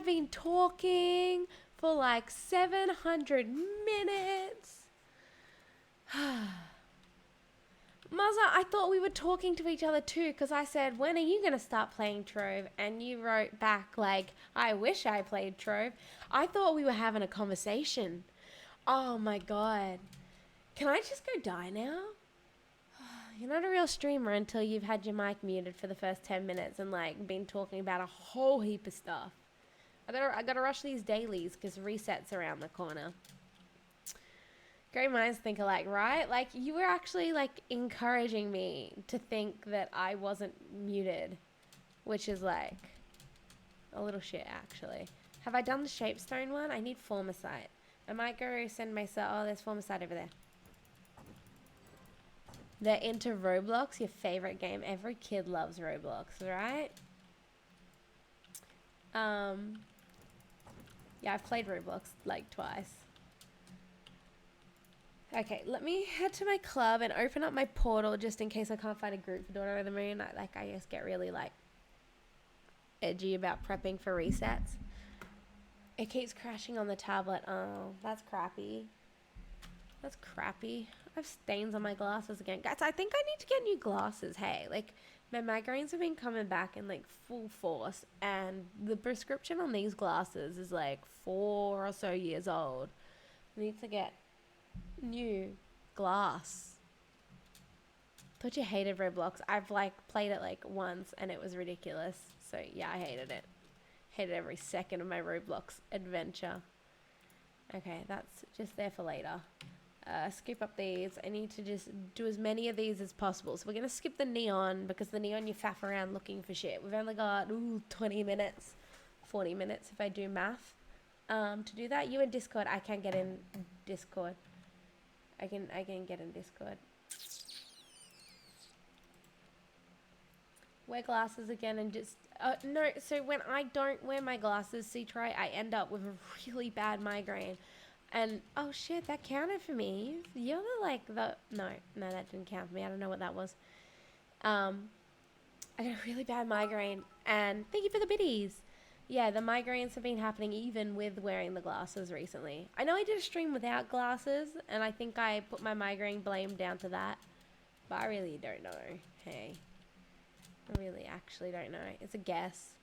been talking for like 700 minutes. Muzza, I thought we were talking to each other too, because I said, when are you going to start playing Trove? And you wrote back like, I wish I played Trove. I thought we were having a conversation. Oh my god. Can I just go die now? You're not a real streamer until you've had your mic muted for the first 10 minutes and like been talking about a whole heap of stuff. I gotta rush these dailies because resets around the corner. Great minds think alike, right? Like, you were actually like encouraging me to think that I wasn't muted, which is like a little shit actually. Have I done the Shapestone one? I need Formicite. I might go send myself. Oh, there's Formicite over there. They're into Roblox, your favorite game. Every kid loves Roblox, right? Yeah, I've played Roblox like twice. Okay, let me head to my club and open up my portal just in case I can't find a group for Daughter of the Moon. I just get really like edgy about prepping for resets. It keeps crashing on the tablet. Oh, that's crappy. That's crappy. I have stains on my glasses again. Guys, I think I need to get new glasses. Hey, like, my migraines have been coming back in, like, full force. And the prescription on these glasses is, like, 4 or so years old. I need to get new glass. Thought you hated Roblox. I've, like, played it, like, once, and it was ridiculous. So, yeah, I hated it. Hated every second of my Roblox adventure. Okay, that's just there for later. Skip up these. I need to just do as many of these as possible. So we're going to skip the neon because the neon you faff around looking for shit. We've only got 20 minutes, 40 minutes if I do math. To do that, you in Discord. I can get in Discord. I can get in Discord. Wear glasses again and just... no, so when I don't wear my glasses, see, Troy, I end up with a really bad migraine. And, oh shit, that counted for me. You're the, no, that didn't count for me. I don't know what that was. I got a really bad migraine. And thank you for the biddies. Yeah, the migraines have been happening even with wearing the glasses recently. I know I did a stream without glasses, and I think I put my migraine blame down to that. But I really don't know. Hey. I really actually don't know. It's a guess.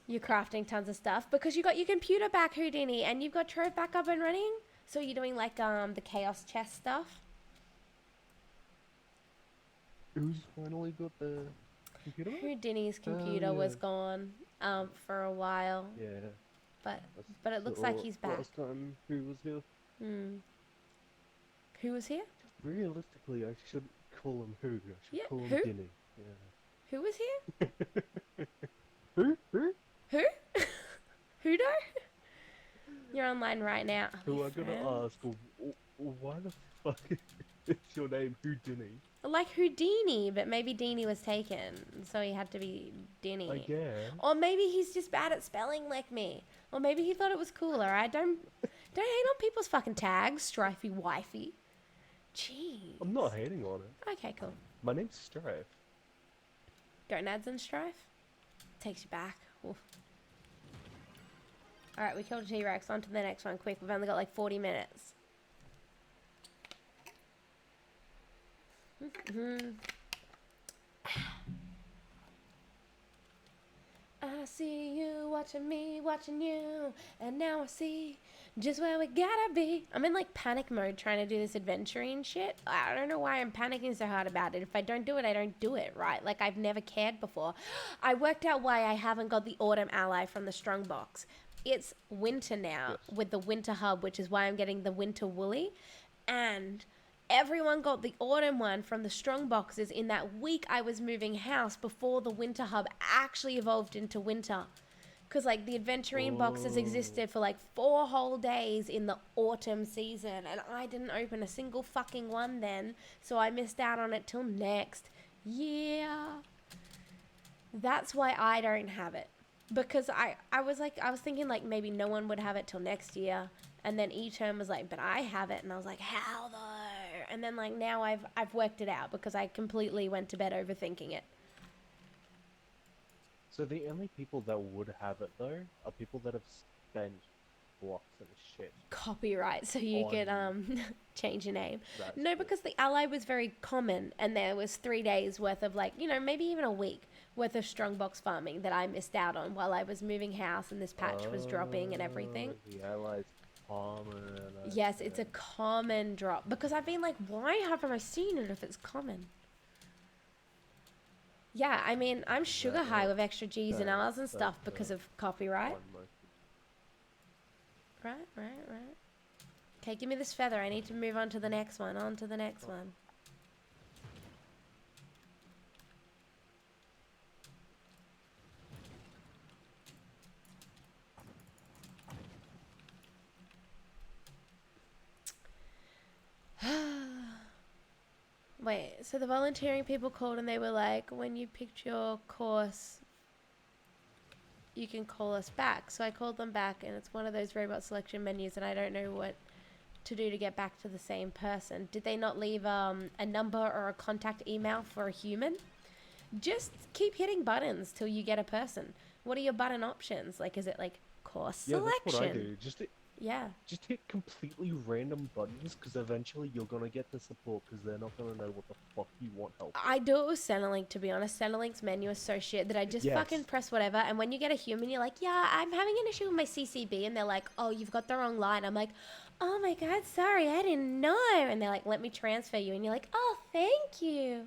You're crafting tons of stuff because you got your computer back, Houdini, and you've got Trove back up and running. So you're doing like the chaos chess stuff. Who's finally got the computer? Houdini's computer was gone for a while. Yeah. But it looks like he's back. Last time who was here? Who was here? Realistically, I shouldn't call him who. I should call him who? Dinny. Yeah. Who was here? Who? Who? Who? You're online right now. Who I gotta ask? Why the fuck is your name Houdini? Like Houdini, but maybe Dini was taken, so he had to be Dinny. I guess. Or maybe he's just bad at spelling like me. Or maybe he thought it was cool, alright? Don't hate on people's fucking tags, strifey wifey. Jeez. I'm not hating on it. Okay, cool. My name's Strife. Gonads and Strife? Takes you back. Alright, we killed a T-Rex. On to the next one, quick. We've only got like 40 minutes. I see you watching me, watching you, and now I see just where we gotta be. I'm in like panic mode trying to do this adventuring shit. I don't know why I'm panicking so hard about it. If I don't do it, I don't do it, right? Like I've never cared before. I worked out why I haven't got the autumn ally from the strong box. It's winter now with the winter hub, which is why I'm getting the winter woolly. And everyone got the autumn one from the strong boxes in that week I was moving house before the winter hub actually evolved into winter. Because like the adventuring boxes existed for like 4 whole days in the autumn season. And I didn't open a single fucking one then. So I missed out on it till next year. That's why I don't have it. Because I was thinking like maybe no one would have it till next year. And then E-Term was like, but I have it. And I was like, how though? And then like now I've worked it out because I completely went to bed overthinking it. So the only people that would have it though are people that have spent blocks and shit Copyright, so you could on change your name. that No, shit. because the ally was very common, and there was 3 days worth of like, maybe even a week worth of strongbox farming that I missed out on while I was moving house and this patch was dropping and everything. The allies common. Yes, it's a common drop because I've been like, why haven't I seen it if it's common? Yeah, I mean, I'm sugar high with extra G's and R's and stuff because of copyright. Right. Okay, give me this feather. I need to move on to the next one. On to the next one. Wait, so the volunteering people called and they were like, when you picked your course, you can call us back. So I called them back, and it's one of those robot selection menus, and I don't know what to do to get back to the same person. Did they not leave a number or a contact email for a human? Just keep hitting buttons till you get a person. What are your button options? Like, is it like course selection? Yeah, that's what I do. Yeah. Just hit completely random buttons, because eventually you're gonna get the support, because they're not gonna know what the fuck you want help with. I do it with Centrelink, to be honest. Centrelink's menu is so shit that I just fucking press whatever, and when you get a human, you're like, yeah, I'm having an issue with my CCB, and they're like, oh, you've got the wrong line. I'm like, oh my god, sorry, I didn't know. And they're like, let me transfer you, and you're like, oh, thank you.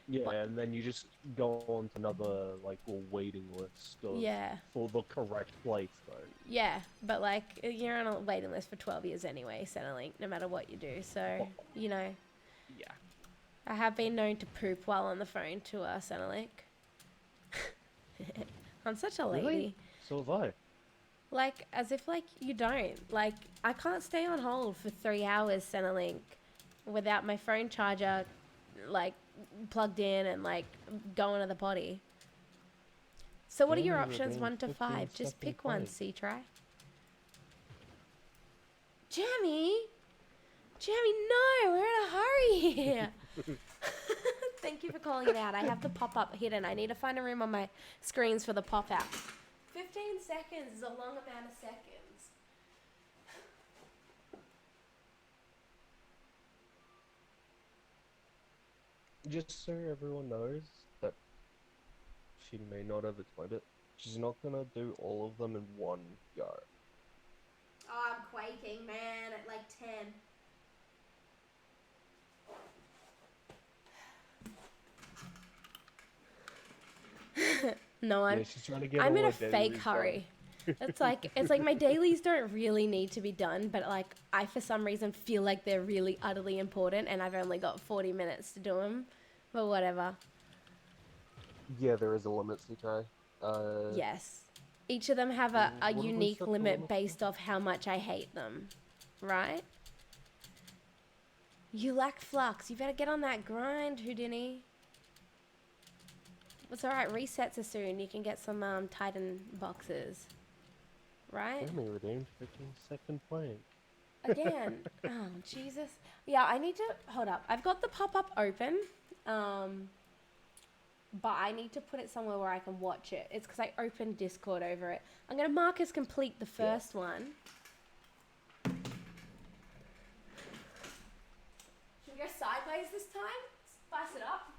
Yeah, and then you just go on to another, like, waiting list for the correct place, though. Yeah, but, like, you're on a waiting list for 12 years anyway, Centrelink, no matter what you do. So, Yeah. I have been known to poop while on the phone to Centrelink. I'm such a lady. Really? So have I. Like, as if, like, you don't. Like, I can't stay on hold for 3 hours, Centrelink, without my phone charger, like, plugged in and, like, going to the potty. So what are your options 1 to 5? Just pick one, C-try. Jamie, no, we're in a hurry here. Thank you for calling it out. I have the pop-up hidden. I need to find a room on my screens for the pop-out. 15 seconds is a long amount of seconds. Just so everyone knows that she may not have explained it, she's not gonna do all of them in one go. Oh, I'm quaking, man, at like 10. No, she's trying to get I'm all in her a fake hurry. done. It's like my dailies don't really need to be done, but like I for some reason feel like they're really utterly important, and I've only got 40 minutes to do them. But whatever. Yeah, there is a limit, CK. Yes. Each of them have a what have we unique set the limit limit based off how much I hate them. Right? You lack flux. You better get on that grind, Houdini. It's alright, resets are soon. You can get some Titan boxes. Right? Only redeemed 15-second playing. Again. Oh, Jesus. Yeah, I need to... Hold up. I've got the pop-up open. But I need to put it somewhere where I can watch it. It's because I opened Discord over it. I'm going to mark as complete the first one. Should we go sideways this time? Spice it up.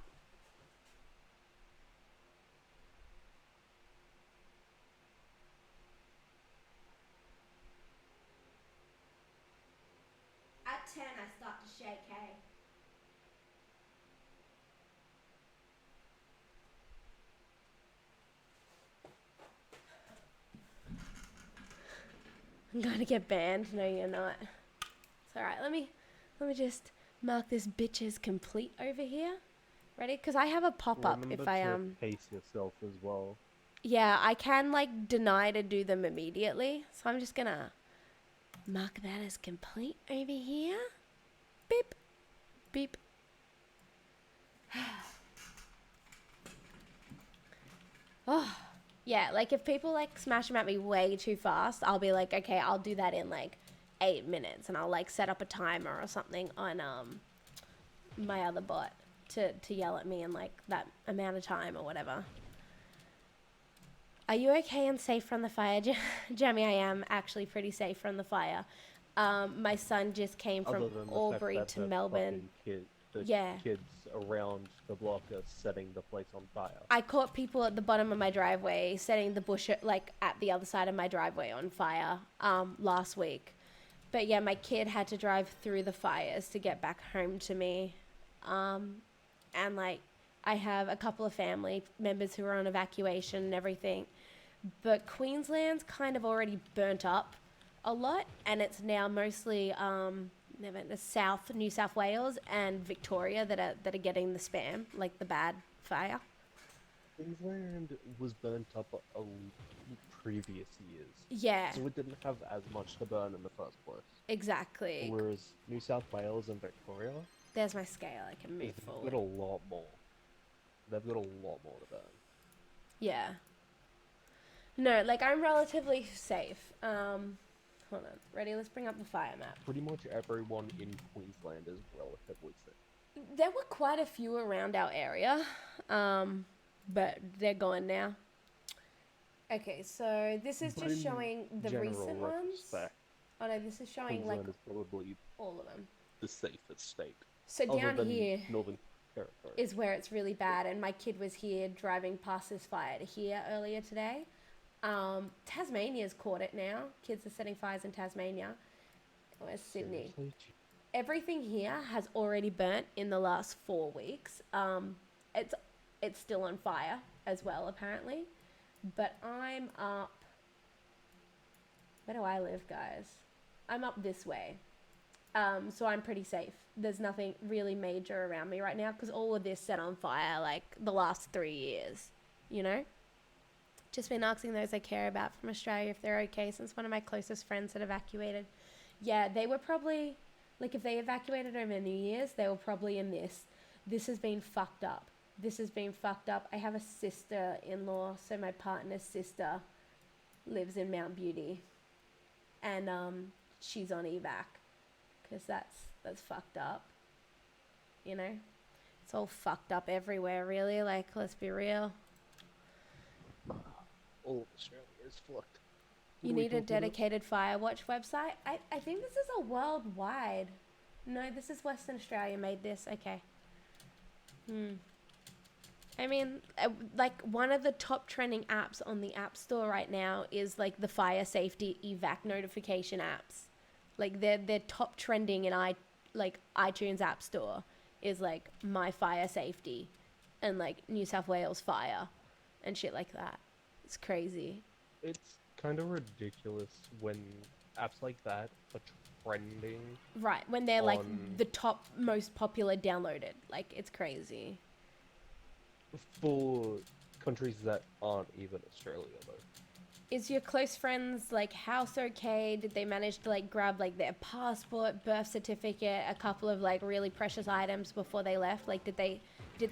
At 10, I start to shake, hey? I'm going to get banned. No, you're not. It's alright. Let me just mark this bitch as complete over here. Ready? Because I have a pop-up if I pace yourself as well. Yeah, I can like deny to do them immediately. So I'm just gonna mark that as complete over here. Beep. Beep. Oh, yeah, like if people like smash them at me way too fast, I'll be like, okay, I'll do that in like 8 minutes, and I'll like set up a timer or something on my other bot to yell at me in like that amount of time or whatever. Are you okay and safe from the fire, Jamie? I am actually pretty safe from the fire. My son just came from Other than the fact Albury that to Melbourne. the Yeah. kids around the block are setting the place on fire. I caught people at the bottom of my driveway setting the bush like at the other side of my driveway on fire last week. But yeah, my kid had to drive through the fires to get back home to me. And like I have a couple of family members who are on evacuation and everything. But Queensland's kind of already burnt up a lot, and it's now mostly the South, New South Wales and Victoria that are getting the spam, like the bad fire. Queensland was burnt up previous years, Yeah, so it didn't have as much to burn in the first place. exactly. Whereas New South Wales and Victoria, There's my scale. I can move they've forward. got a lot more. They've got a lot more to burn. Yeah. No, like I'm relatively safe. Hold on. Ready? Let's bring up the fire map. Pretty much everyone in Queensland is relatively safe. There were quite a few around our area, but they're gone now. Okay, so this is But just in showing the general recent ones. retrospect, Oh no, this is showing Queensland like is probably all of them. the safest state, So other down than here Northern Territory. is where it's really bad, and my kid was here driving past this fire to here earlier today. Tasmania's caught it now. Kids are setting fires in Tasmania. Where's Sydney? Seriously? Everything here has already burnt in the last 4 weeks. It's still on fire as well, apparently. But I'm up. Where do I live, guys? I'm up this way. So I'm pretty safe. There's nothing really major around me right now because all of this set on fire like the last 3 years, you know? Just been asking those I care about from Australia if they're okay since one of my closest friends had evacuated. Yeah, they were probably, like if they evacuated over New Year's, they were probably in this. This has been fucked up. This has been fucked up. I have a sister-in-law, so my partner's sister lives in Mount Beauty. And she's on evac because that's fucked up. You know? It's all fucked up everywhere, really. Like, let's be real. All of Australia is fucked. You need a dedicated Firewatch website? I think this is a worldwide. No, this is Western Australia made this. Okay. I mean, like one of the top trending apps on the App Store right now is like the fire safety evac notification apps. Like they're top trending in iTunes App Store is like My Fire Safety and like New South Wales Fire and shit like that. It's crazy. It's kind of ridiculous when apps like that are trending. Right, when they're like on- the top most popular downloaded. Like it's crazy. For countries that aren't even Australia, though. Is your close friends like house okay? Did they manage to like grab like their passport, birth certificate, a couple of like really precious items before they left? Like did they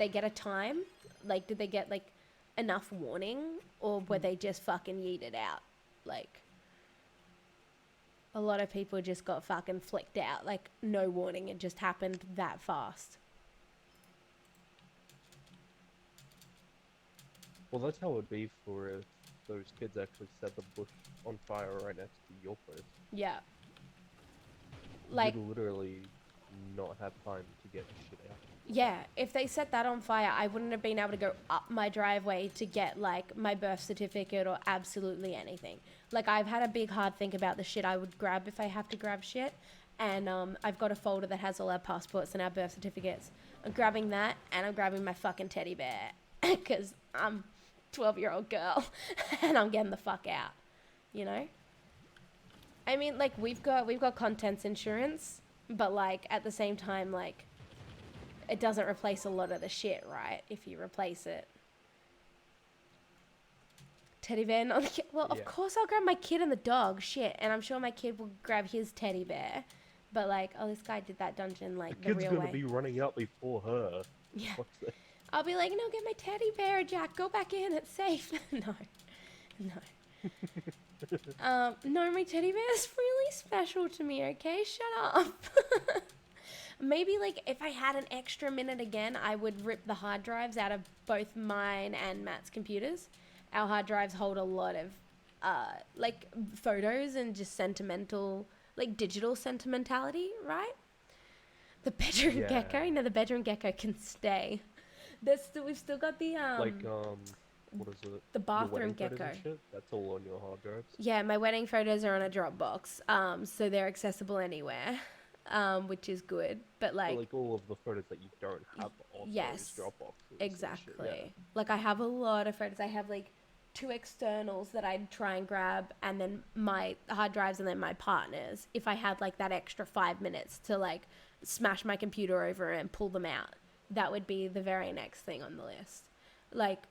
get a time? Like did they get like enough warning, or were they just fucking yeeted out? Like a lot of people just got fucking flicked out, like no warning. It just happened that fast. Well, that's how it would be for if those kids actually set the bush on fire right next to your place. Yeah. Like, You'd literally not have time to get shit out. yeah, if they set that on fire, I wouldn't have been able to go up my driveway to get like my birth certificate or absolutely anything. Like I've had a big hard think about the shit I would grab if I have to grab shit. And I've got a folder that has all our passports and our birth certificates. I'm grabbing that and I'm grabbing my fucking teddy bear because I'm 12-year-old girl and I'm getting the fuck out, you know? I mean, like we've got contents insurance, but like at the same time, like it doesn't replace a lot of the shit, right? If you replace it. Teddy bear, not the kid. Well, Yeah. of course I'll grab my kid and the dog, shit, and I'm sure my kid will grab his teddy bear. But like, oh, this guy did that dungeon like The the kid's real gonna way. be running out before her. Yeah. What's that? I'll be like, no, get my teddy bear, Jack. Go back in. It's safe. No. No, my teddy bear is really special to me, okay? Shut up. Maybe, like, if I had an extra minute again, I would rip the hard drives out of both mine and Matt's computers our hard drives hold a lot of like photos and just sentimental, like digital sentimentality, right? The bedroom gecko, Yeah. no, the bedroom gecko can stay. We've still got Like, what is it? the Your bathroom wedding photos and gecko. shit? That's all on your hard drives? Yeah, my wedding photos are on a Dropbox, so they're accessible anywhere, which is good. But But like, like all of the photos that you don't have on those yes, Dropboxes and shit, yeah. exactly. Like I have a lot of photos. I have like two externals that I'd try and grab, and then my hard drives, and then my partner's. If I had like that extra 5 minutes to like smash my computer over and pull them out, that would be the very next thing on the list. Like,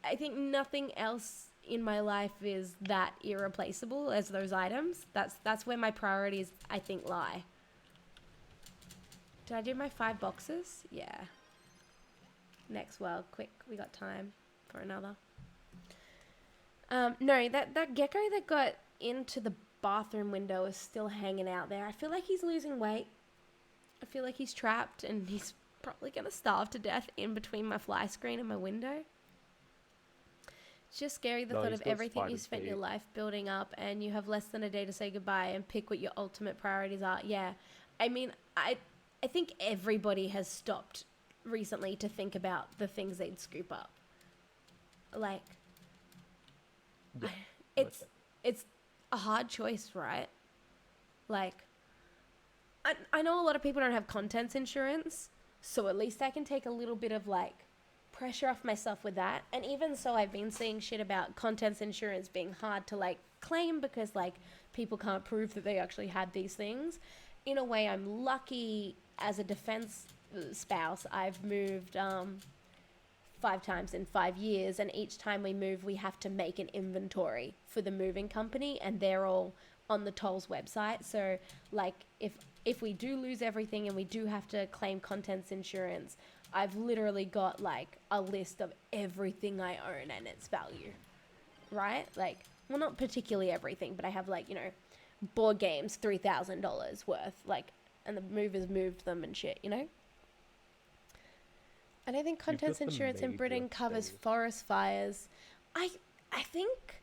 I think nothing else in my life is that irreplaceable as those items. That's where my priorities, I think, lie. Did I do my 5 boxes? Yeah. Next, well, quick, we got time for another. No, that gecko that got into the bathroom window is still hanging out there. I feel like he's losing weight. I feel like he's trapped and he's probably going to starve to death in between my fly screen and my window. It's just scary, the No, thought he's of got everything you spider spent your feet. life building up and you have less than a day to say goodbye and pick what your ultimate priorities are. Yeah. I mean, I think everybody has stopped recently to think about the things they'd scoop up. Like, Yeah. it's it's a hard choice, right? Like, I know a lot of people don't have contents insurance, so at least I can take a little bit of like pressure off myself with that. And even so, I've been seeing shit about contents insurance being hard to like claim because like people can't prove that they actually had these things. In a way, I'm lucky as a defense spouse. I've moved 5 times in 5 years, and each time we move, we have to make an inventory for the moving company, and they're all on the tolls website. So like if we do lose everything and we do have to claim contents insurance, I've literally got like a list of everything I own and its value, right? Like, well, not particularly everything, but I have like, board games, $3,000 worth, like, and the movers moved them and shit, I don't think You've contents got the insurance in Britain major covers things. forest fires. I I think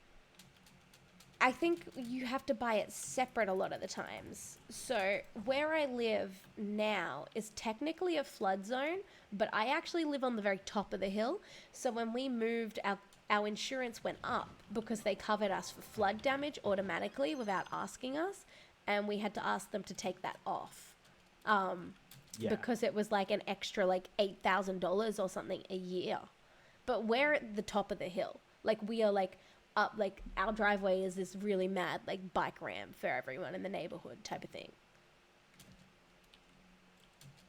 I think you have to buy it separate a lot of the times. So where I live now is technically a flood zone, but I actually live on the very top of the hill. So when we moved, our insurance went up because they covered us for flood damage automatically without asking us, and we had to ask them to take that off. Yeah. Because it was like an extra like $8,000 or something a year. But we're at the top of the hill. Like, we are like up, like our driveway is this really mad like bike ramp for everyone in the neighborhood type of thing.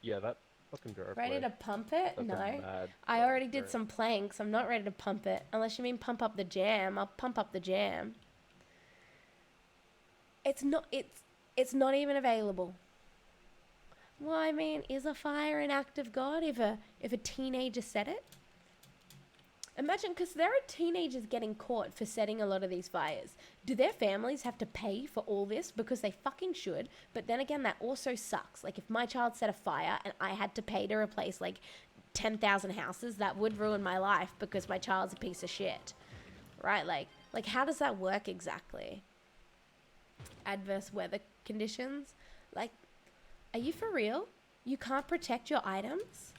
Yeah, that fucking driveway. Ready to pump it? That's a No. mad I already driveway. did some planks. I'm not ready to pump it. Unless you mean pump up the jam. I'll pump up the jam. It's not even available. Well, I mean, is a fire an act of God if a teenager set it? Imagine, because there are teenagers getting caught for setting a lot of these fires. Do their families have to pay for all this? Because they fucking should. But then again, that also sucks. Like, if my child set a fire and I had to pay to replace like 10,000 houses, that would ruin my life because my child's a piece of shit. Right? Like how does that work exactly? Adverse weather conditions? Like, are you for real? You can't protect your items?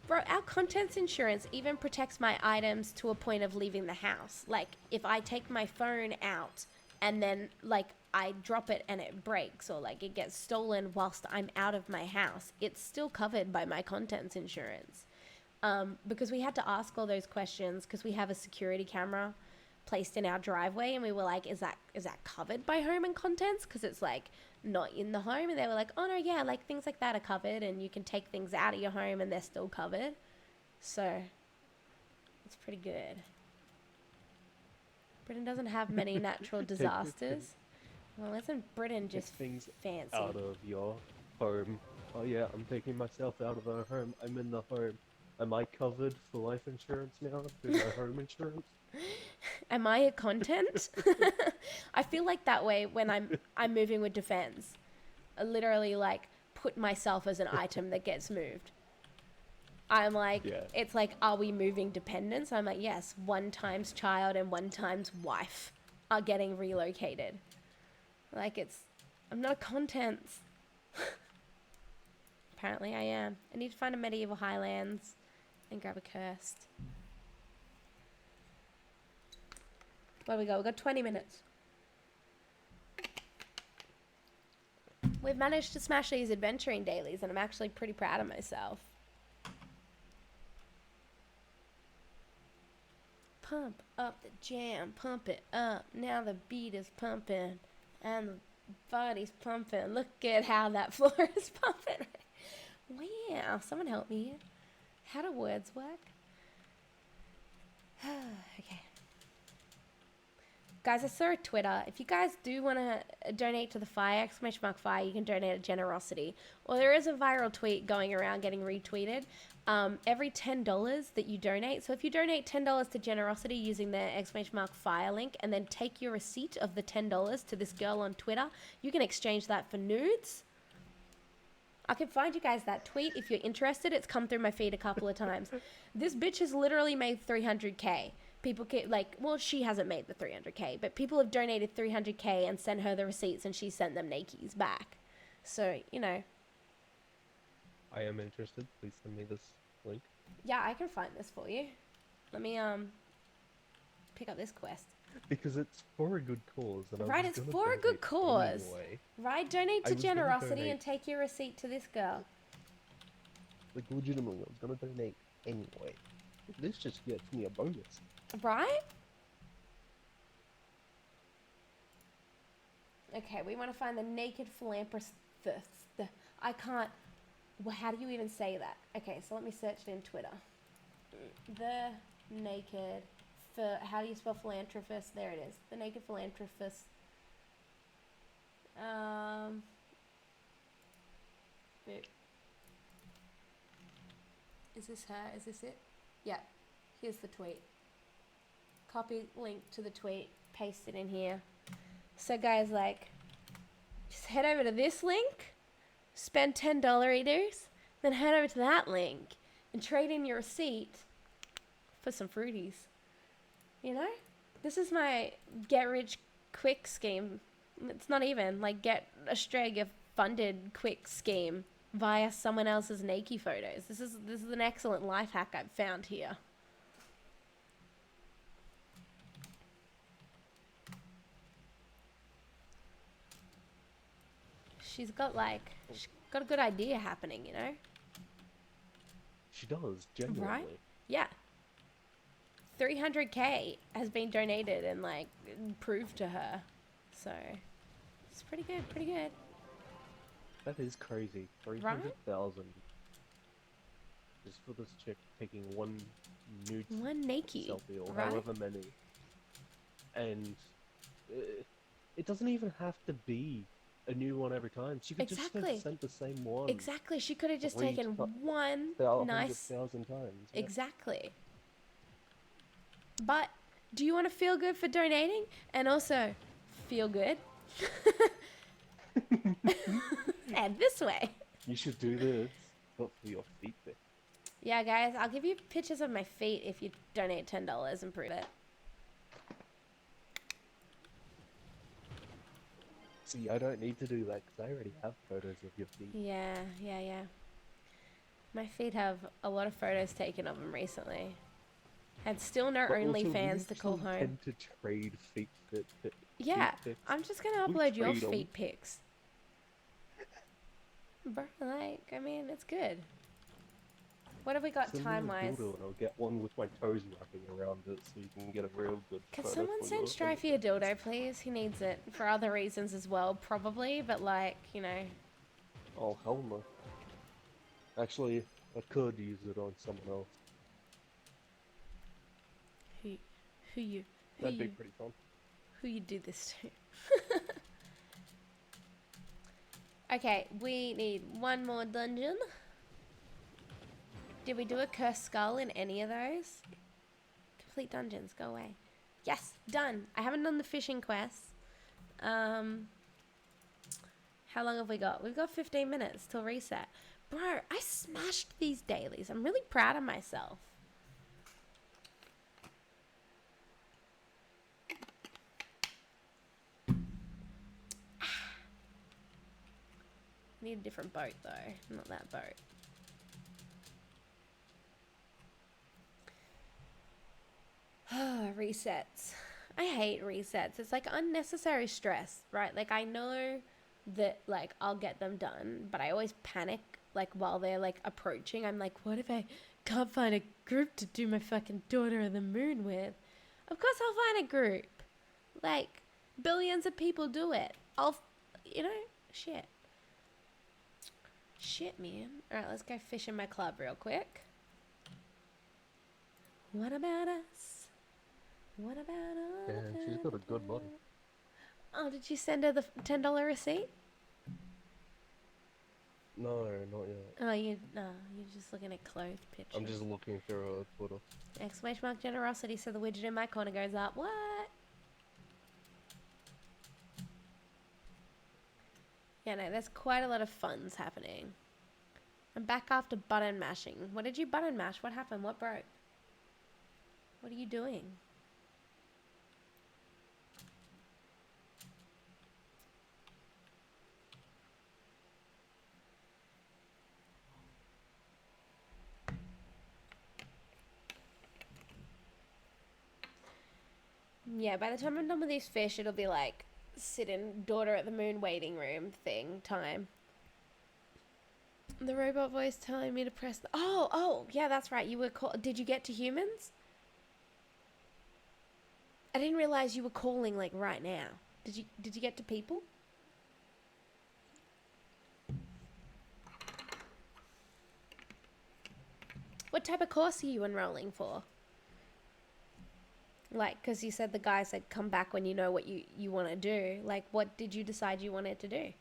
Bro, our contents insurance even protects my items to a point of leaving the house. Like, if I take my phone out and then, like, I drop it and it breaks or, like, it gets stolen whilst I'm out of my house, it's still covered by my contents insurance. Because we had to ask all those questions because we have a security camera placed in our driveway, and we were like, is that covered by home and contents? Because it's like not in the home. And they were like, oh no, yeah, like things like that are covered, and you can take things out of your home and they're still covered. So it's pretty good. Britain doesn't have many natural disasters. Well, isn't Britain Take just things fancy? out of your home. Oh yeah, I'm taking myself out of the home. I'm in the home. Am I covered for life insurance now through my home insurance? Am I a content? I feel like that way when I'm moving with defense. I literally like put myself as an item that gets moved. I'm like, Yeah. it's like, are we moving dependents? I'm like, yes, 1 times child and 1 times wife are getting relocated. Like, I'm not contents. Apparently I am. I need to find a medieval highlands and grab a cursed. Where we go? We've got 20 minutes. We've managed to smash these adventuring dailies, and I'm actually pretty proud of myself. Pump up the jam, pump it up. Now the beat is pumping, and the body's pumping. Look at how that floor is pumping. Wow, someone help me. How do words work? Okay. Guys, I saw a Twitter. If you guys do want to donate to the fire, !fire, you can donate at Generosity. Or there is a viral tweet going around getting retweeted. Every $10 that you donate, so if you donate $10 to Generosity using the !fire link and then take your receipt of the $10 to this girl on Twitter, you can exchange that for nudes. I can find you guys that tweet if you're interested. It's come through my feed a couple of times. This bitch has literally made 300K. People get she hasn't made the 300K, but people have donated 300K and sent her the receipts, and she sent them Nikes back. So, I am interested. Please send me this link. Yeah, I can find this for you. Let me pick up this quest. Because it's for a good cause. And Right, it's for a good cause. Anyway. Right, donate to Generosity and take your receipt to this girl. Like, legitimately, I was gonna donate anyway. This just gets me a bonus. Right? Okay, we want to find the naked philanthropist. I can't... Well, how do you even say that? Okay, so let me search it in Twitter. The naked... how do you spell philanthropist? There it is. The naked philanthropist. Is this her? Is this it? Yeah. Here's the tweet. Copy link to the tweet. Paste it in here. So guys, just head over to this link. Spend $10 eaters. Then head over to that link. And trade in your receipt for some fruities. This is my get rich quick scheme. It's not even get Australia funded quick scheme via someone else's Nike photos. This is an excellent life hack I've found here. She's got a good idea happening, She does, genuinely. Right? Yeah. 300K has been donated and proved to her. So it's pretty good. That is crazy. 300,000 just for this chick taking one nude Nike selfie or right? however many. And it doesn't even have to be a new one every time. She could just have sent the same one. Exactly. She could have just taken one nice 100,000 times. Yeah. Exactly. But do you want to feel good for donating and also feel good? And this way. You should do this, but for your feet pic. Yeah, guys, I'll give you pictures of my feet if you donate $10 and prove it. See, I don't need to do that because I already have photos of your feet. Yeah. My feet have a lot of photos taken of them recently. And still no OnlyFans to call home. Tend to trade feet pics. Yeah, I'm just going to upload your feet pics. Bro, I mean, it's good. What have we got time-wise? And I'll get one with my toes wrapping around it so you can get a real good Can someone send Strifey a dildo, please? He needs it for other reasons as well, probably, but Oh, hell no. Actually, I could use it on someone else. That'd be pretty fun. Who you do this to? Okay, we need one more dungeon. Did we do a cursed skull in any of those? Complete dungeons, go away. Yes, done. I haven't done the fishing quests. How long have we got? We've got 15 minutes till reset. Bro, I smashed these dailies. I'm really proud of myself. Need a different boat though, not that boat. Resets. I hate resets. It's like unnecessary stress, right? Like I know that like I'll get them done, but I always panic like while they're like approaching. I'm like, what if I can't find a group to do my fucking Daughter of the Moon with? Of course I'll find a group. Like billions of people do it. Shit. Shit, man. All right, let's go fish in my club real quick. What about us? What about all Yeah, she's got a good body. Oh, did you send her the $10 receipt? No, not yet. Oh, you're just looking at clothes pictures. I'm just looking through her Twitter. Exclamation mark generosity, so the widget in my corner goes up. What? Yeah, no, there's quite a lot of funds happening. I'm back after button mashing. What did you button mash? What happened? What broke? What are you doing? Yeah, by the time I'm done with these fish, it'll be like sit in Daughter at the Moon waiting room thing time. The robot voice telling me to press the... Oh, yeah, that's right. You were Did you get to humans? I didn't realize you were calling like right now. Did you get to people? What type of course are you enrolling for? Like, because you said the guy said come back when you know what you want to do. Like, what did you decide you wanted to do?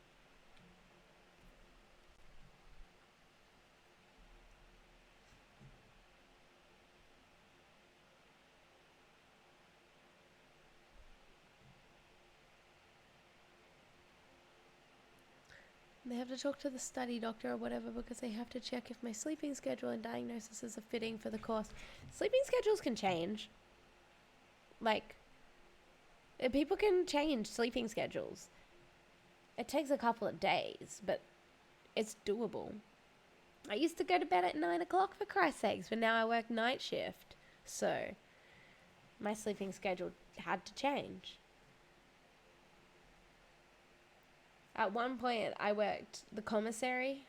They have to talk to the study doctor or whatever because they have to check if my sleeping schedule and diagnosis are fitting for the course. Sleeping schedules can change. Like, people can change sleeping schedules. It takes a couple of days, but it's doable. I used to go to bed at 9 o'clock for Christ's sakes, but now I work night shift. So, my sleeping schedule had to change. At one point, I worked the commissary,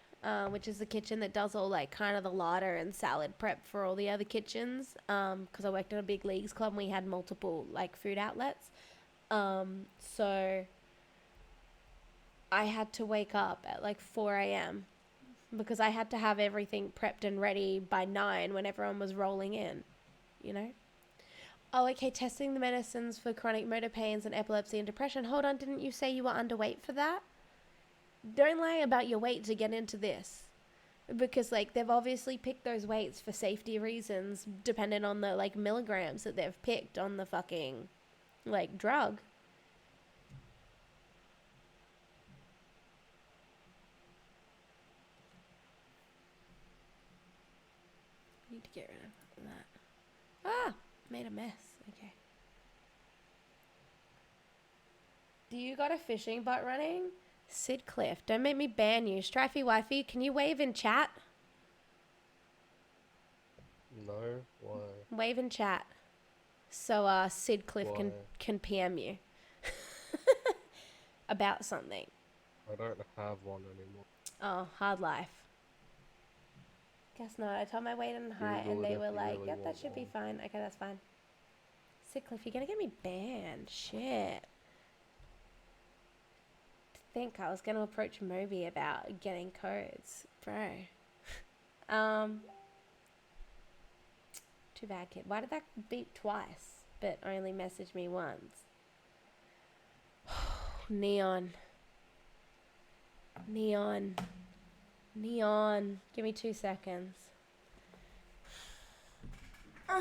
which is the kitchen that does all like kind of the larder and salad prep for all the other kitchens. Because I worked at a big leagues club and we had multiple like food outlets. So I had to wake up at like 4 a.m. because I had to have everything prepped and ready by 9 when everyone was rolling in, you know? Oh, okay, testing the medicines for chronic motor pains and epilepsy and depression. Hold on, didn't you say you were underweight for that? Don't lie about your weight to get into this. Because, like, they've obviously picked those weights for safety reasons, depending on the, like, milligrams that they've picked on the fucking, like, drug. Need to get rid of that. Ah! Made a mess. Okay. Do you got a fishing bot running? Sid Cliff, don't make me ban you. Strifey Wifey, can you wave in chat? No? Why? Wave in chat. So Sid Cliff Why? can PM you. About something. I don't have one anymore. Oh, hard life. Guess not. I told my weight and height and Google it they if were you like, really yep, that want should be one. fine. Okay, that's fine. Sid Cliff, you're gonna get me banned. Shit. To think I was gonna approach Moby about getting codes. Bro. Too bad, kid. Why did that beep twice, but only message me once? Neon. Neon. Neon. Give me 2 seconds. I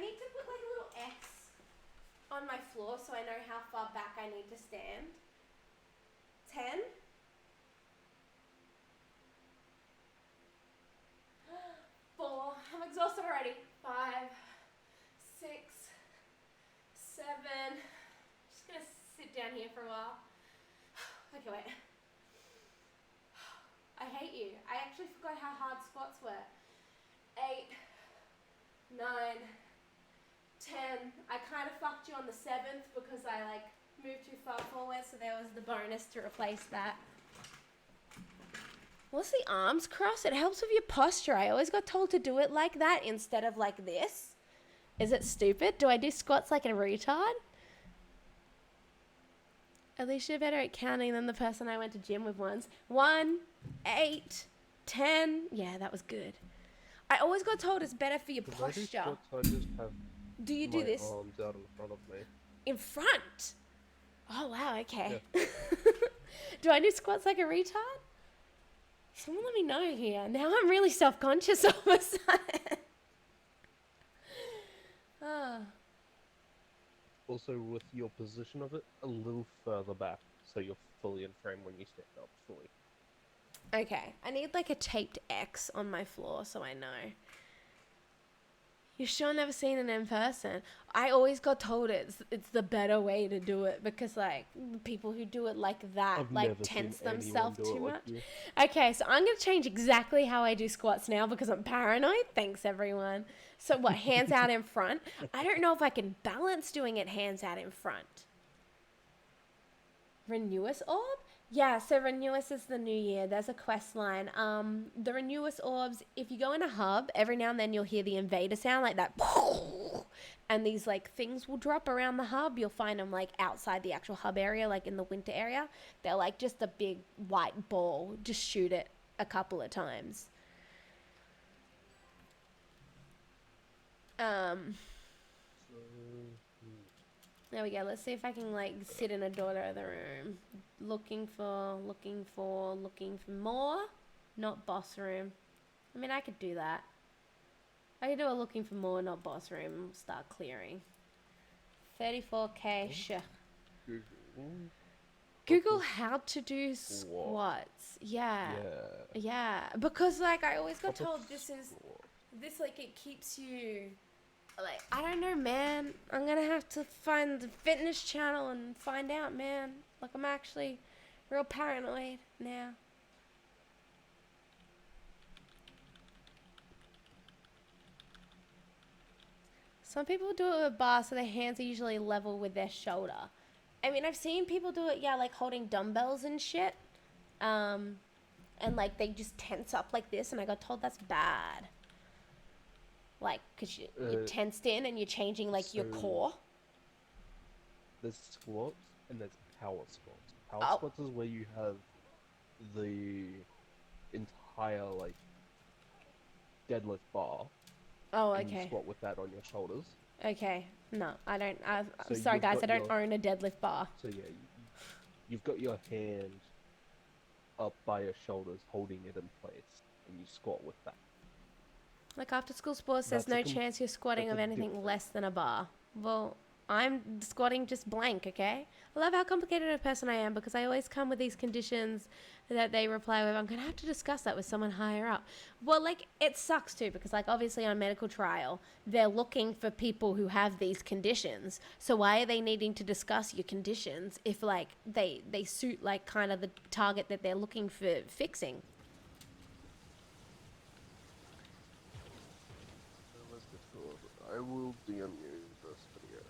need to put like a little X on my floor so I know how far back I need to stand. 10. 4. I'm exhausted already. 5, 6, 7. Just gonna sit down here for a while. Okay, wait. I hate you. I actually forgot how hard squats were. 8, 9, 10. I kind of fucked you on the 7th because I like moved too far forward, so there was the bonus to replace that. What's the arms cross? It helps with your posture. I always got told to do it like that instead of like this. Is it stupid? Do I do squats like a retard? At least you're better at counting than the person I went to gym with once. 1, 8, 10. Yeah, that was good. I always got told it's better for your Because I do posture. squats, I just have Do you do my this? arms out in front of me. In front? Oh, wow, okay. Yeah. Do I do squats like a retard? Someone let me know here. Now I'm really self-conscious all of a sudden. Oh. Also, with your position of it, a little further back, so you're fully in frame when you stand up fully. Okay, I need like a taped X on my floor so I know. You sure never seen it in person? I always got told it's the better way to do it because like people who do it like that I've like never tense seen anyone themselves do too it like much. you. Okay, so I'm gonna change exactly how I do squats now because I'm paranoid. Thanks everyone. So what, hands out in front? I don't know if I can balance doing it hands out in front. Renewus orb? Yeah, so Renewus is the new year. There's a quest line. The Renewus orbs, if you go in a hub, every now and then you'll hear the invader sound like that. And these like things will drop around the hub. You'll find them like outside the actual hub area, like in the winter area. They're like just a big white ball. Just shoot it a couple of times. There we go. Let's see if I can like sit in a daughter of the room. Looking for more. Not boss room. I mean, I could do that. I could do a looking for more, not boss room. And start clearing. 34k. Sure. Google how to do squats. Yeah. Yeah. Because like I always got told this like it keeps you. Like, I don't know, man. I'm gonna have to find the fitness channel and find out, man. Like, I'm actually real paranoid now. Some people do it with bar, so their hands are usually level with their shoulder. I mean, I've seen people do it, yeah, like holding dumbbells and shit. And, like, they just tense up like this, and I got told that's bad. Like, because you're tensed in and you're changing, like, your core. There's squats and there's power squats. Power squats is where you have the entire, like, deadlift bar. Oh, and okay. you squat with that on your shoulders. Okay. No, I don't. I'm So sorry, guys. I don't your- own a deadlift bar. So, yeah, you've got your hand up by your shoulders holding it in place, and you squat with that. Like, after school sports, there's no chance you're squatting of anything less than a bar. Well, I'm squatting just blank, okay? I love how complicated a person I am because I always come with these conditions that they reply with, I'm going to have to discuss that with someone higher up. Well, like, it sucks too because, like, obviously on medical trial, they're looking for people who have these conditions. So why are they needing to discuss your conditions if, like, they suit, like, kind of the target that they're looking for fixing? I will DM you this video.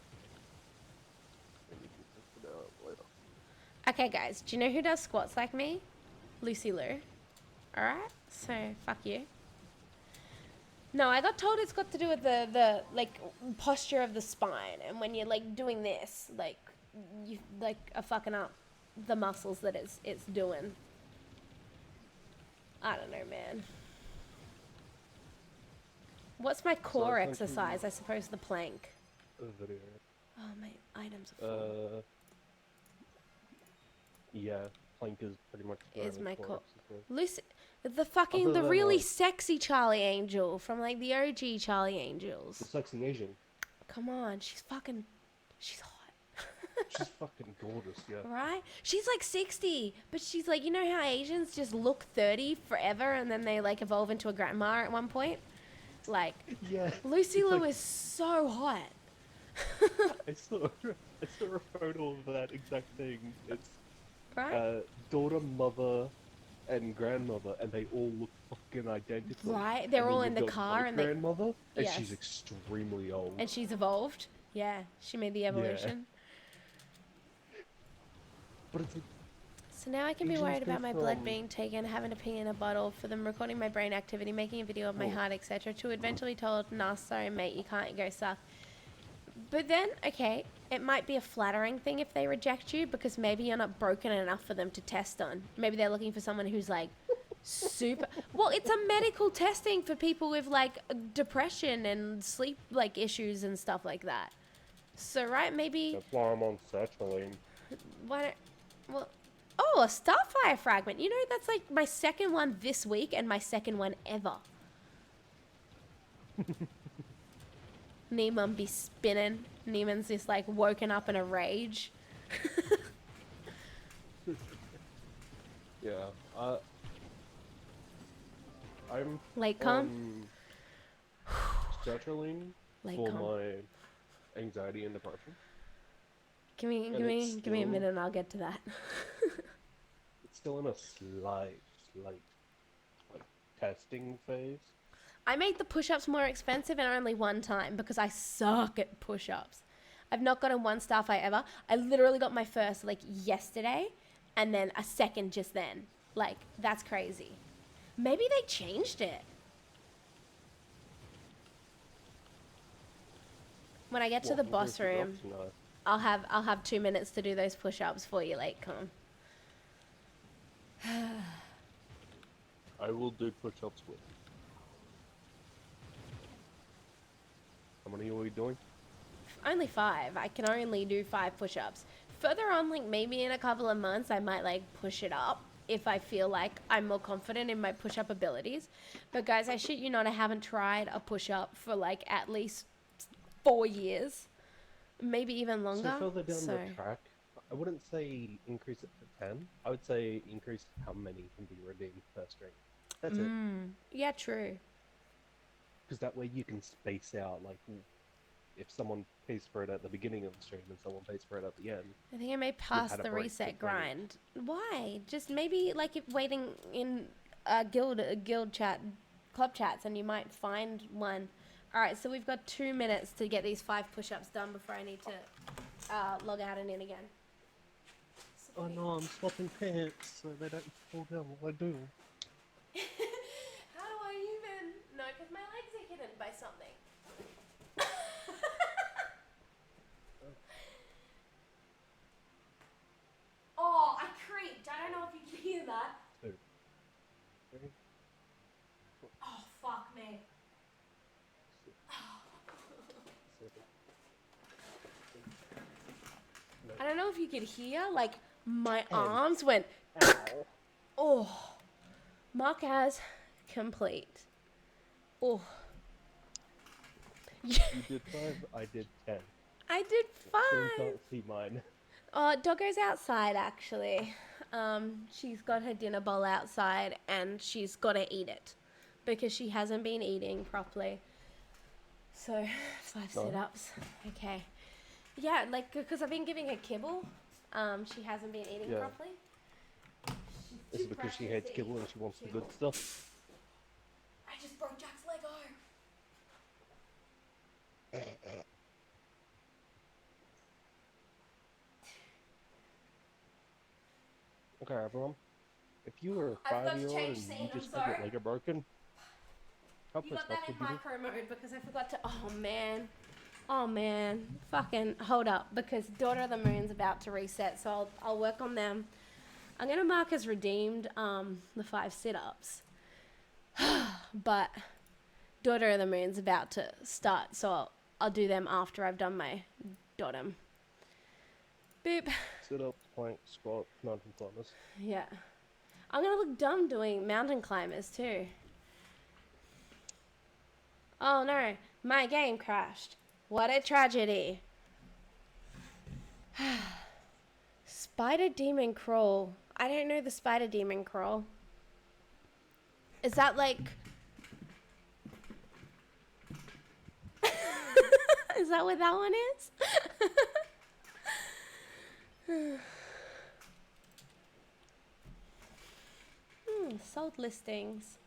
And you can check it out later. Okay, guys, do you know who does squats like me? Lucy Lou. Alright, so fuck you. No, I got told it's got to do with the like posture of the spine, and when you're like doing this, like you like are fucking up the muscles that it's doing. I don't know, man. What's my core exercise? I suppose the plank. A video. Oh, my items are full. Yeah, plank is pretty much Is my core. exercise. Lucy, the really sexy Charlie Angel from like the OG Charlie Angels. The sexy Asian. Come on, she's hot. She's fucking gorgeous, yeah. Right? She's like 60, but she's like, you know how Asians just look 30 forever and then they like evolve into a grandma at one point? Like, Yeah. Lucy It's Liu like is so hot. I saw I saw a photo of that exact thing. It's Right? daughter, mother, and grandmother, and they all look fucking identical. Right? And They're then all in you've the got car great and they, grandmother, and she's yes. extremely old. And she's evolved. Yeah, she made the Yeah. evolution. But it's like So now I can be Asians worried go about my blood from being taken, having to pee in a bottle, for them recording my brain activity, making a video of my oh, heart, etc., to eventually told, nah, sorry, mate, you can't go suck. But then, okay, it might be a flattering thing if they reject you because maybe you're not broken enough for them to test on. Maybe they're looking for someone who's like super. Well, it's a medical testing for people with like depression and sleep like issues and stuff like that. So, right, maybe. that's why I'm on sertraline. Why don't. Well. Oh, a starfire fragment. You know, that's like my second one this week and my second one ever. Neiman be spinning. Neiman's just like woken up in a rage. Yeah. I'm Late com? on sertraline Late for com. my anxiety and depression. Give me a minute and I'll get to that. It's still in a slight like testing phase. I made the push-ups more expensive and only one time because I suck at push-ups. I've not gotten one Starfire ever. I literally got my first like yesterday and then a second just then. Like, that's crazy. Maybe they changed it. When I get to the boss room, No. I'll have 2 minutes to do those push-ups for you, late com. I will do push-ups with. How many are we doing? Only 5. I can only do 5 push-ups. Further on, like maybe in a couple of months, I might like push it up if I feel like I'm more confident in my push-up abilities. But guys, I shit you not, I haven't tried a push-up for like at least 4 years, maybe even longer. So further down the track, I wouldn't say increase it to 10. I would say increase how many can be redeemed per string. That's it. Yeah, true. Because that way you can space out, like, if someone pays for it at the beginning of the stream and someone pays for it at the end. I think I may pass had a the break reset between. grind. Why? Just maybe like if waiting in guild chat, club chats, and you might find one. All right, so we've got 2 minutes to get these 5 push-ups done before I need to log out and in again. Oh no, I'm swapping pants so they don't fall down while I do. How do I even? No, because my legs are hidden by something. Oh, I creeped. I don't know if you can hear that. 2, 3, Oh, fuck me. 6, 7, 8, 9. I don't know if you could hear, like, my 10. arms went, Ow. oh. Mark as complete. Oh. You did 5, I did 10. I did So 5. you can't see mine. Doggo's outside, actually. She's got her dinner bowl outside and she's got to eat it because she hasn't been eating properly. So, 5 sit-ups. Okay. Yeah, like, because I've been giving her kibble. She hasn't been eating properly. Is it because she hates kibble and she wants the good stuff? I just broke Jack's Lego. Okay, everyone. If you were a I've got to 5-year-old change and scene, you I'm just had your sorry. Lego broken, how You pissed got off that would in you be? micro mode because I forgot to. Oh man. Oh man. Fucking hold up because Daughter of the Moon's about to reset, so I'll work on them. I'm gonna mark as redeemed the 5 sit-ups, but Daughter of the Moon's about to start, so I'll do them after I've done my Dottem. Boop. Sit up, plank, squat, mountain climbers. Yeah. I'm gonna look dumb doing mountain climbers too. Oh no, my game crashed. What a tragedy. Spider demon crawl. I don't know the spider demon crawl. Is that like... Is that what that one is? Sold listings.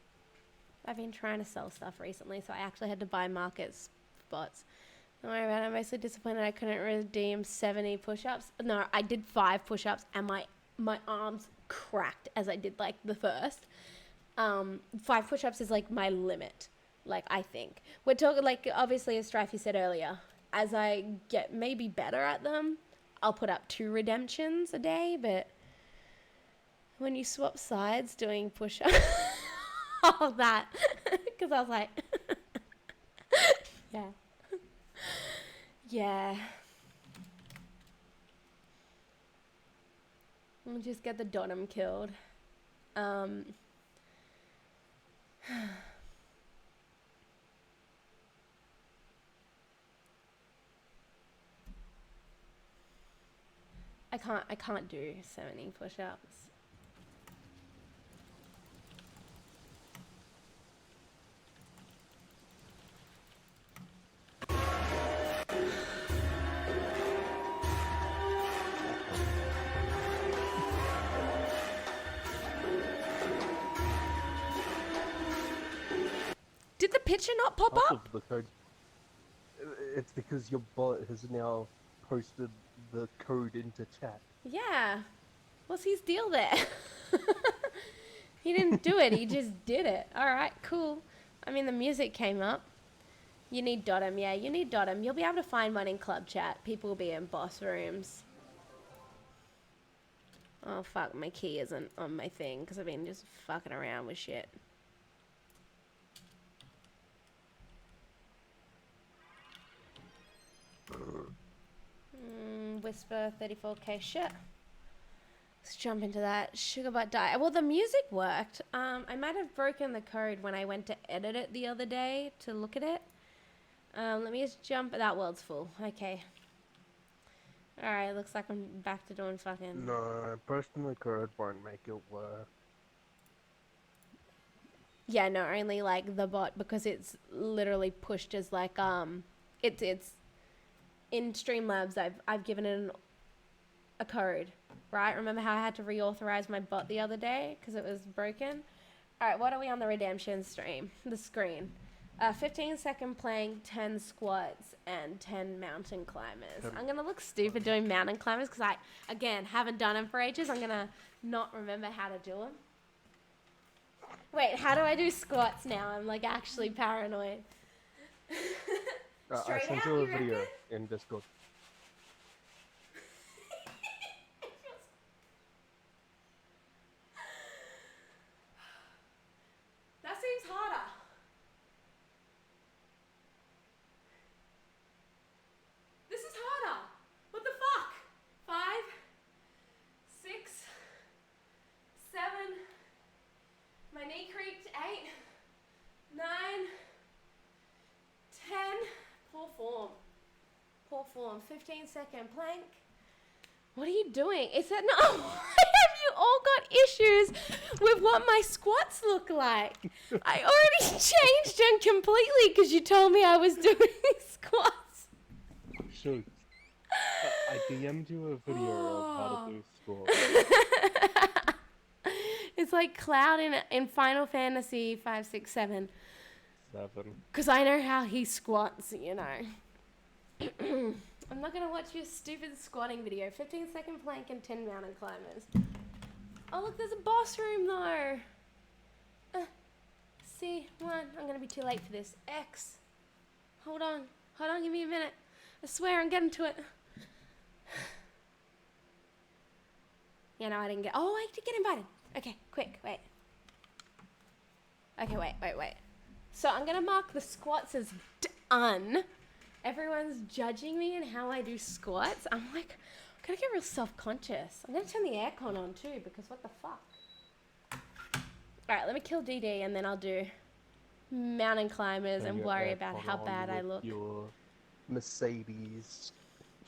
I've been trying to sell stuff recently, so I actually had to buy market spots. Don't worry about it. I'm mostly disappointed I couldn't redeem 70 push-ups. No, I did 5 push-ups and my arms cracked as I did like the first. 5 push-ups is like my limit, like I think. We're talking like, obviously as Strifey said earlier, as I get maybe better at them, I'll put up 2 redemptions a day, but when you swap sides doing push-ups, all that, because I was like, yeah. Yeah. We'll just get the Dottom killed. I can't do 70 push-ups. Did the picture not pop Half up? of the code. It's because your bot has now posted the code into chat. Yeah. What's his deal there? He didn't do it. He just did it. All right, cool. I mean, the music came up. You need Dottom. Yeah, you need Dottom. You'll be able to find one in club chat. People will be in boss rooms. Oh, fuck. My key isn't on my thing because I've been just fucking around with shit. Whisper 34k shit. Let's jump into that. Sugar butt die. Well, the music worked. I might have broken the code when I went to edit it the other day to look at it. Let me just jump. That world's full. Okay. Alright, looks like I'm back to doing fucking... No, posting the code won't make it work. Yeah, no, only like the bot, because it's literally pushed as like, it's in Streamlabs, I've given it a code, right? Remember how I had to reauthorize my bot the other day because it was broken? All right, what are we on the redemption stream? The screen. 15-second plank, 10 squats, and 10 mountain climbers. I'm going to look stupid doing mountain climbers because I, again, haven't done them for ages. I'm going to not remember how to do them. Wait, how do I do squats now? I'm like actually paranoid. I sent you a video in Discord. That seems harder. This is harder. What the fuck? 5, 6, 7. My knee creaked. 8, 9, 10. Poor form. Poor form. 15-second plank. What are you doing? Is that not... Why have you all got issues with what my squats look like? I already changed them completely because you told me I was doing squats. Shoot. I DM'd you a video of how to do squats. It's like Cloud in Final Fantasy 5, 6, 7. 7. Because I know how he squats, you know. I'm not going to watch your stupid squatting video. 15-second plank and 10 mountain climbers. Oh, look, there's a boss room, though. C1. I'm going to be too late for this. X. Hold on. Give me a minute. I swear I'm getting to it. Yeah, no, I didn't get... Oh, I did get invited. Okay, quick, wait. Okay, wait. So I'm going to mark the squats as done. Everyone's judging me and how I do squats. I'm like, I'm going to get real self-conscious. I'm going to turn the aircon on too, because what the fuck? Alright, let me kill DD and then I'll do mountain climbers and worry about how bad I look. Your Mercedes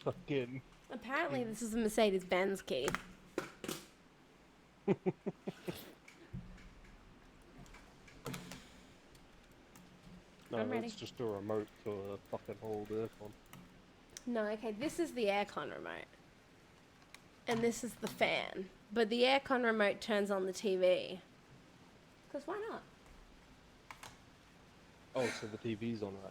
fucking... Apparently this is a Mercedes-Benz key. No, I'm that's ready. just a remote to a fucking hold aircon. No, okay, this is the aircon remote. And this is the fan. But the aircon remote turns on the TV. Because why not? Oh, so the TV's on right now.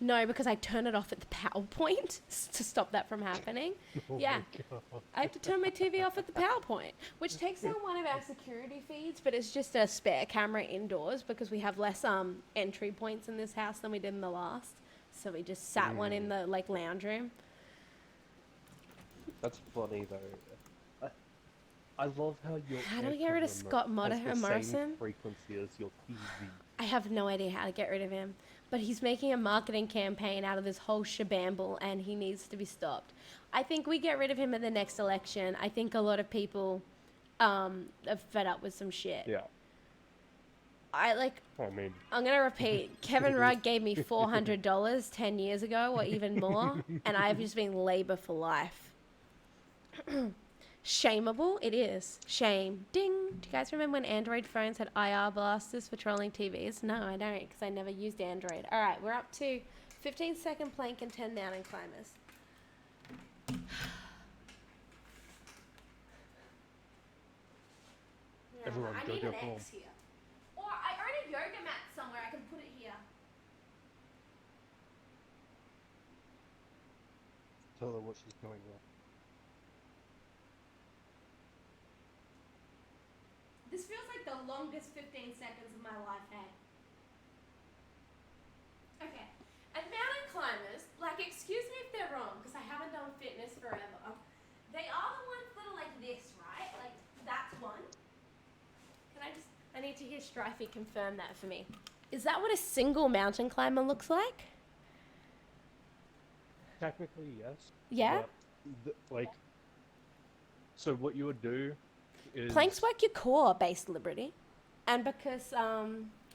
No, because I turn it off at the power point to stop that from happening. Oh Yeah. my god. I have to turn my TV off at the power point, which takes down one of our security feeds, but it's just a spare camera indoors because we have less entry points in this house than we did in the last. So we just sat one in the lounge room. That's funny though. I love how your How do we get aircon rid of remote Scott has the same Morrison? frequency as your TV. I have no idea how to get rid of him. But he's making a marketing campaign out of this whole shabamble and he needs to be stopped. I think we get rid of him at the next election. I think a lot of people are fed up with some shit. Yeah. I mean, I'm going to repeat. Kevin Rudd gave me $400 10 years ago or even more. And I've just been labor for life. Shameable? It is. Shame. Ding. Do you guys remember when Android phones had IR blasters for trolling TVs? No, I don't, because I never used Android. All right, we're up to 15-second plank and 10 mountain climbers. everyone I go need go an home. X here. Or I own a yoga mat somewhere. I can put it here. Tell her what she's doing wrong. This feels like the longest 15 seconds of my life, hey? Okay. And mountain climbers, excuse me if they're wrong, because I haven't done fitness forever. They are the ones that are like this, right? Like, that's one. I need to hear Strifey confirm that for me. Is that what a single mountain climber looks like? Technically, yes. Yeah? But, so what you would do is... Planks work your core, base Liberty. And because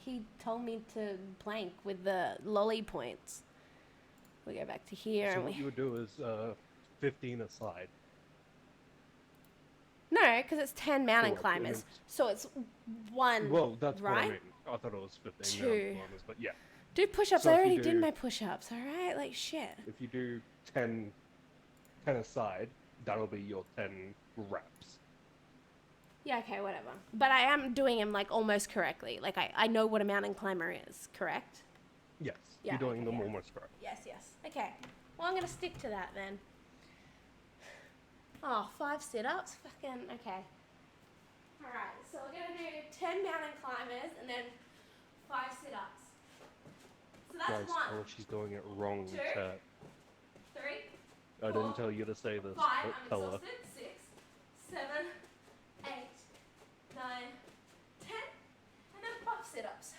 he told me to plank with the lolly points. We go back to here. So and what you would do is 15 aside. No, because it's 10 mountain Correct, climbers. So it's one, well, that's right? what I mean. I thought it was 15 Two. mountain climbers, but yeah. Do push-ups. So I if you already did do- my push-ups, all right? Like, shit. If you do 10 aside, that'll be your 10 reps. Yeah, okay, whatever. But I am doing them, almost correctly. I know what a mountain climber is, correct? Yes, Yeah, you're doing okay, them yeah. almost correct. Yes. Okay. Well, I'm going to stick to that then. Oh, 5 sit-ups? Fucking, okay. All right, so we're going to do 10 mountain climbers and then 5 sit-ups. So that's Guys, one, tell her she's doing it wrong, two, chat. 3, I 4, didn't tell you to say this, 5, but I'm tell her. exhausted, 6, 7, 8, 9, 10, and then 5 sit-ups.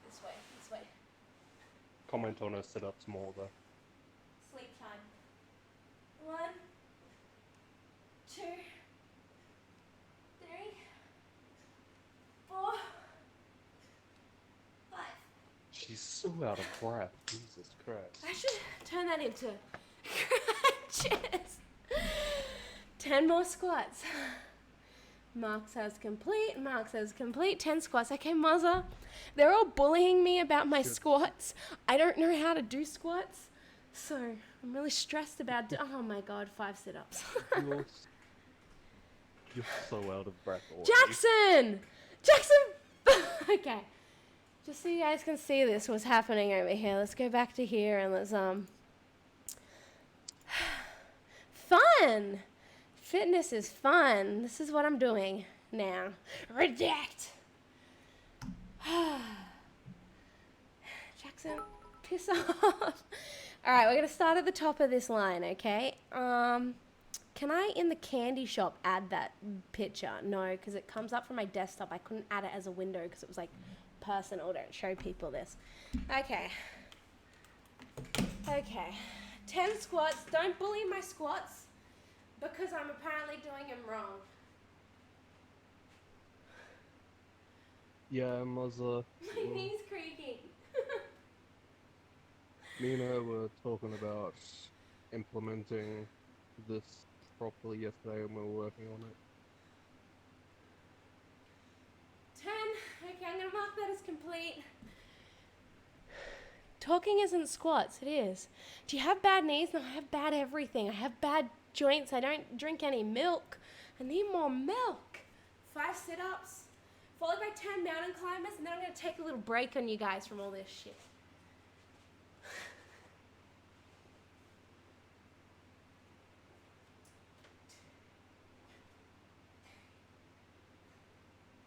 This way. Comment on her sit-ups more, though. Sleep time. 1, 2, 3, 4, 5. She's so out of breath. Jesus Christ. I should turn that into crunches. 10 more squats. Mark says complete. 10 squats. Okay, Muzza. They're all bullying me about my squats. I don't know how to do squats. So I'm really stressed about oh my god, 5 sit-ups. You're so out of breath already. Jackson! Okay. Just so you guys can see this, what's happening over here. Let's go back to here and let's, fun! Fitness is fun. This is what I'm doing now. Reject! Jackson, piss off. Alright, we're going to start at the top of this line, okay? Can I, in the candy shop, add that picture? No, because it comes up from my desktop. I couldn't add it as a window because it was, personal. Don't show people this. Okay. 10 squats. Don't bully my squats because I'm apparently doing them wrong. Yeah, Muzza. My knee's creaking. Me and her were talking about implementing this properly yesterday and we were working on it. is complete. Talking isn't squats, it is. Do you have bad knees? No, I have bad everything. I have bad joints. I don't drink any milk. I need more milk. 5 sit-ups, followed by 10 mountain climbers, and then I'm going to take a little break on you guys from all this shit.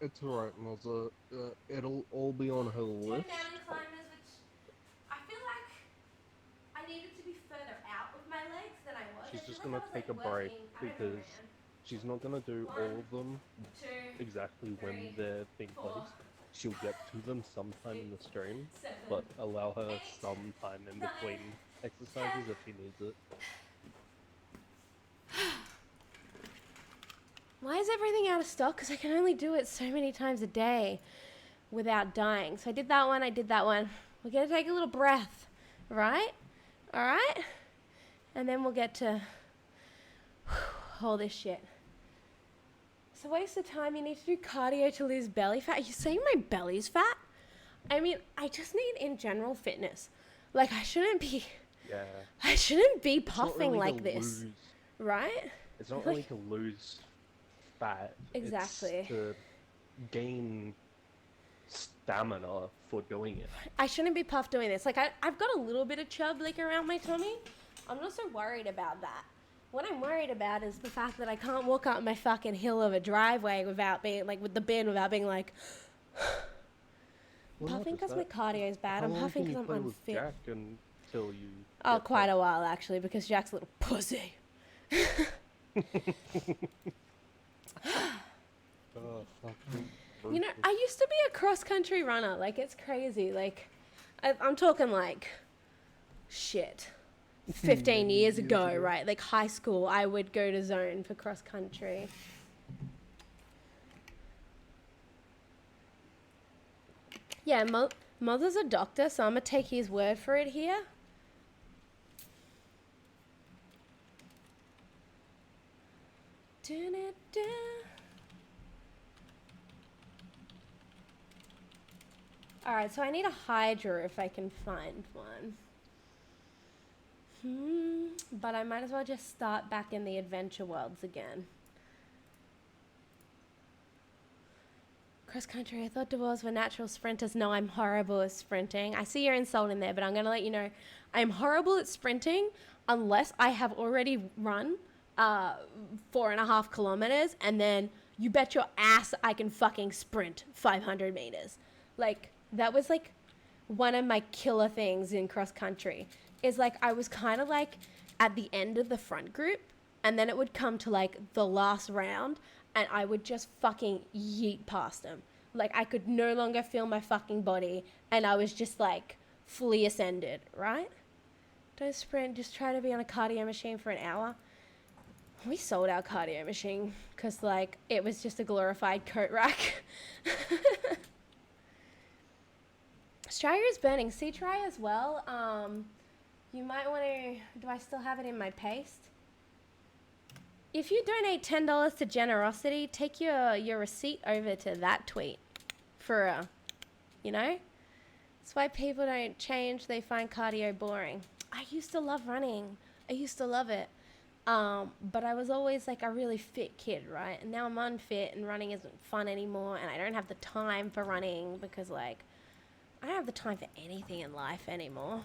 It's alright, Mozza. It'll all be on her 10 list. mountain climbers, which I feel like I needed to be further out with my legs than I was. She's I just feel like gonna I was take a like break working. I because overran. she's not gonna do all of them 2, exactly when 3, they're being 4, placed. She'll get to them sometime 6, in the stream, 7, but allow her 8, some time in 9, between 10. exercises if she needs it. Why is everything out of stock? Because I can only do it so many times a day without dying. So I did that one, I did that one. We're going to take a little breath, right? All right? And then we'll get to all this shit. It's a waste of time. You need to do cardio to lose belly fat. Are you saying my belly's fat? I mean, I just need in general fitness. Like, I shouldn't be puffing really like to this, lose, right? it's not really to lose fat. Exactly. It's to gain stamina for doing it. I shouldn't be puffed doing this. Like, I've got a little bit of chub, like, around my tummy. I'm not so worried about that. What I'm worried about is the fact that I can't walk up my fucking hill of a driveway without being, like, with the bin, without being like... Well, puffing because my cardio is bad. How I'm long puffing can because you I'm play with unfit. Jack until you... Oh, get quite there? a while, actually, because Jack's a little pussy. Oh, fuck. You know, I used to be a cross-country runner. Like, it's crazy. Like, I'm talking, like, shit. 15 years ago, right? Like, high school, I would go to zone for cross-country. Yeah, Mother's a doctor, so I'm going to take his word for it here. Alright, so I need a Hydra if I can find one. But I might as well just start back in the adventure worlds again. Cross country, I thought dwarves were natural sprinters. No, I'm horrible at sprinting. I see your insult in there, but I'm going to let you know I'm horrible at sprinting unless I have already run 4.5 kilometers, and then you bet your ass I can fucking sprint 500 meters. Like, that was like one of my killer things in cross country is like I was kind of like at the end of the front group, and then it would come to like the last round and I would just fucking yeet past them. Like, I could no longer feel my fucking body, and I was just like fully ascended, right? Don't sprint, just try to be on a cardio machine for an hour. We sold our cardio machine because like it was just a glorified coat rack. Australia is burning. See, try as well. You might want to... Do I still have it in my paste? If you donate $10 to Generosity, take your receipt over to that tweet for a... You know? That's why people don't change. They find cardio boring. I used to love running. I used to love it. But I was always like a really fit kid, right? And now I'm unfit and running isn't fun anymore, and I don't have the time for running because like... I don't have the time for anything in life anymore.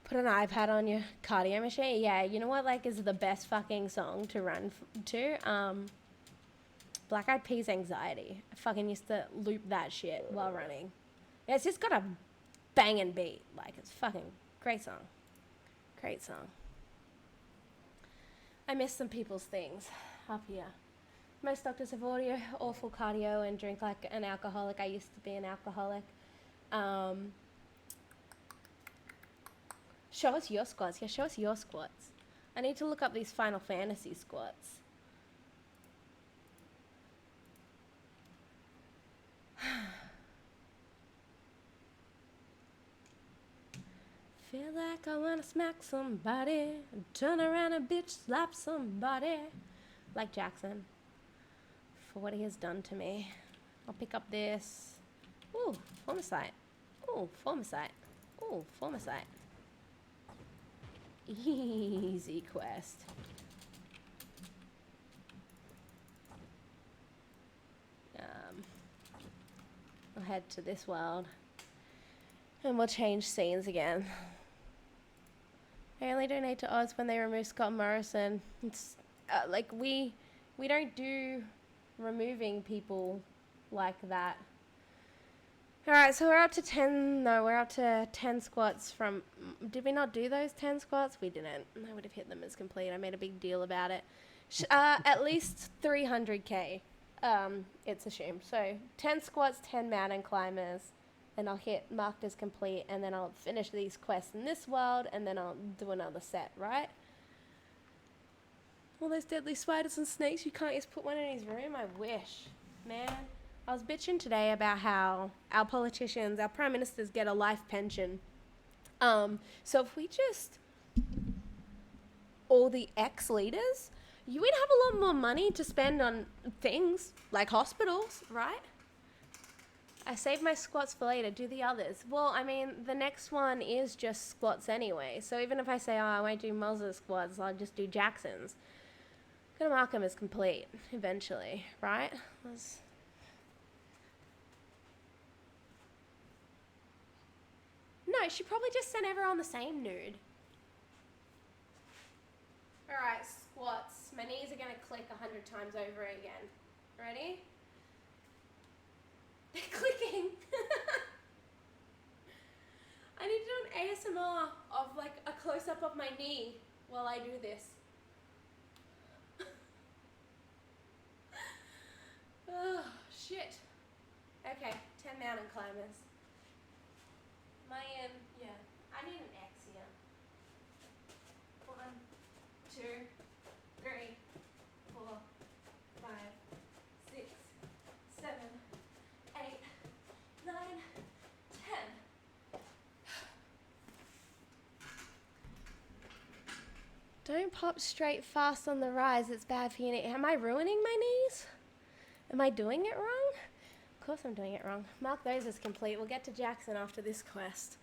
Put an iPad on your cardio machine. Yeah, you know what, like, is the best fucking song to run to? Black Eyed Peas Anxiety. I fucking used to loop that shit while running. Yeah, it's just got a banging beat. Like, it's fucking great song. Great song. I miss some people's things up here. Most doctors have awful cardio and drink like an alcoholic. I used to be an alcoholic. Show us your squats. Yeah, show us your squats. I need to look up these Final Fantasy squats. Feel like I wanna smack somebody, turn around and bitch slap somebody. Like Jackson. For what he has done to me. I'll pick up this. Ooh, formicite. Ooh, formicite. Ooh, formicite. Easy quest. I'll head to this world. And we'll change scenes again. I only donate to Oz when they remove Scott Morrison. It's like we don't do removing people like that. All right, so we're up to 10. No, we're up to 10 squats from. Did we not do those 10 squats? We didn't. I would have hit them as complete. I made a big deal about it. At least 300k. It's assumed. So 10 squats, 10 mountain climbers. And I'll hit marked as complete, and then I'll finish these quests in this world, and then I'll do another set, right? All those deadly spiders and snakes, you can't just put one in his room? I wish. Man, I was bitching today about how our politicians, our prime ministers get a life pension. So if we just, all the ex-leaders, you would have a lot more money to spend on things like hospitals, right? I saved my squats for later. Do the others. Well, I mean, the next one is just squats anyway. So even if I say, oh, I won't do Moz's squats, I'll just do Jackson's. I'm going to mark them as complete eventually, right? No, she probably just sent everyone the same nude. All right, squats. My knees are going to click 100 times over again. Ready? They're clicking. I need to do an ASMR of like a close-up of my knee while I do this. Oh, shit. Okay, 10 mountain climbers. Yeah, I need an X here. 1, 2, 3, 4, 5, 6, 7, 8, 9, 10. Don't pop straight fast on the rise. It's bad for your knee. Am I ruining my knees? Am I doing it wrong? Of course I'm doing it wrong. Mark those as complete. We'll get to Jackson after this quest.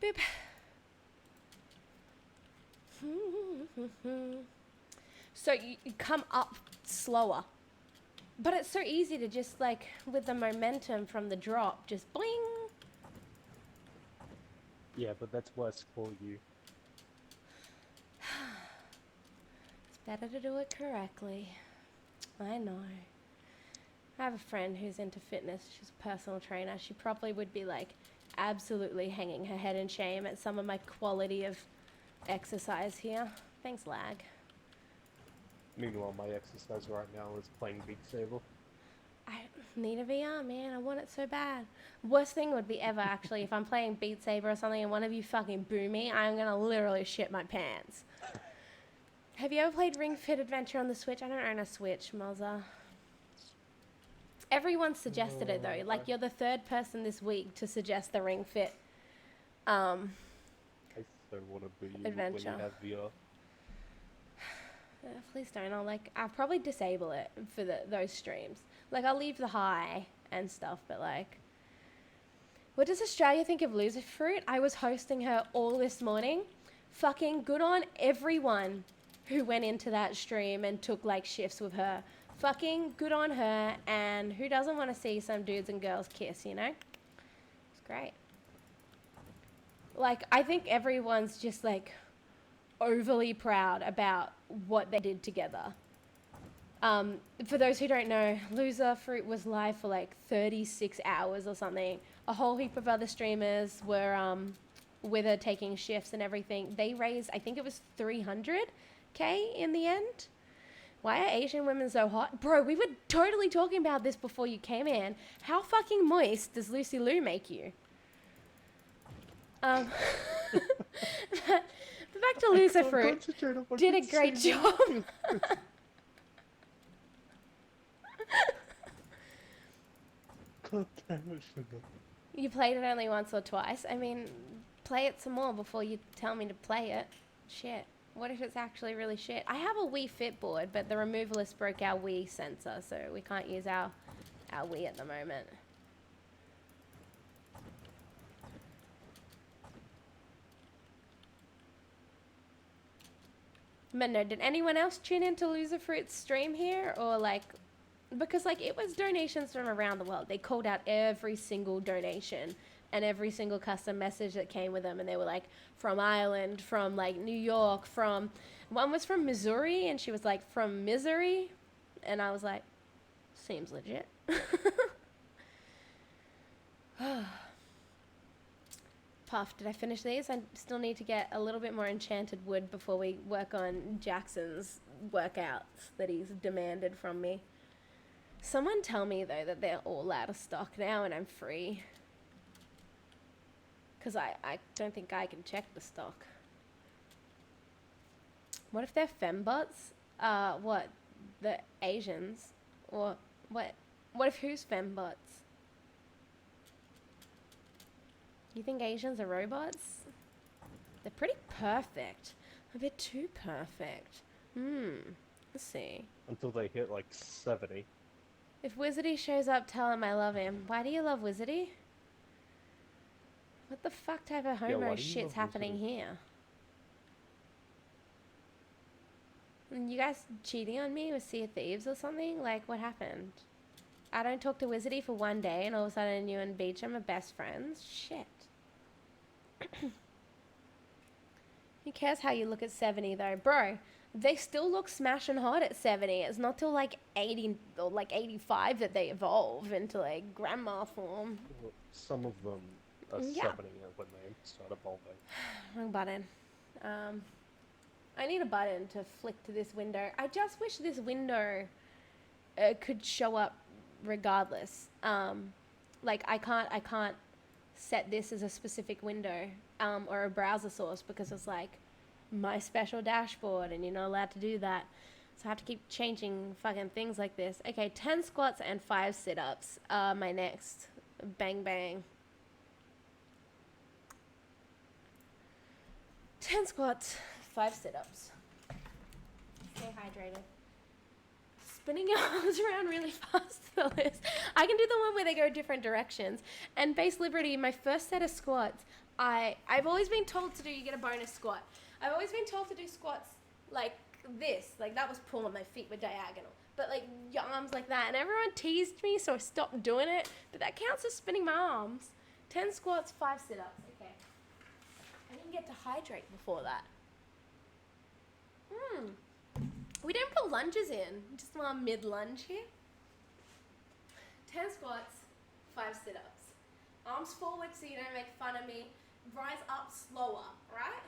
Boop. So you come up slower. But it's so easy to just like, with the momentum from the drop, just bling. Yeah, but that's worse for you. It's better to do it correctly. I know. I have a friend who's into fitness. She's a personal trainer. She probably would be like absolutely hanging her head in shame at some of my quality of exercise here. Thanks, lag. Meanwhile, my exercise right now is playing Beat Saber. I need a VR, man. I want it so bad. Worst thing would be ever, actually, if I'm playing Beat Saber or something and one of you fucking boo me, I'm gonna literally shit my pants. Have you ever played Ring Fit Adventure on the Switch? I don't own a Switch, Mozza. Everyone suggested it, though. Like, you're the third person this week to suggest the Ring Fit I so want to boo you Adventure. when you have VR. Please don't. I'll probably disable it for those streams. Like, I'll leave the high and stuff, but like, what does Australia think of Loser Fruit? I was hosting her all this morning. Fucking good on everyone who went into that stream and took like shifts with her. Fucking good on her, and who doesn't want to see some dudes and girls kiss, you know? It's great. Like, I think everyone's just like overly proud about what they did together. For those who don't know, Loser Fruit was live for like 36 hours or something. A whole heap of other streamers were with her taking shifts and everything. They raised, I think it was 300k in the end. Why are Asian women so hot? Bro, we were totally talking about this before you came in. How fucking moist does Lucy Lou make you? But back to Loser Fruit. Did a great job. God damn it, sugar. You played it only once or twice. I mean, play it some more before you tell me to play it. Shit. What if it's actually really shit? I have a Wii Fit board, but the removalist broke our Wii sensor, so we can't use our our we at the moment. But no, did anyone else tune into Loser Fruit's stream here? Or like, because like it was donations from around the world. They called out every single donation and every single custom message that came with them. And they were like from Ireland, from like New York, from, one was from Missouri and she was like from Misery. And I was like, seems legit. Puff, did I finish these? I still need to get a little bit more enchanted wood before we work on Jackson's workouts that he's demanded from me. Someone tell me, though, that they're all out of stock now and I'm free. Because I don't think I can check the stock. What if they're fembots? What? The Asians? Or what? What if who's fembots? You think Asians are robots? They're pretty perfect. A bit too perfect. Let's see. Until they hit like 70. If Wizardy shows up, tell him I love him. Why do you love Wizardy? What the fuck type of homo shit's happening here? And you guys cheating on me with Sea of Thieves or something? Like, what happened? I don't talk to Wizardy for one day and all of a sudden you and Beecham are best friends? Shit. Who cares how you look at 70 though? Bro, they still look smashing hot at 70. It's not till like 80 or like 85 that they evolve into like grandma form. Well, some of them are 70 when they start evolving. Wrong button. I need a button to flick to this window. I just wish this window could show up regardless. Like I can't set this as a specific window or a browser source because it's like my special dashboard and you're not allowed to do that. So I have to keep changing fucking things like this. Okay, 10 squats and 5 sit-ups are my next. Bang bang. 10 squats, 5 sit-ups. Stay hydrated. Spinning your arms around really fast, Phyllis. I can do the one where they go different directions. And Base Liberty, my first set of squats, I've always been told to do, you get a bonus squat. I've always been told to do squats like this. Like that was pulling, my feet were diagonal. But like your arms like that. And everyone teased me, so I stopped doing it. But that counts as spinning my arms. 10 squats, 5 sit-ups. Okay. I didn't get to hydrate before that. We don't put lunges in, just while I'm mid-lunge here. 10 squats, 5 sit-ups. Arms forward so you don't make fun of me. Rise up slower, right?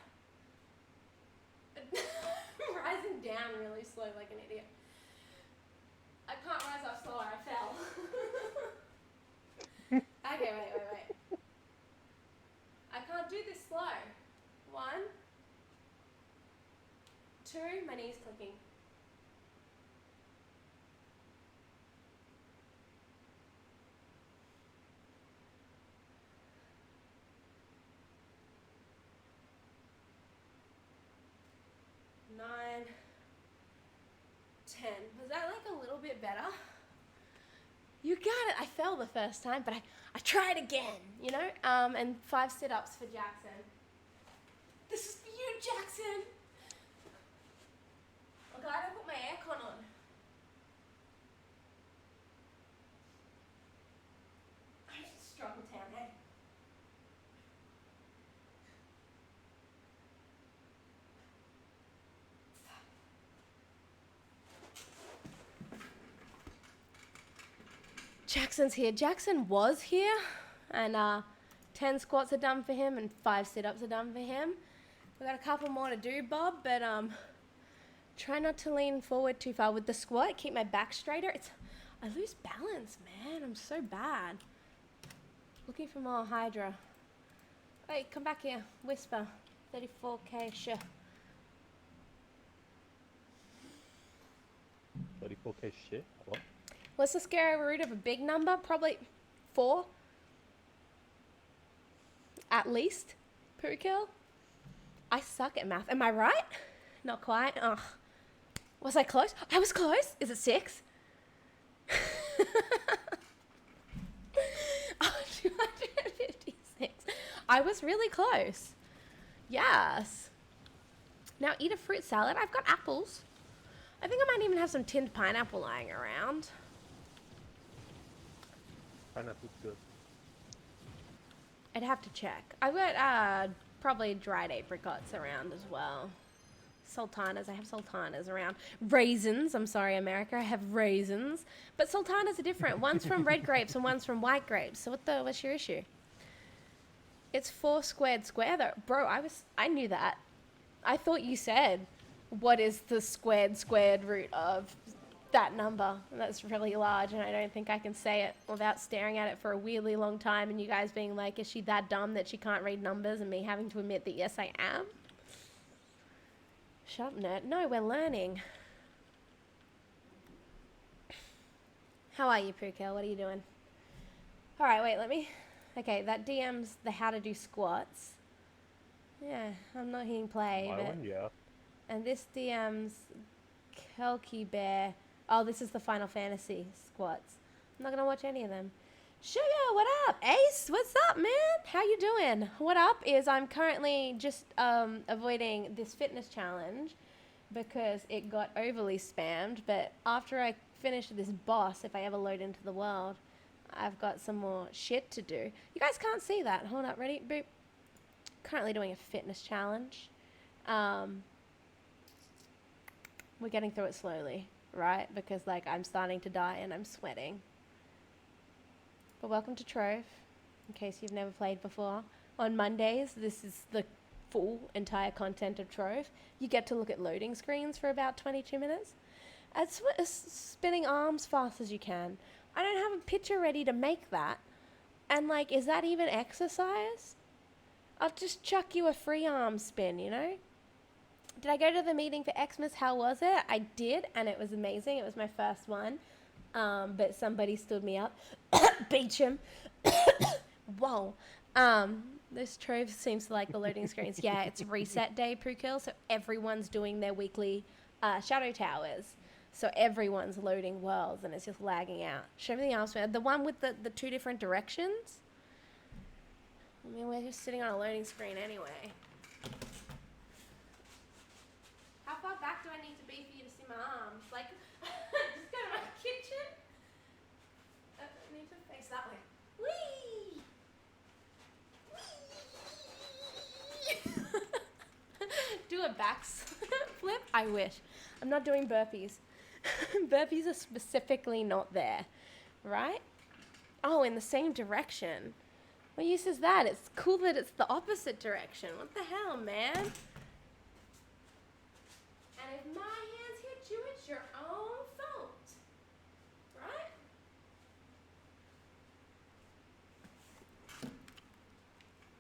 Rising down really slow like an idiot. I can't rise up slower, I fell. Okay, wait. I can't do this slow. 1, 2, my knee's clicking. Nine, 10. Was that like a little bit better? You got it. I fell the first time, but I tried again, you know? And 5 sit-ups for Jackson. This is for you, Jackson. I'm glad I put my aircon on. I'm just a struggle town, hey? Jackson's here. Jackson was here, and 10 squats are done for him, and 5 sit-ups are done for him. We got a couple more to do, Bob, but try not to lean forward too far with the squat. Keep my back straighter. I lose balance, man. I'm so bad. Looking for more Hydra. Hey, come back here. Whisper. 34K, sure. 34K shit? What? What's the square root of a big number? Probably 4. At least. Per kill. I suck at math. Am I right? Not quite. Oh. Was I close? I was close. Is it 6? I was really close. Yes. Now eat a fruit salad. I've got apples. I think I might even have some tinned pineapple lying around. Pineapple's good. I'd have to check. I've got probably dried apricots around as well. Sultanas. I have sultanas around. Raisins. I'm sorry, America. I have raisins. But sultanas are different. One's from red grapes and one's from white grapes. So what's your issue? It's 4 squared square though. Bro, I knew that. I thought you said, what is the squared root of that number? That's really large, and I don't think I can say it without staring at it for a weirdly long time and you guys being like, is she that dumb that she can't read numbers, and me having to admit that yes, I am? Shut up, nerd. No, we're learning. How are you, Pookel? What are you doing? All right, wait, let me... Okay, that DM's the how to do squats. Yeah, I'm not hitting play, My but... one, yeah. And this DM's Kelky Bear. Oh, this is the Final Fantasy squats. I'm not going to watch any of them. Sugar, what up? Ace, what's up, man? How you doing? What up is I'm currently just avoiding this fitness challenge because it got overly spammed. But after I finish this boss, if I ever load into the world, I've got some more shit to do. You guys can't see that. Hold up, ready? Boop. Currently doing a fitness challenge. We're getting through it slowly, right? Because, like, I'm starting to die and I'm sweating. But welcome to Trove, in case you've never played before. On Mondays, this is the full, entire content of Trove. You get to look at loading screens for about 22 minutes. As spinning arms fast as you can. I don't have a picture ready to make that. And, like, is that even exercise? I'll just chuck you a free arm spin, you know? Did I go to the meeting for Xmas? How was it? I did, and it was amazing. It was my first one. But somebody stood me up. Beecham. Whoa. This Trove seems to like the loading screens. Yeah, it's reset day, Pookill, so everyone's doing their weekly Shadow Towers. So everyone's loading worlds, and it's just lagging out. Show me the arm spin. The one with the 2 different directions? I mean, we're just sitting on a loading screen anyway. How far back do I need to be for you to see my arms? Like, just go to my kitchen. I need to face that way. Whee! Do a back flip? I wish. I'm not doing burpees. Burpees are specifically not there, right? Oh, in the same direction. What use is that? It's cool that it's the opposite direction. What the hell, man? And if my hands hit you, it's your own fault. Right?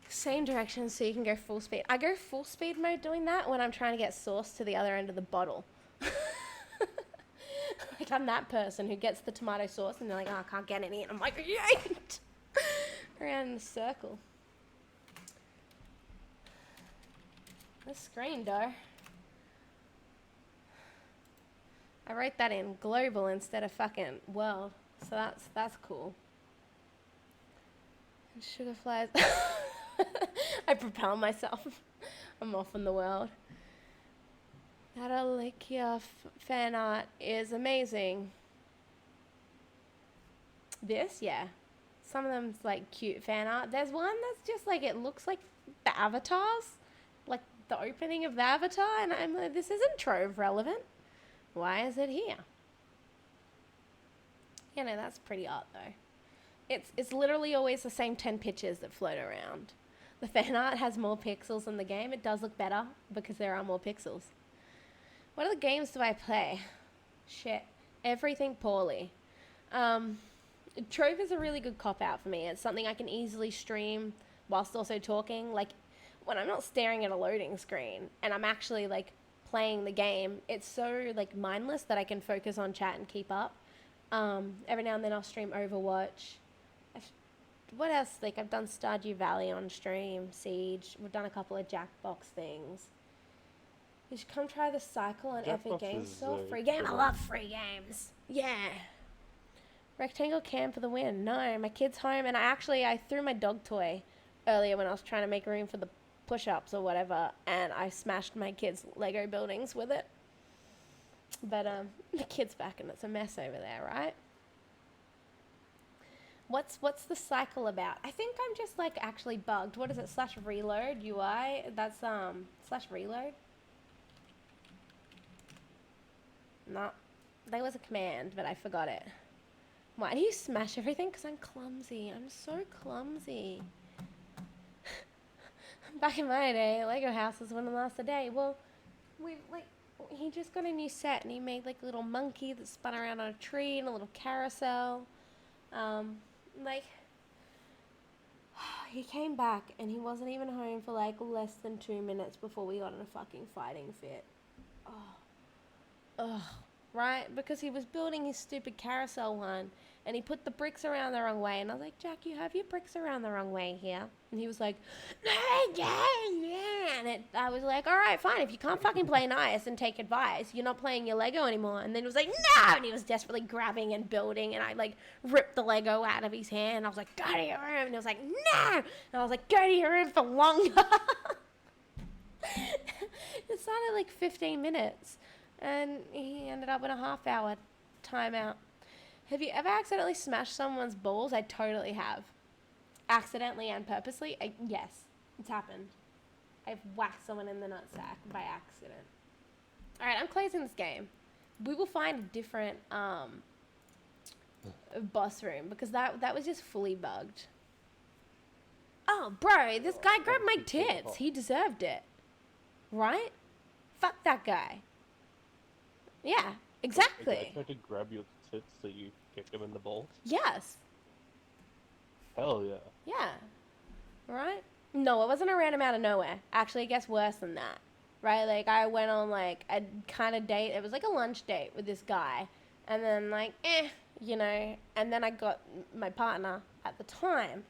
Same direction so you can go full speed. I go full speed mode doing that when I'm trying to get sauce to the other end of the bottle. Like, I'm that person who gets the tomato sauce and they're like, oh, I can't get any. And I'm like, yeet! Around in a circle. This screen, though. I wrote that in global instead of fucking world. So that's cool. And sugar flies. I propel myself. I'm off in the world. That Alicia fan art is amazing. This, yeah. Some of them's like cute fan art. There's one that's just like, it looks like the avatars. Like the opening of the avatar. And I'm like, this isn't Trove relevant. Why is it here? You know, that's pretty art though. It's literally always the same 10 pictures that float around. The fan art has more pixels in the game. It does look better because there are more pixels. What other games do I play? Shit. Everything poorly. Trove is a really good cop-out for me. It's something I can easily stream whilst also talking. Like, when I'm not staring at a loading screen and I'm actually, like, playing the game, it's so, like, mindless that I can focus on chat and keep up. Every now and then I'll stream Overwatch. What else? Like, I've done Stardew Valley on stream, Siege. We've done a couple of Jackbox things. You should come try the cycle on Epic Games. So free game. I love free games. Yeah. Rectangle cam for the win. No, my kid's home, and I threw my dog toy earlier when I was trying to make room for the push-ups or whatever, and I smashed my kids' Lego buildings with it. But the kid's back and it's a mess over there, right? What's the cycle about? I think I'm just like actually bugged. What is it? /reload UI? That's /reload. No, there was a command, but I forgot it. Why do you smash everything? Because I'm clumsy. I'm so clumsy. Back in my day, Lego houses wouldn't last a day. Well, he just got a new set and he made like a little monkey that spun around on a tree and a little carousel. He came back and he wasn't even home for like less than 2 minutes before we got in a fucking fighting fit. Ugh. Right? Because he was building his stupid carousel one and he put the bricks around the wrong way. And I was like, Jack, you have your bricks around the wrong way here. And he was like, no, yeah. And I was like, all right, fine. If you can't fucking play nice and take advice, you're not playing your Lego anymore. And then he was like, no. And he was desperately grabbing and building. And I like ripped the Lego out of his hand. And I was like, go to your room. And he was like, no. And I was like, go to your room for longer. It started like 15 minutes. And he ended up in a half-hour timeout. Have you ever accidentally smashed someone's balls? I totally have. Accidentally and purposely? Yes, it's happened. I've whacked someone in the nutsack by accident. Alright, I'm closing this game. We will find a different boss room because that was just fully bugged. Oh, bro, this guy grabbed my tits. He deserved it. Right? Fuck that guy. Yeah, exactly. I tried to grab your tits so you kicked him in the balls? Yes. Hell yeah. Yeah. Right? No, it wasn't a random out of nowhere. Actually, it gets worse than that. Right? Like, I went on, like, a kind of date. It was like a lunch date with this guy. And then, like, you know. And then I got my partner at the time.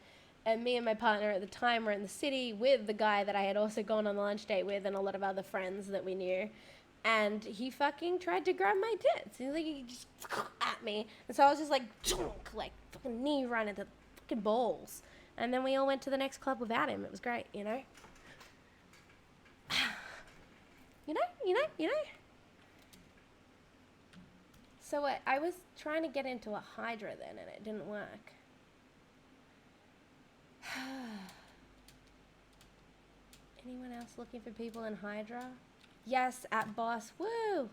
And me and my partner at the time were in the city with the guy that I had also gone on the lunch date with and a lot of other friends that we knew. And he fucking tried to grab my tits. He just at me. And so I was just like fucking knee run into the fucking balls. And then we all went to the next club without him. It was great, you know? You know? So I was trying to get into a Hydra then and it didn't work. Anyone else looking for people in Hydra? Yes, at boss. Woo!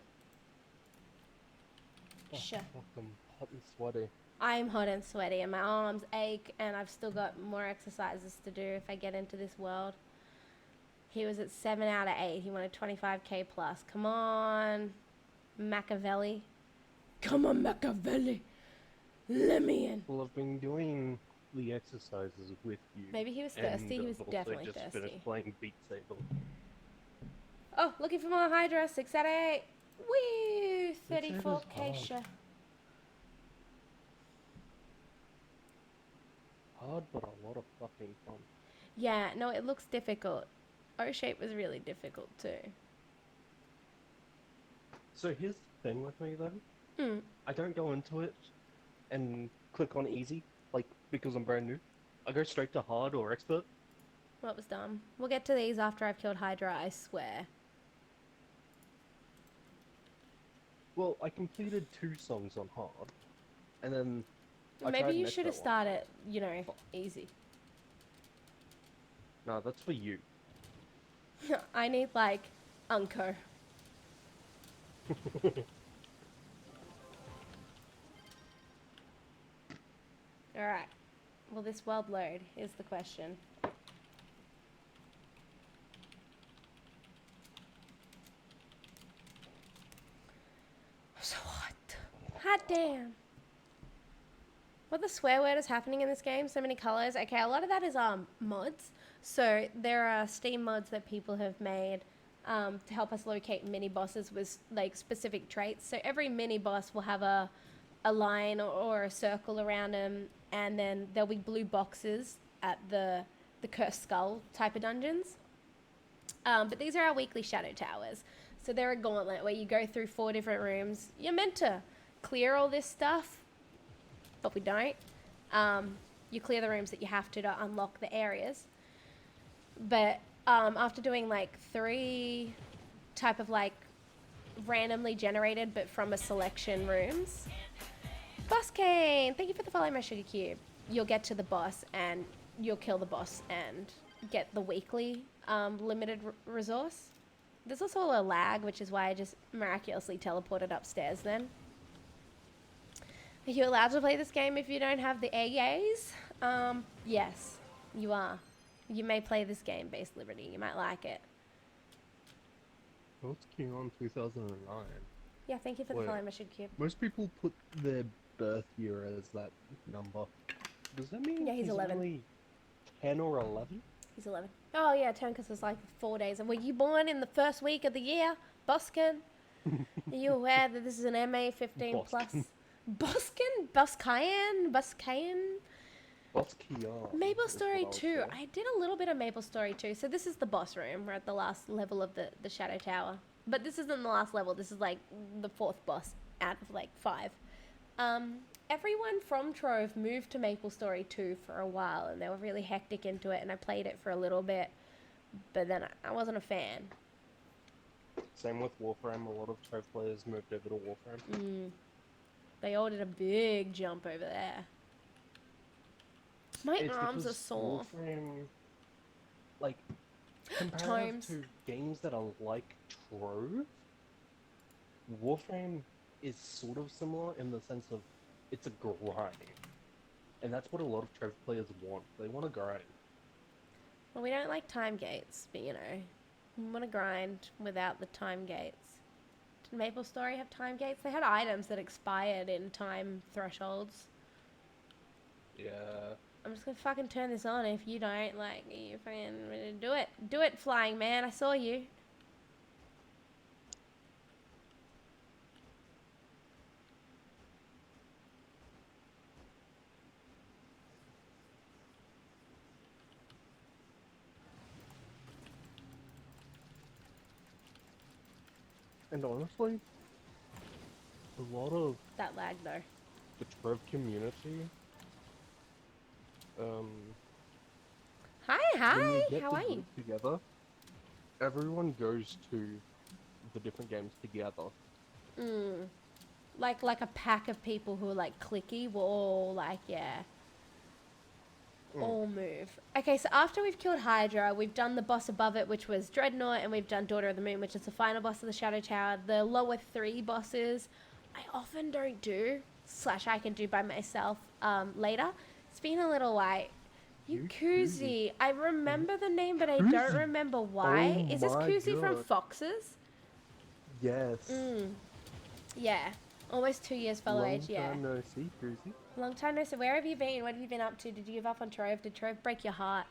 Sure. I'm hot and sweaty. I'm hot and sweaty and my arms ache and I've still got more exercises to do if I get into this world. He was at 7 out of 8. He wanted 25k plus. Come on, Machiavelli. Come on, Machiavelli. Let me in. Well, I've been doing the exercises with you. Maybe he was thirsty. He was definitely just thirsty. Finished playing Beat Saber. Oh, looking for more Hydra. 6 out of 8. Woo! 34k sure. Hard, but a lot of fucking fun. Yeah, no, it looks difficult. O-shape was really difficult too. So here's the thing with me though. Mm. I don't go into it and click on easy, like, because I'm brand new. I go straight to hard or expert. What was dumb? We'll get to these after I've killed Hydra, I swear. Well, I completed 2 songs on hard, and then Maybe you should have started, you know, easy. No, that's for you. I need, like, Unco. Alright. Will this world load? Is the question. So hot. Hot damn. What the swear word is happening in this game? So many colors. Okay, a lot of that is mods. So there are Steam mods that people have made to help us locate mini bosses with like specific traits. So every mini boss will have a line or a circle around them, and then there'll be blue boxes at the Cursed Skull type of dungeons. But these are our weekly shadow towers. So they're a gauntlet where you go through 4 different rooms. You're meant to clear all this stuff, but we don't. You clear the rooms that you have to unlock the areas. But after doing like 3 type of like randomly generated but from a selection rooms, Boss Cane, thank you for the follow, my sugar cube. You'll get to the boss and you'll kill the boss and get the weekly limited resource. There's also a lag, which is why I just miraculously teleported upstairs then. Are you allowed to play this game if you don't have the AAs? Yes, you are. You may play this game, Base Liberty. You might like it. What's Q on 2009? Yeah, thank you for the follow, my sugar cube. Most people put their birth year as that number. Does that mean Yeah, he's 11. only 10 or 11? He's 11. Oh, yeah, 10 because it's like 4 days. And were you born in the first week of the year? Boskin? Are you aware that this is an MA 15 plus? Boskin? Buskayan? Maple Story 2. I did a little bit of Maple Story 2. So this is the boss room. We're at the last level of the Shadow Tower. But this isn't the last level. This is like the 4th boss out of like 5. Everyone from Trove moved to Maple Story 2 for a while. And they were really hectic into it. And I played it for a little bit. But then I wasn't a fan. Same with Warframe. A lot of Trove players moved over to Warframe. They all did a big jump over there. My arms are sore. Warframe, like, comparative to games that are like Trove, Warframe is sort of similar in the sense of it's a grind. And that's what a lot of Trove players want. They want to grind. Well, we don't like time gates, but you know, we want to grind without the time gates. Did Maple Story have time gates? They had items that expired in time thresholds. Yeah. I'm just gonna fucking turn this on if you don't. Like, you fucking do it. Do it, flying man. I saw you. And honestly, a lot of that lag though. The Trove community. Hi. When you get How are you? Together, everyone goes to the different games together. Like a pack of people who are like clicky will all like, yeah. All move. Okay, so after we've killed Hydra, we've done the boss above it, which was Dreadnought, and we've done Daughter of the Moon, which is the final boss of the Shadow Tower. The lower 3 bosses, I often don't do, / I can do by myself later. It's been a little while. Yukuzi. I remember the name, but I don't remember why. Is this Kuzi from Foxes? Yes. Yeah. Almost 2 years fellow age, yeah. Long time no see, Kuzi. Long time no see. Where have you been? What have you been up to? Did you give up on Trove? Did Trove break your heart?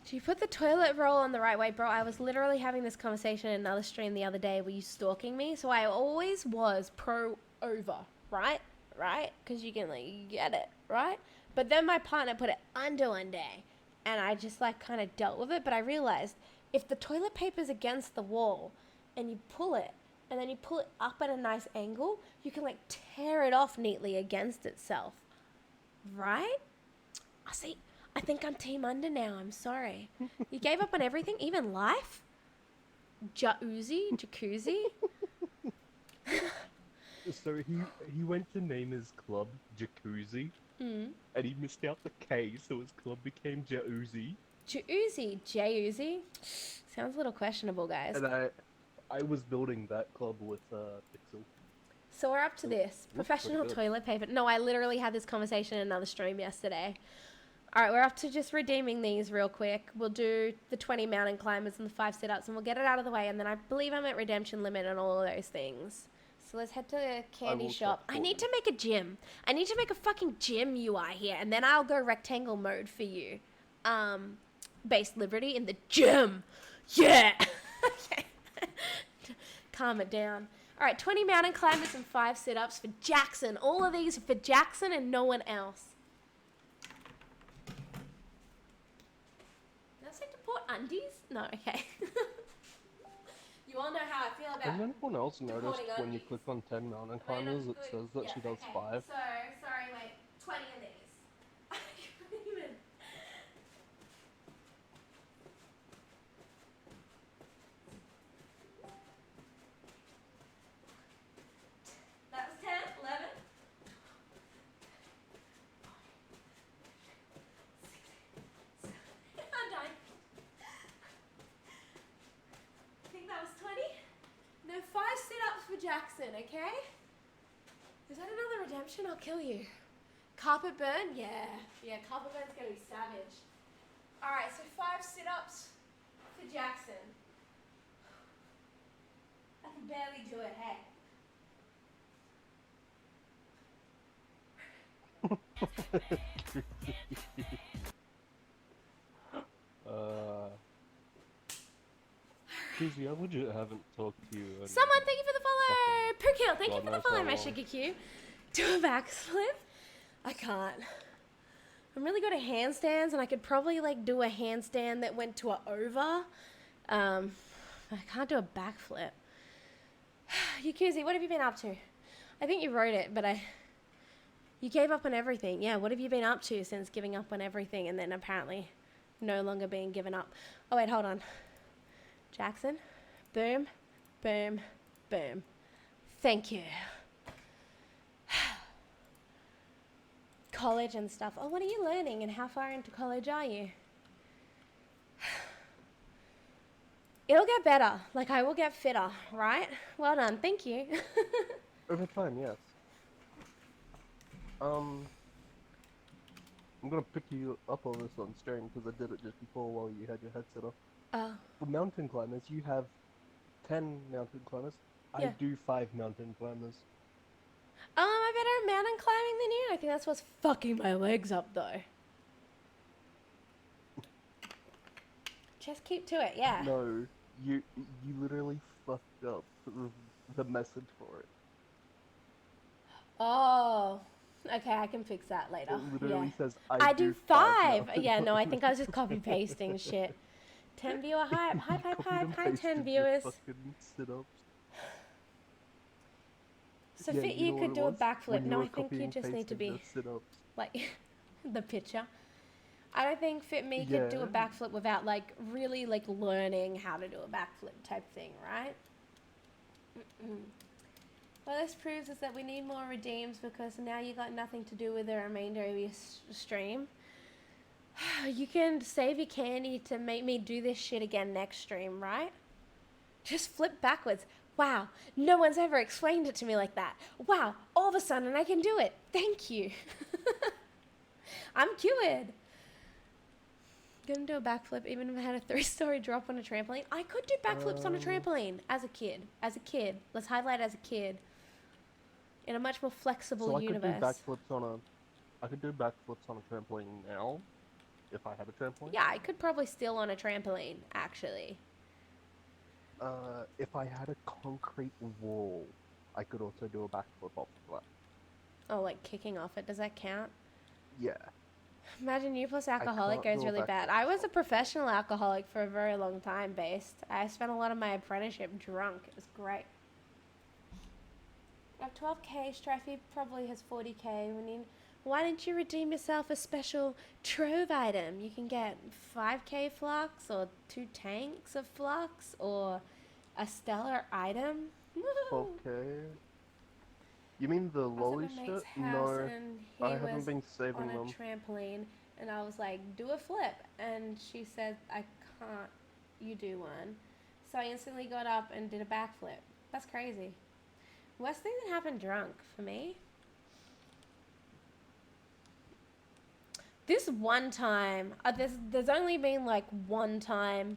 Do you put the toilet roll on the right way? Bro, I was literally having this conversation in another stream the other day. Were you stalking me? So I always was pro over, right? Right? Because you can, like, get it, right? But then my partner put it under one day. And I just, like, kind of dealt with it. But I realized if the toilet paper's against the wall and you pull it, and then you pull it up at a nice angle, you can, like, tear it off neatly against itself. Right? I see. I think I'm team under now. I'm sorry. You gave up on everything, even life? Jacuzzi? So he went to name his club Jacuzzi, and he missed out the K, so his club became Jauzi. Jauzi? Sounds a little questionable, guys. And I was building that club with Pixel. So we're up to this. Professional toilet paper. No, I literally had this conversation in another stream yesterday. All right, we're up to just redeeming these real quick. We'll do the 20 mountain climbers and the 5 sit-ups, and we'll get it out of the way. And then I believe I'm at redemption limit and all of those things. So let's head to the candy shop. I need to make a gym. I need to make a fucking gym UI here, and then I'll go rectangle mode for you. Base Liberty in the gym. Yeah. Okay. Calm it down. All right, 20 mountain climbers and 5 sit-ups for Jackson. All of these are for Jackson and no one else. Undies? No, okay. You all know how I feel about. Has anyone else noticed when you click on 10 mountain climbers, it says that she does 5? So, sorry, wait. 20 of these. I couldn't even. Jackson, okay? Is that another redemption? I'll kill you. Carpet burn? Yeah. Yeah, carpet burn's gonna be savage. Alright, so 5 sit-ups for Jackson. I can barely do it, hey. Kizzy, I legit haven't talked to you. Someone, thank you for the follow! Pookill, thank you God for the knows follow, how my long. sugar cube. Do a backflip? I can't. I'm really good at handstands, and I could probably like do a handstand that went to a over. I can't do a backflip. Yukuzi, what have you been up to? I think you wrote it, but you gave up on everything. Yeah, what have you been up to since giving up on everything and then apparently no longer being given up? Oh, wait, hold on. Jackson, boom, boom, boom. Thank you. College and stuff. Oh, what are you learning and how far into college are you? It'll get better. Like, I will get fitter, right? Well done. Thank you. Over time, yes. I'm gonna pick you up on this on stream because I did it just before while you had your headset off. Oh, For mountain climbers, you have 10 mountain climbers. yeah. I do 5 mountain climbers. I'm better at mountain climbing than you. I think that's what's fucking my legs up, though. Just keep to it, yeah. No, you literally fucked up the message for it. Oh, okay, I can fix that later. It literally Yeah. says I do 5. mountain Yeah, no, I climbers. think I was just copy pasting shit. 10 viewer hype. Hype, hype, Copied hype. and Hi, pasted 10 your viewers. fucking sit-ups. So Yeah, Fit you You know could what it do a was? backflip. When you No, were I think you copying just need to pasting be the sit-ups. like the picture. I don't think Fit Me Yeah. could do a backflip without like really like learning how to do a backflip type thing, right? What this proves is that we need more redeems because now you got nothing to do with the remainder of your stream. You can save your candy to make me do this shit again next stream, right? Just flip backwards. Wow, no one's ever explained it to me like that. Wow, all of a sudden I can do it. Thank you. I'm cured. Gonna do a backflip even if I had a 3-story drop on a trampoline. I could do backflips on a trampoline as a kid. As a kid. Let's highlight as a kid. In a much more flexible So universe. I could do backflips on a trampoline now, if I had a trampoline. Yeah, I could probably steal on a trampoline, actually. If I had a concrete wall, I could also do a backflip off of that. Oh, like kicking off it. Does that count? Yeah. Imagine you plus alcoholic can't goes do a really bad. backflip I was a off. professional alcoholic for a very long time, based. I spent a lot of my apprenticeship drunk. It was great. I have 12k. Strifey probably has 40k. Why didn't you redeem yourself a special trove item? You can get 5k flux or 2 tanks of flux or a stellar item. Woohoo! Okay. You mean the I was lolly at my mate's shit? house No, and he I haven't was been saving on a them. trampoline, and I was like, do a flip, and she said, I can't, you do one. So I instantly got up and did a backflip. That's crazy. Worst thing that happened drunk for me. This one time, there's only been like one time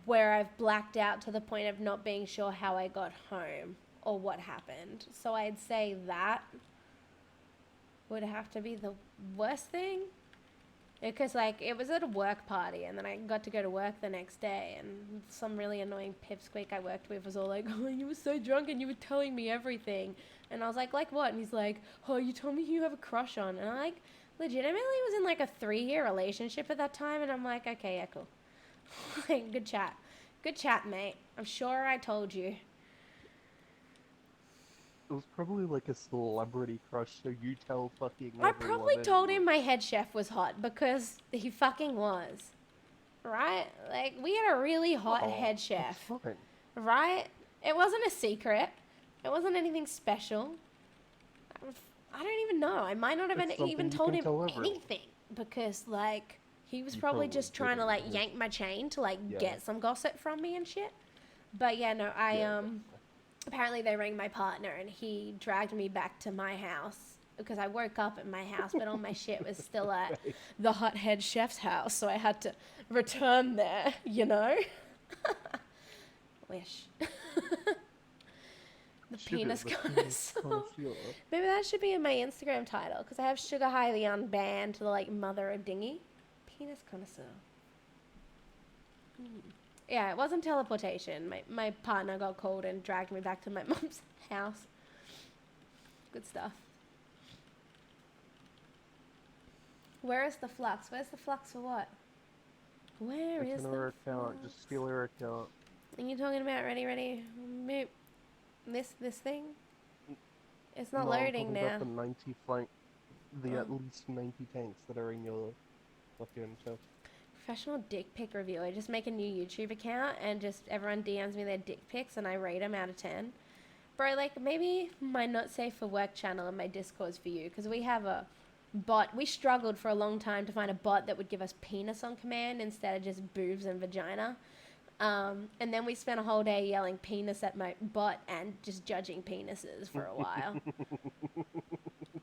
where I've blacked out to the point of not being sure how I got home or what happened. So I'd say that would have to be the worst thing. Because like it was at a work party and then I got to go to work the next day and some really annoying pipsqueak I worked with was all like, oh, you were so drunk and you were telling me everything. And I was like what? And he's like, oh, you told me you have a crush on. And I like legitimately was in like a 3-year relationship at that time and I'm like, okay, yeah, cool. Like, good chat. Good chat, mate. I'm sure I told you. It was probably like a celebrity crush, so you tell fucking I everyone probably told him anyway. my head chef was hot because he fucking was. Right? Like, we had a really hot Oh, head that's chef. fine. Right? It wasn't a secret. It wasn't anything special. I don't even know. I might not have It's even something you told can him tell everyone. anything because, like, he was You probably probably just trying to, didn't, like, because- yank my chain to, like, Yeah. get some gossip from me and shit. But, yeah, no, Yeah, definitely. apparently they rang my partner and he dragged me back to my house because I woke up at my house, but all my shit was still at Right. the hot head chef's house, so I had to return there, you know? Wish. The Sugar, penis the penis connoisseur. connoisseur. Maybe that should be in my Instagram title because I have Sugar High the Unbanned, the like mother of Dingy. Penis connoisseur. Yeah, it wasn't teleportation. My partner got called and dragged me back to my mum's house. Good stuff. Where is the flux? Where's the flux for what? Where It's is in the her flux? account. Just steal her account. Are you talking about ready? Moop. This thing? It's not No, I'm loading talking about now. the 90 flank, the Oh. at least 90 tanks that are in your fucking chest. Professional dick pic review. I just make a new YouTube account and just everyone DMs me their dick pics and I rate them out of 10. Bro, like maybe my not safe for work channel and my Discord's for you because we have a bot. We struggled for a long time to find a bot that would give us penis on command instead of just boobs and vagina. And then we spent a whole day yelling penis at my bot and just judging penises for a while.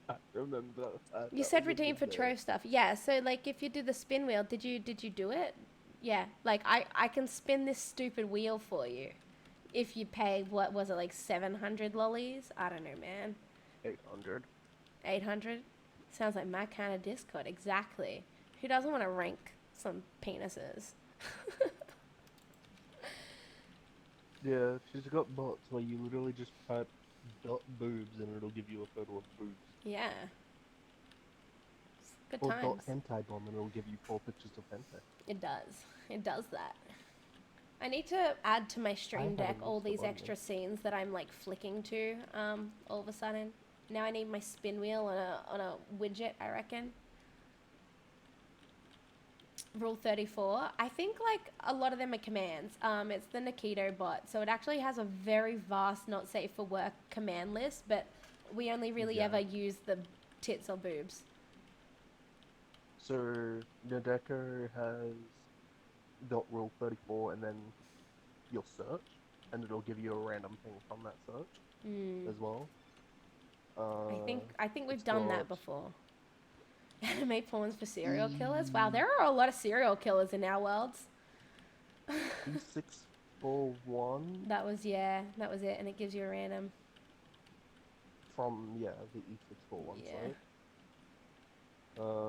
I remember that. You That said was a redeem good for day. trove stuff. Yeah, so like if you do the spin wheel, did you do it? Yeah, like I can spin this stupid wheel for you. If you pay, what was it, like 700 lollies? I don't know, man. 800. 800? Sounds like my kind of Discord, exactly. Who doesn't want to rank some penises? Yeah, she's got bots where you literally just type dot boobs and it'll give you a photo of boobs. Yeah. It's good Or dot times. hentai bomb and it'll give you 4 pictures of hentai. It does. It does that. I need to add to my stream had a deck all list of these onions. extra scenes that I'm like flicking to all of a sudden. Now I need my spin wheel on a widget, I reckon. Rule 34. I think like a lot of them are commands. It's the Nikito bot. So it actually has a very vast not safe for work command list, but we only really Yeah. ever use the tits or boobs. So Nadeko has dot rule 34 and then you'll search and it'll give you a random thing from that search as well. I think we've It's done that got before. Anime porns for serial killers. Wow, there are a lot of serial killers in our worlds. E641 That was it, and it gives you a random. from the E641 Yeah. site.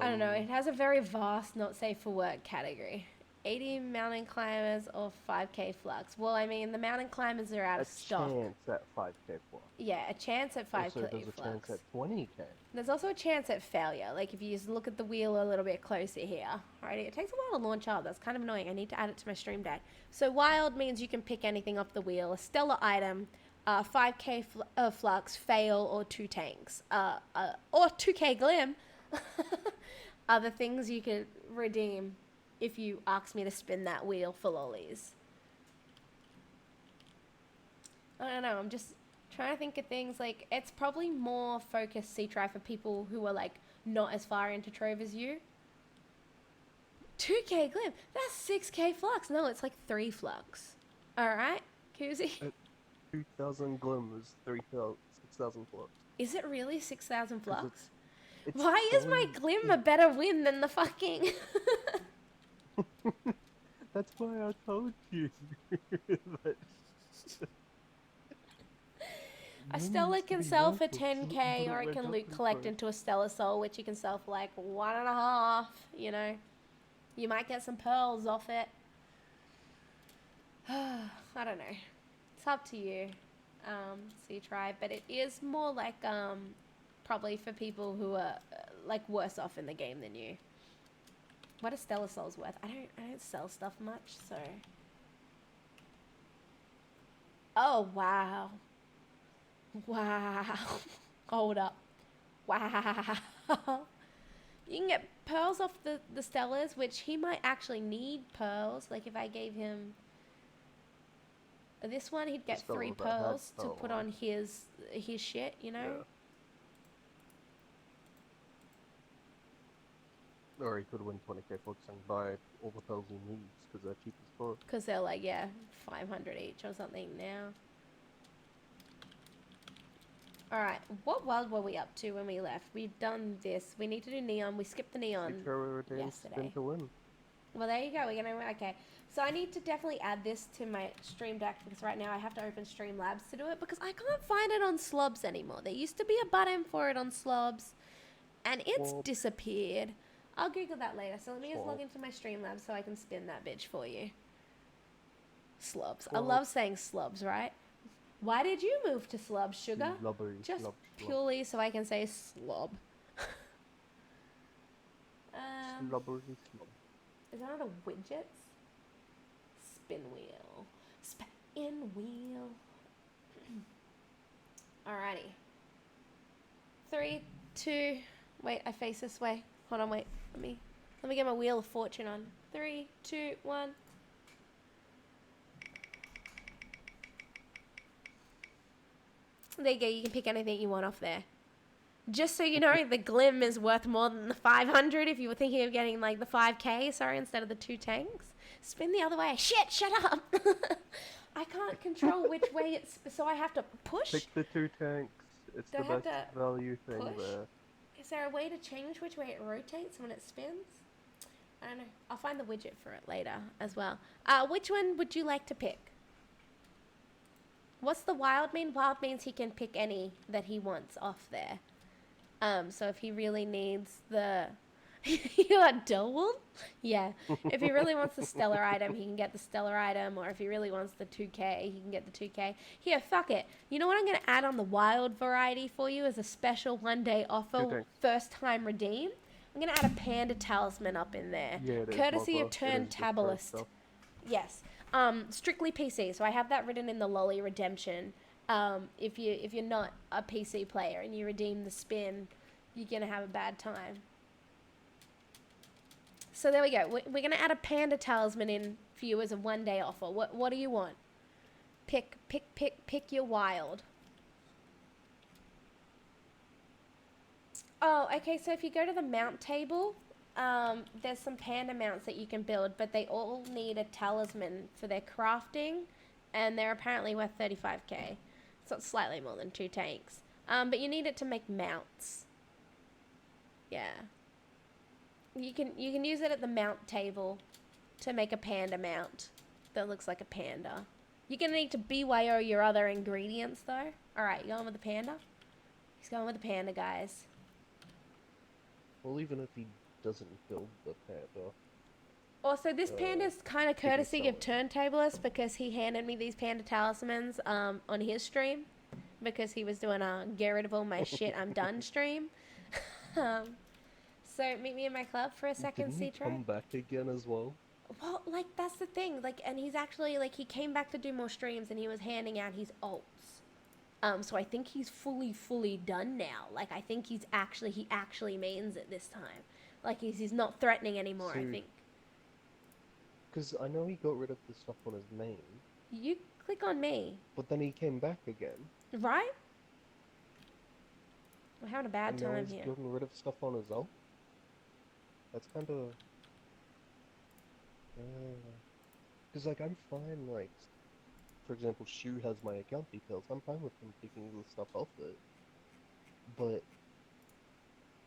I don't know. It has a very vast not safe for work category. 80 mountain climbers or 5k flux. Well, I mean, the mountain climbers are out A of stock. chance at 5k plus. Yeah, a chance at 5k Also, there's a flux. chance at 20k. There's also a chance at failure. Like if you just look at the wheel a little bit closer here. Alrighty, it takes a while to launch up. That's kind of annoying. I need to add it to my stream deck. So wild means you can pick anything off the wheel. A stellar item, 5k flux, fail, or 2 tanks. Or 2k glim are the things you could redeem if you ask me to spin that wheel for lollies. I don't know. I'm just trying to think of things like it's probably more focused C-try for people who are like not as far into Trove as you. 2k glim. That's 6k flux. No, it's like 3 flux. All right, Koozie. 2,000 glim is 3,000, 6,000 flux. Is it really 6,000 flux? It's Why is my glim a better win than the fucking? That's why I told you. that A you Stella needs to can be sell for worth it, so 10k, you or it went can up loot in collect price. into a Stella Soul, which you can sell for like 1.5. You know, you might get some pearls off it. I don't know. It's up to you. So you try, but it is more like probably for people who are like worse off in the game than you. What are Stellar Souls worth? I don't sell stuff much, so. Oh wow. Wow. Hold up. Wow. You can get pearls off the Stellars, which he might actually need pearls. Like if I gave him this one, he'd get Stellar 3 that had pearls to pearl put on. on his shit, you know? Yeah. Or he could win 20k flux and buy all the pearls he needs because they're cheap as fuck. Because they're like, yeah, 500 each or something now. Alright, what world were we up to when we left? We've done this. We need to do neon. We skipped the neon Redeemed yesterday. spin to win. Well, there you go. We're gonna okay. So I need to definitely add this to my Stream Deck because right now I have to open Streamlabs to do it because I can't find it on Slobs anymore. There used to be a button for it on Slobs, and it's disappeared. I'll Google that later. So let me just log into my Streamlabs so I can spin that bitch for you. Slobs. I love saying Slobs, right? Why did you move to Slobs, Sugar? Just purely so I can say slob. Slobbery slob. Is that under widgets? Spin wheel. Spin wheel. Alrighty. 3, 2. Wait, I face this way. Hold on, wait. Let me get my wheel of fortune on. 3, 2, 1. There you go. You can pick anything you want off there. Just so you know, the Glim is worth more than the 500 if you were thinking of getting like the 5k, sorry, instead of the 2 tanks. Spin the other way. Shit, shut up. I can't control which way it's, so I have to push. Pick the 2 tanks. It's the best value thing there. Is there a way to change which way it rotates when it spins? I don't know. I'll find the widget for it later as well. Which one would you like to pick? What's the wild mean? Wild means he can pick any that he wants off there. So if he really needs the... You got double? Yeah. If he really wants the stellar item, he can get the stellar item. Or if he really wants the 2k, he can get the 2k. Here, fuck it. You know what I'm going to add on the wild variety for you as a special one-day offer, first time redeem? I'm going to add a panda talisman up in there. Yeah, courtesy of Turntabulist. Yes. Strictly PC. So I have that written in the lolly redemption. If you're not a PC player and you redeem the spin, you're going to have a bad time. So there we go. We're going to add a panda talisman in for you as a one-day offer. What do you want? Pick your wild. Oh, okay. So if you go to the mount table, there's some panda mounts that you can build, but they all need a talisman for their crafting, and they're apparently worth 35k. So it's slightly more than 2 tanks. But you need it to make mounts. Yeah. You can use it at the mount table to make a panda mount that looks like a panda. You're going to need to BYO your other ingredients, though. Alright, you going with the panda? He's going with the panda, guys. Well, even if he doesn't build the panda... Also, this panda's kind of courtesy of Turntabulist because he handed me these panda talismans on his stream because he was doing a get rid of all my shit, I'm done stream. So meet me in my club for a second, C-Tro. Didn't he come back again as well? Well, like, that's the thing. Like, and he's actually, like, he came back to do more streams and he was handing out his alts. So I think he's fully done now. Like, I think he actually means it this time. Like, he's not threatening anymore, I think. Because I know he got rid of the stuff on his name. You click on me. But then he came back again. Right? We're having a bad time now he's here. getting rid of stuff on his alt. That's kind of... Because, like, I'm fine, like... For example, Shu has my account details. I'm fine with him taking the stuff off it. But...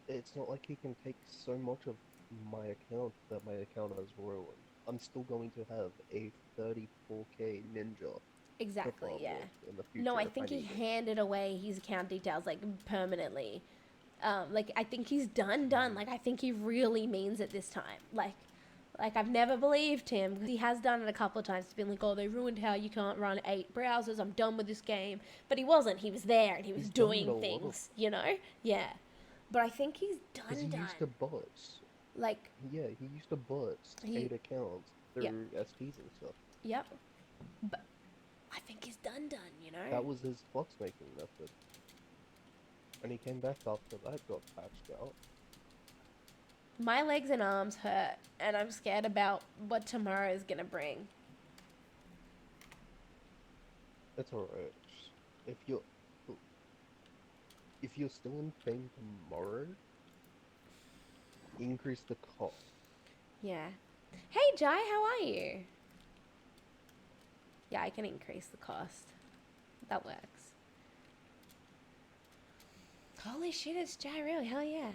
It's not like he can take so much of my account that my account is ruined. I'm still going to have a 34k ninja. Exactly, yeah. In the future, no, I think he handed away his account details, like, permanently. Like, I think he's done. Like, I think he really means it this time. Like I've never believed him. He has done it a couple of times. He's been like, oh, they ruined how you can't run 8 browsers. I'm done with this game. But he wasn't. He was there, and he was doing things, you know? Yeah. But I think he's done. Because he used to bots. Like... Yeah, he used to bots 8 accounts through STs and stuff. Yep. But I think he's done, you know? That was his box making method. And he came back after that got patched out. My legs and arms hurt, and I'm scared about what tomorrow is gonna bring. It's alright. If you're still in pain tomorrow, increase the cost. Yeah. Hey Jai, how are you? Yeah, I can increase the cost. That works. Holy shit, it's gyro. Hell yeah.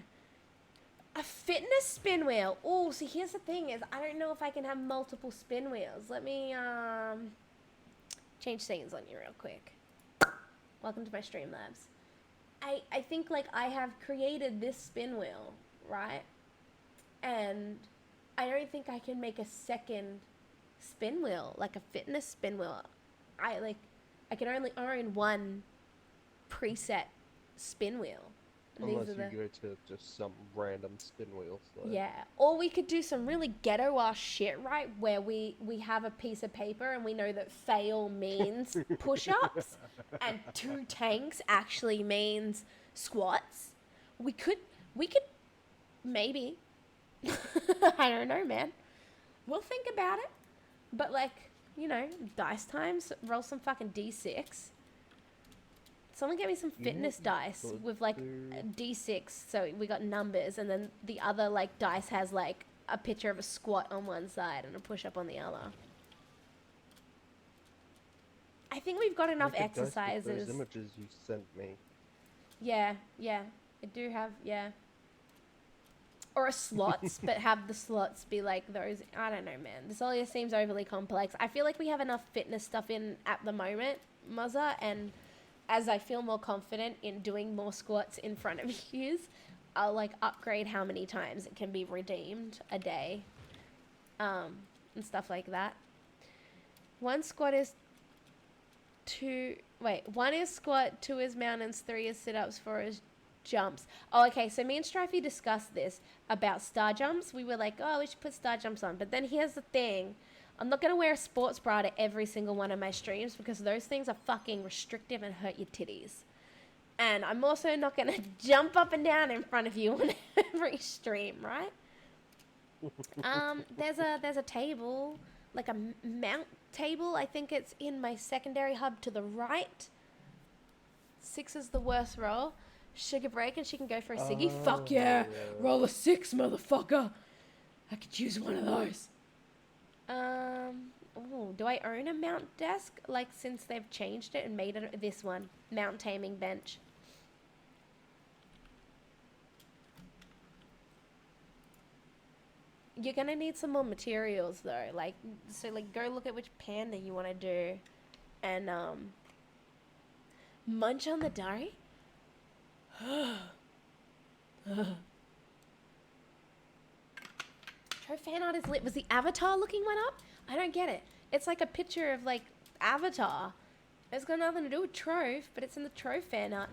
A fitness spin wheel. Oh, see, here's the thing is I don't know if I can have multiple spin wheels. Let me change scenes on you real quick. Welcome to my Streamlabs. I think like I have created this spin wheel, right? And I don't think I can make a second spin wheel, like a fitness spin wheel. I can only own one preset spin wheel. Unless you go to just some random spin wheel. So. Yeah, or we could do some really ghetto ass shit, right? Where we have a piece of paper and we know that fail means push-ups and 2 tanks actually means squats. We could maybe. I don't know, man. We'll think about it. But like, you know, dice times, roll some fucking D6. Someone get me some fitness dice with like a D6, so we got numbers, and then the other like dice has like a picture of a squat on one side and a push-up on the other. I think we've got enough exercises. Those images you sent me. Yeah, I do have, yeah. Or a slots, but have the slots be like those. I don't know, man. This all just seems overly complex. I feel like we have enough fitness stuff in at the moment, Muzza, and as I feel more confident in doing more squats in front of you, I'll like upgrade how many times it can be redeemed a day, and stuff like that. One is squat, 2 is mountains, 3 is sit-ups, 4 is jumps. Oh, okay, so me and Strifey discussed this about star jumps. We were like, oh, we should put star jumps on. But then here's the thing. I'm not going to wear a sports bra to every single one of my streams because those things are fucking restrictive and hurt your titties. And I'm also not going to jump up and down in front of you on every stream, right? There's a table, like a mount table. I think it's in my secondary hub to the right. 6 is the worst roll. Sugar break and she can go for a ciggy. Fuck yeah. Roll a 6, motherfucker. I could use one of those. Do I own a mount desk? Like, since they've changed it and made it this one. Mount taming bench. You're gonna need some more materials, though. Like, so, like, go look at which panda you want to do. And, munch on the dough? Trove fan art is lit. Was the Avatar looking one up? I don't get it. It's like a picture of like Avatar. It's got nothing to do with Trove, but it's in the Trove fan art.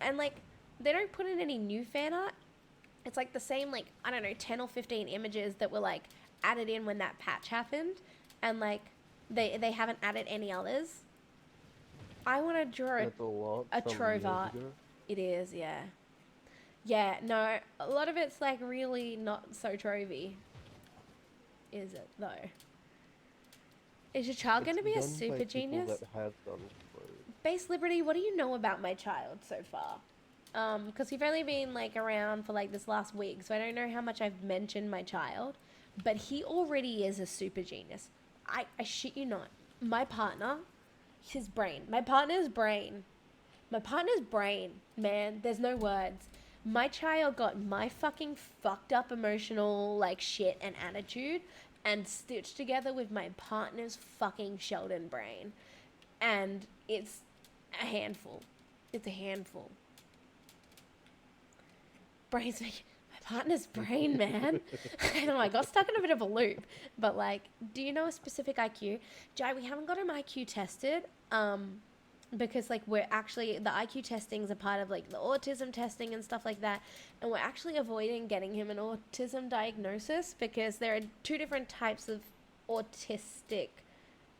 And like, they don't put in any new fan art. It's like the same, like, I don't know, 10 or 15 images that were like added in when that patch happened. And like, they haven't added any others. I want to draw a Trove art. It is, yeah. Yeah, no, a lot of it's like really not so Trovey. Is it though? Is your child going to be a super genius? Base Liberty, what do you know about my child so far? Because we've only been like around for like this last week, so I don't know how much I've mentioned my child, but he already is a super genius. I shit you not. My partner, his brain. My partner's brain, man, there's no words. My child got my fucking fucked up emotional like shit and attitude and stitched together with my partner's fucking Sheldon brain. And it's a handful. It's a handful. Brain's my partner's brain, man. I know, I got stuck in a bit of a loop. But like, do you know a specific IQ? Jai, we haven't got him IQ tested. Because like we're actually, the IQ testing is a part of like the autism testing and stuff like that, and we're actually avoiding getting him an autism diagnosis because there are 2 different types of autistic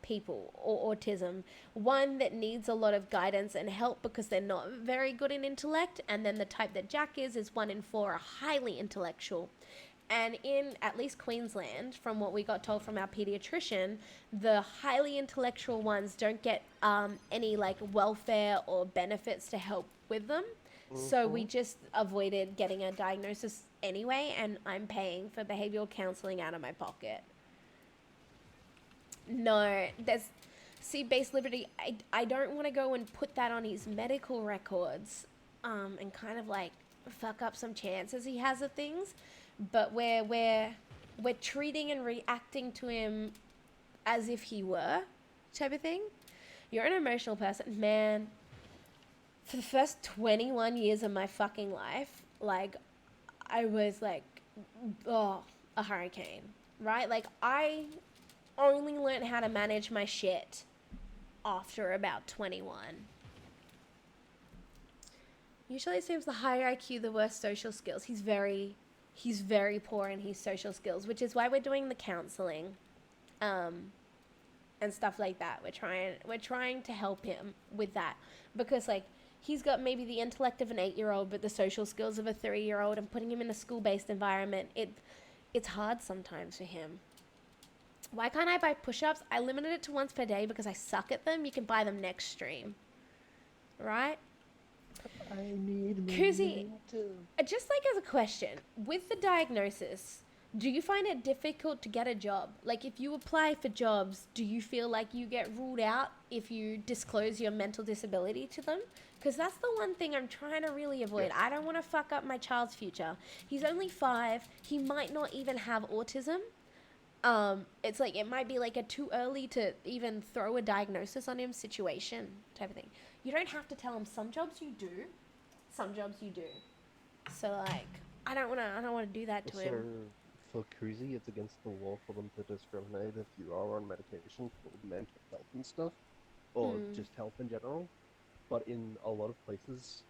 people or autism. One that needs a lot of guidance and help because they're not very good in intellect, and then the type that Jack is 1 in 4 are highly intellectual. And in at least Queensland, from what we got told from our pediatrician, the highly intellectual ones don't get any like welfare or benefits to help with them. Mm-hmm. So we just avoided getting a diagnosis anyway, and I'm paying for behavioral counseling out of my pocket. No, Base Liberty, I don't want to go and put that on his medical records. and kind of like fuck up some chances he has of things, but we're treating and reacting to him as if he were, type of thing. You're an emotional person, man. For the first 21 years of my fucking life, like, I was like, oh, a hurricane, right? Like, I only learned how to manage my shit after about 21. Usually it seems the higher IQ, the worse social skills. He's very poor in his social skills, which is why we're doing the counseling, and stuff like that. We're trying to help him with that, because like he's got maybe the intellect of an 8-year-old but the social skills of a 3-year-old, and putting him in a school-based environment, it's hard sometimes for him. Why can't I buy push-ups? I limited it to once per day because I suck at them. You can buy them next stream, right? I need Kuzi, to. just like as a question, with the diagnosis, do you find it difficult to get a job? Like, if you apply for jobs, do you feel like you get ruled out if you disclose your mental disability to them? Because that's the one thing I'm trying to really avoid. Yes. I don't want to fuck up my child's future. He's only 5. He might not even have autism. It's like, it might be like a too early to even throw a diagnosis on him situation type of thing. You don't have to tell him. Some jobs you do. Some jobs you do. So like, I don't want to do that to him. For Kuzi, it's against the law for them to discriminate if you are on medication for mental health and stuff, or just health in general. But in a lot of places,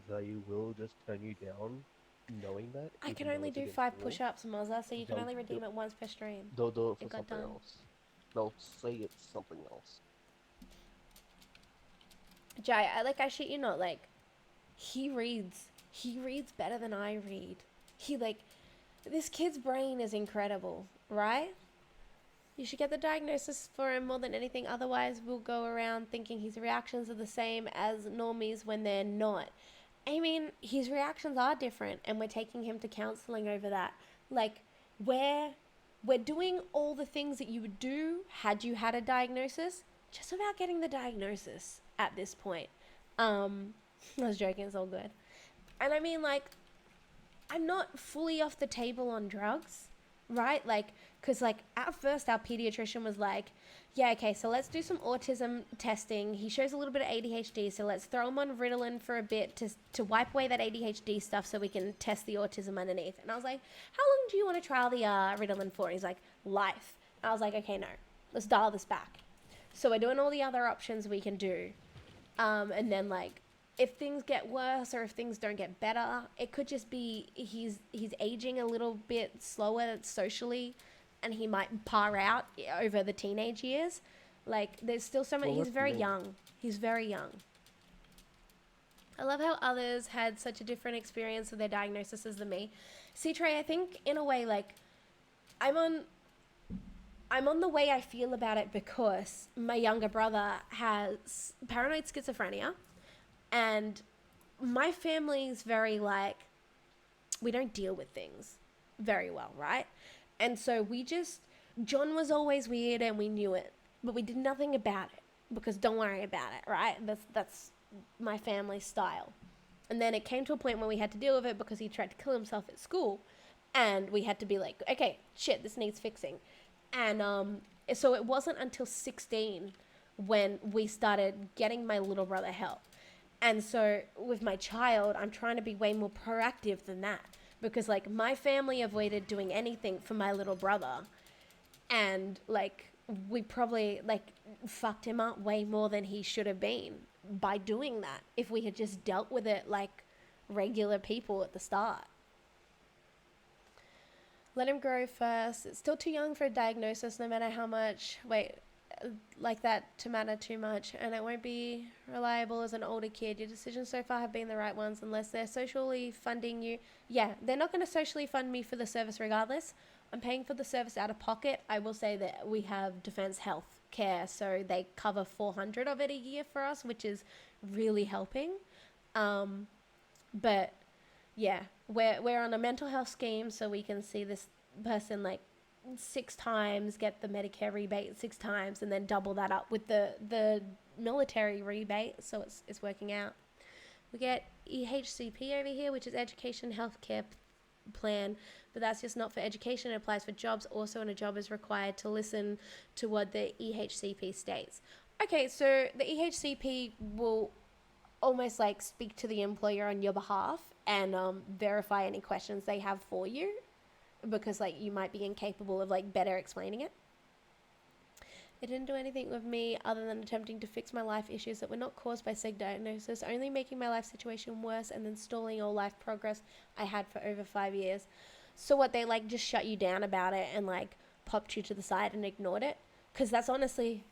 they will just turn you down, knowing that. I can even though only it's do against 5 the law. push-ups, Mozza, so you can They'll only redeem do, it once per stream. they'll do it It for got something done. else. They'll say it's something else. Jai, I shit you not, like, he reads better than I read. This kid's brain is incredible, right? You should get the diagnosis for him more than anything. Otherwise, we'll go around thinking his reactions are the same as normies when they're not. I mean, his reactions are different, and we're taking him to counseling over that. Like, we're doing all the things that you would do had you had a diagnosis, just about getting the diagnosis at this point. I was joking, it's all good. And I mean, like, I'm not fully off the table on drugs, right? Like, because, like, at first our pediatrician was like, yeah, okay, so let's do some autism testing. He shows a little bit of ADHD, so let's throw him on Ritalin for a bit to wipe away that ADHD stuff so we can test the autism underneath. And I was like, how long do you want to trial the Ritalin for? And he's like, life. And I was like, okay, no, let's dial this back. So we're doing all the other options we can do. And then, like, if things get worse or if things don't get better, it could just be he's aging a little bit slower socially, and he might par out over the teenage years. Like, there's still so many. Well, He's very young. He's very young. I love how others had such a different experience with their diagnoses than me. See, Trey, I think in a way, like, I'm on the way I feel about it because my younger brother has paranoid schizophrenia, and my family's very, like, we don't deal with things very well, right? And so John was always weird and we knew it, but we did nothing about it because don't worry about it, right? That's my family's style. And then it came to a point where we had to deal with it because he tried to kill himself at school, and we had to be like, okay, shit, this needs fixing. And so it wasn't until 16 when we started getting my little brother help. And so with my child, I'm trying to be way more proactive than that, because, like, my family avoided doing anything for my little brother, and, like, we probably, like, fucked him up way more than he should have been by doing that if we had just dealt with it like regular people at the start. Let him grow first. It's still too young for a diagnosis, no matter how much like that to matter too much, and it won't be reliable as an older kid. Your decisions so far have been the right ones unless they're socially funding you. Yeah, they're not going to socially fund me for the service regardless. I'm paying for the service out of pocket. I will say that we have Defence Health Care, so they cover 400 of it a year for us, which is really helping. But yeah, we're on a mental health scheme, so we can see this person like 6 times, get the Medicare rebate 6 times, and then double that up with the military rebate, so it's working out. We get EHCP over here, which is Education Healthcare Plan, but that's just not for education. It applies for jobs also, and a job is required to listen to what the EHCP states. Okay, so the EHCP will almost like speak to the employer on your behalf and verify any questions they have for you, because like you might be incapable of like better explaining it. It didn't do anything with me other than attempting to fix my life issues that were not caused by said diagnosis, only making my life situation worse and then stalling all life progress I had for over 5 years. So what, they like just shut you down about it and like popped you to the side and ignored it? Because that's honestly,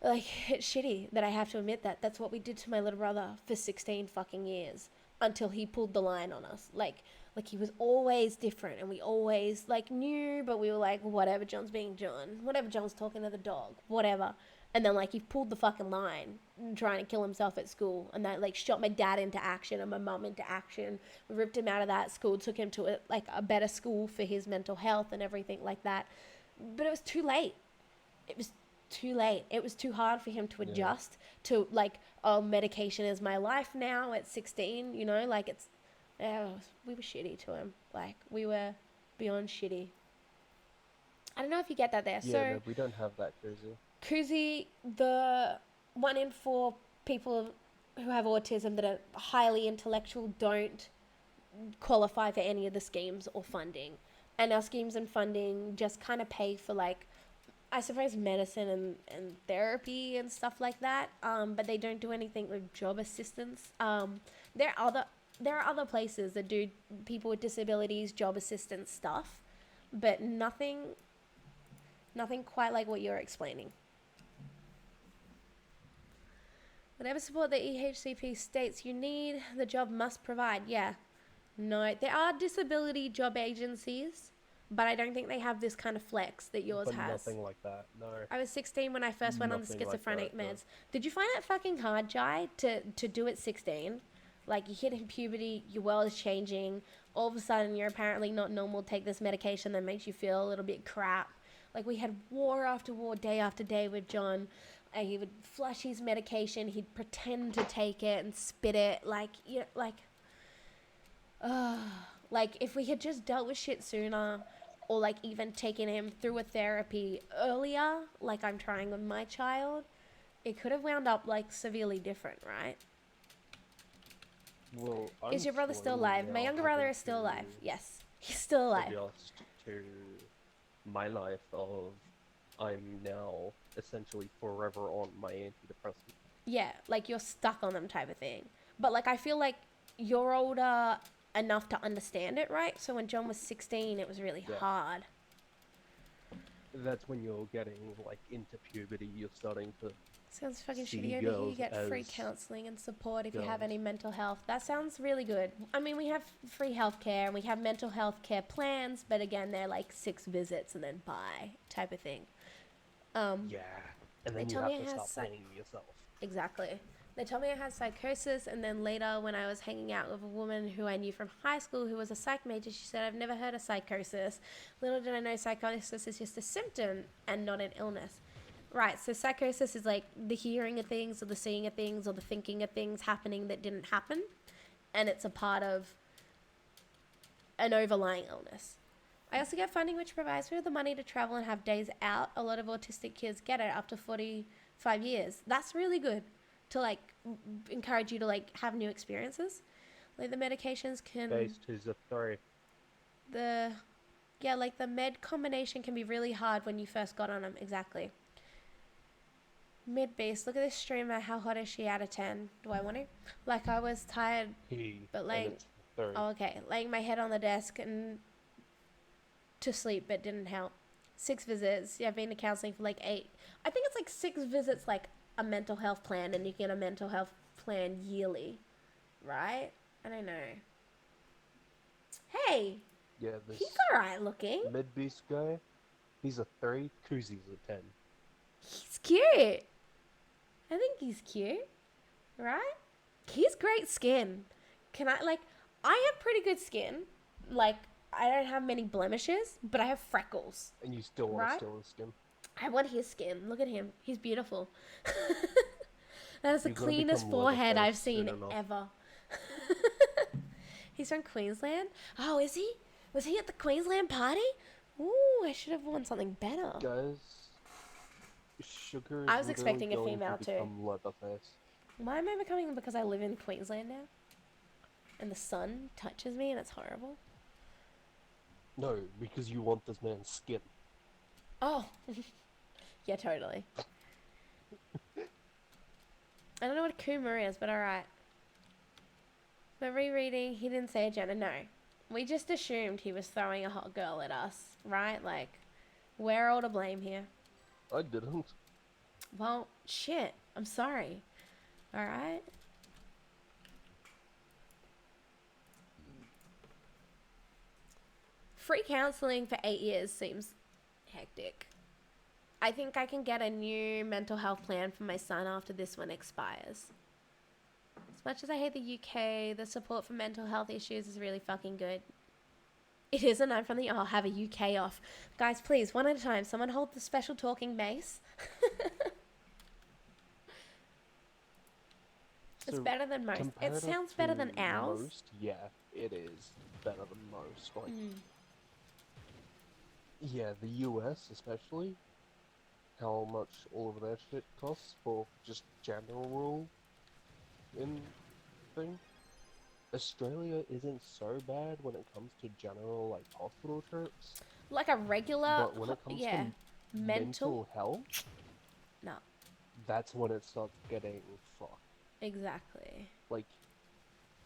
like, it's shitty that I have to admit that. That's what we did to my little brother for 16 fucking years until he pulled the line on us. Like he was always different and we always like knew, but we were like, whatever, John's being John, whatever, John's talking to the dog, whatever. And then like he pulled the fucking line, trying to kill himself at school, and that like shot my dad into action and my mum into action. We ripped him out of that school, took him to a better school for his mental health and everything like that. But it was too late. It was too late. It was too hard for him to adjust to like, oh, medication is my life now at 16, you know, like it's, we were shitty to him. Like, we were beyond shitty. I don't know if you get that there. Yeah, so, no, we don't have that, Kuzi. Kuzi, the 1 in 4 people who have autism that are highly intellectual don't qualify for any of the schemes or funding. And our schemes and funding just kind of pay for, like, I suppose medicine and therapy and stuff like that, but they don't do anything with job assistance. There are other places that do people with disabilities job assistance stuff, but nothing quite like what you're explaining. Whatever support the EHCP states you need, the job must provide. Yeah. No, there are disability job agencies, but I don't think they have this kind of flex that yours But has. nothing like that, no. I was 16 when I first went on the schizophrenic like that, meds. No. Did you find it fucking hard, Jai, to do at 16? Like, you hit puberty, your world is changing, all of a sudden you're apparently not normal, take this medication that makes you feel a little bit crap. Like, we had war after war, day after day with John. He would flush his medication, he'd pretend to take it and spit it, like, you know, like, if we had just dealt with shit sooner, or like even taking him through a therapy earlier, like I'm trying with my child, it could have wound up like severely different, right? Well, is your brother still alive? My younger brother is still alive. Yes, he's still alive. Adjust to my life of I'm now essentially forever on my antidepressant. Yeah, like you're stuck on them type of thing. But like I feel like you're older enough to understand it, right? So when John was 16, it was really hard. That's when you're getting like into puberty. You're starting to sounds fucking shitty. Over here you get free counselling and support if you have any mental health. That sounds really good. I mean, we have free healthcare and we have mental health care plans, but again, they're like 6 visits and then bye type of thing. Yeah, and then you have to start paying yourself. Exactly. They told me I had psychosis, and then later when I was hanging out with a woman who I knew from high school who was a psych major, she said, I've never heard of psychosis. Little did I know psychosis is just a symptom and not an illness. Right, so psychosis is like the hearing of things or the seeing of things or the thinking of things happening that didn't happen, and it's a part of an overlying illness. I also get funding which provides me with the money to travel and have days out. A lot of autistic kids get it up to 45 years. That's really good. To like encourage you to like have new experiences. Like the medications can Phase 2's a 3. Like the med combination can be really hard when you first got on them. Exactly. Mid base, look at this streamer, how hot is she out of 10? Do I want to? Like I was tired but laying laying my head on the desk and to sleep, but didn't help. 6 visits. Yeah, I've been to counseling for like 8. I think it's like 6 visits, like a mental health plan, and you get a mental health plan yearly, right? I don't know. Hey, yeah, he's alright looking. Mid-beast guy, he's a 3, Kuzi's a 10. He's cute. I think he's cute, right? He's great skin. I have pretty good skin. Like, I don't have many blemishes, but I have freckles. And you still want to steal his skin? I want his skin. Look at him. He's beautiful. That is the You're gonna cleanest become forehead I've Leatherface soon seen enough. ever. He's from Queensland? Oh, is he? Was he at the Queensland party? Ooh, I should have worn something better. Guys, Sugar I is was literally expecting a going to female too. become Leatherface. Why am I becoming because I live in Queensland now? And the sun touches me and it's horrible? No, because you want this man's skin. Oh, yeah, totally. I don't know what a Kuma is, but alright. But rereading, he didn't say a gender. No. We just assumed he was throwing a hot girl at us, right? Like, we're all to blame here. I didn't. Well, shit. I'm sorry. Alright? Free counseling for 8 years seems hectic. I think I can get a new mental health plan for my son after this one expires. As much as I hate the UK, the support for mental health issues is really fucking good. It isn't. I'm from the... I'll have a UK off. Guys, please, one at a time. Someone hold the special talking mace. It's So, better than most. It comparative sounds better to than ours. most, yeah, it is better than most. Like, yeah, the US especially, how much all of their shit costs for just general in thing. Australia isn't so bad when it comes to general like hospital trips, Like a regular... but when it comes yeah. to Mental? mental health, No. that's when it starts getting fucked. Exactly. Like,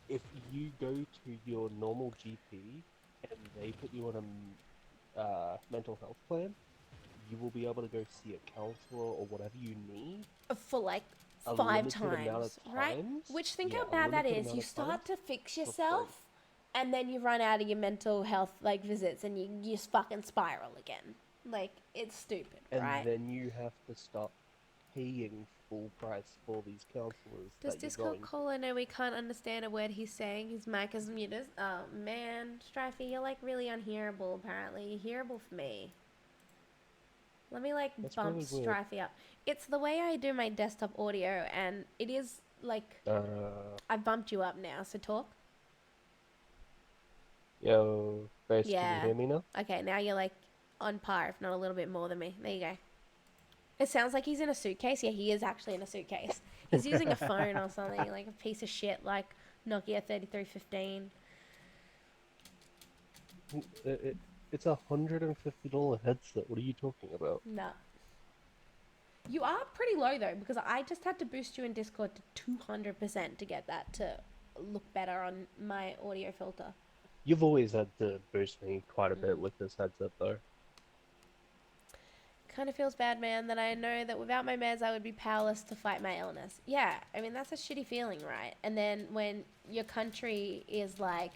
if you go to your normal GP and they put you on a mental health plan, you will be able to go see a counselor or whatever you need For like a 5 limited amount of times, right? times. Which, think Yeah, how a bad that limited is. amount You of times start to fix for free. yourself, and then you run out of your mental health like visits, and you just fucking spiral again. Like, it's stupid, And right? then you have to start paying full price for these counselors Does that you're Discord going to. caller know we can't understand a word he's saying? His mic is muted. Oh man, Strifey, you're like really unhearable. Apparently, you're hearable for me. Let me like That's bump really weird. Strifey up. It's the way I do my desktop audio, and it is like I bumped you up now. So talk. Yo, Grace, can you Yeah. hear me now? Okay, now you're like on par, if not a little bit more than me. There you go. It sounds like he's in a suitcase. Yeah, he is actually in a suitcase. He's using a phone or something, like a piece of shit, like Nokia 3315. It's $150 headset. What are you talking about? No. You are pretty low though, because I just had to boost you in Discord to 200% to get that to look better on my audio filter. You've always had to boost me quite a bit with this headset, though. Kind of feels bad, man, that I know that without my meds I would be powerless to fight my illness. Yeah, I mean, that's a shitty feeling, right? And then when your country is like,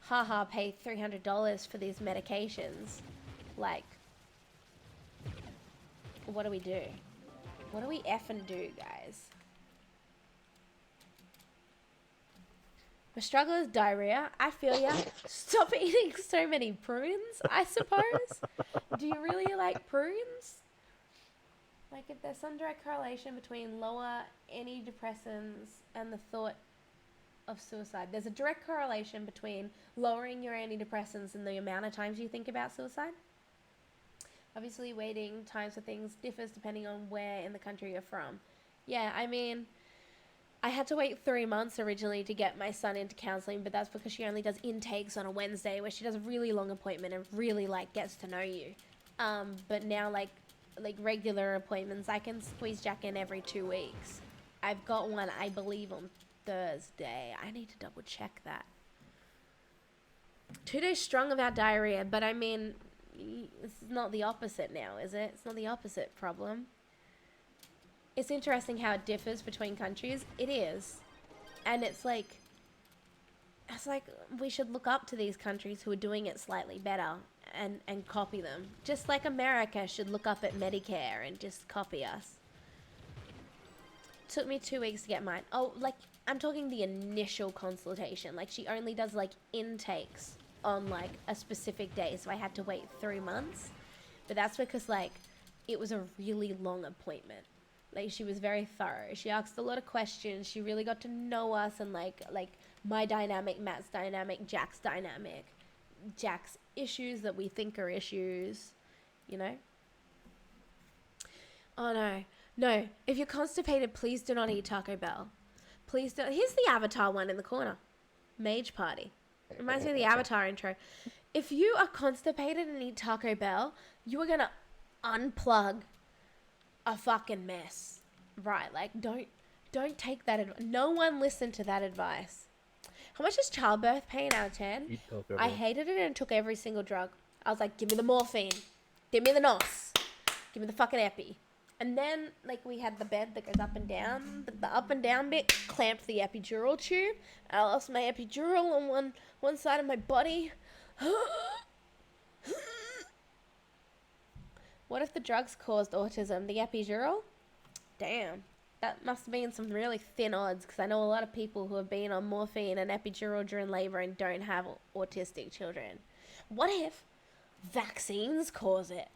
haha, pay $300 for these medications, like, what do we do? What do we effing do, guys? My struggle is diarrhea. I feel ya. Stop eating so many prunes, I suppose. Do you really like prunes? Like, if there's some direct correlation between lower antidepressants and the thought of suicide. There's a direct correlation between lowering your antidepressants and the amount of times you think about suicide. Obviously, waiting times for things differs depending on where in the country you're from. Yeah, I mean, I had to wait 3 months originally to get my son into counseling, but that's because she only does intakes on a Wednesday, where she does a really long appointment and really like gets to know you. But now like regular appointments, I can squeeze Jack in every 2 weeks. I've got one, I believe, on Thursday. I need to double check that. 2 days strong about diarrhea, but I mean, it's not the opposite now, is it? It's not the opposite problem. It's interesting how it differs between countries. It is. And it's like we should look up to these countries who are doing it slightly better and copy them. Just like America should look up at Medicare and just copy us. Took me 2 weeks to get mine. Oh, like, I'm talking the initial consultation. Like, she only does, like, intakes on, like, a specific day. So I had to wait 3 months. But that's because, like, it was a really long appointment. Like, she was very thorough. She asked a lot of questions. She really got to know us and like my dynamic, Matt's dynamic, Jack's dynamic, Jack's issues that we think are issues, you know? Oh no. No. If you're constipated, please do not eat Taco Bell. Please don't. Here's the Avatar one in the corner. Mage Party. Reminds me of the Avatar intro. If you are constipated and eat Taco Bell, you are gonna unplug a fucking mess. Right, like don't take that advice. No one listened to that advice. How much is childbirth pain out of 10? Eat Taco I Bell. hated it and took every single drug. I was like, give me the morphine. Give me the NOS. Give me the fucking epi. And then, like, we had the bed that goes up and down. The up and down bit clamped the epidural tube. I lost my epidural on one side of my body. What if the drugs caused autism? The epidural? Damn. That must have been some really thin odds, because I know a lot of people who have been on morphine and epidural during labor and don't have autistic children. What if vaccines cause it?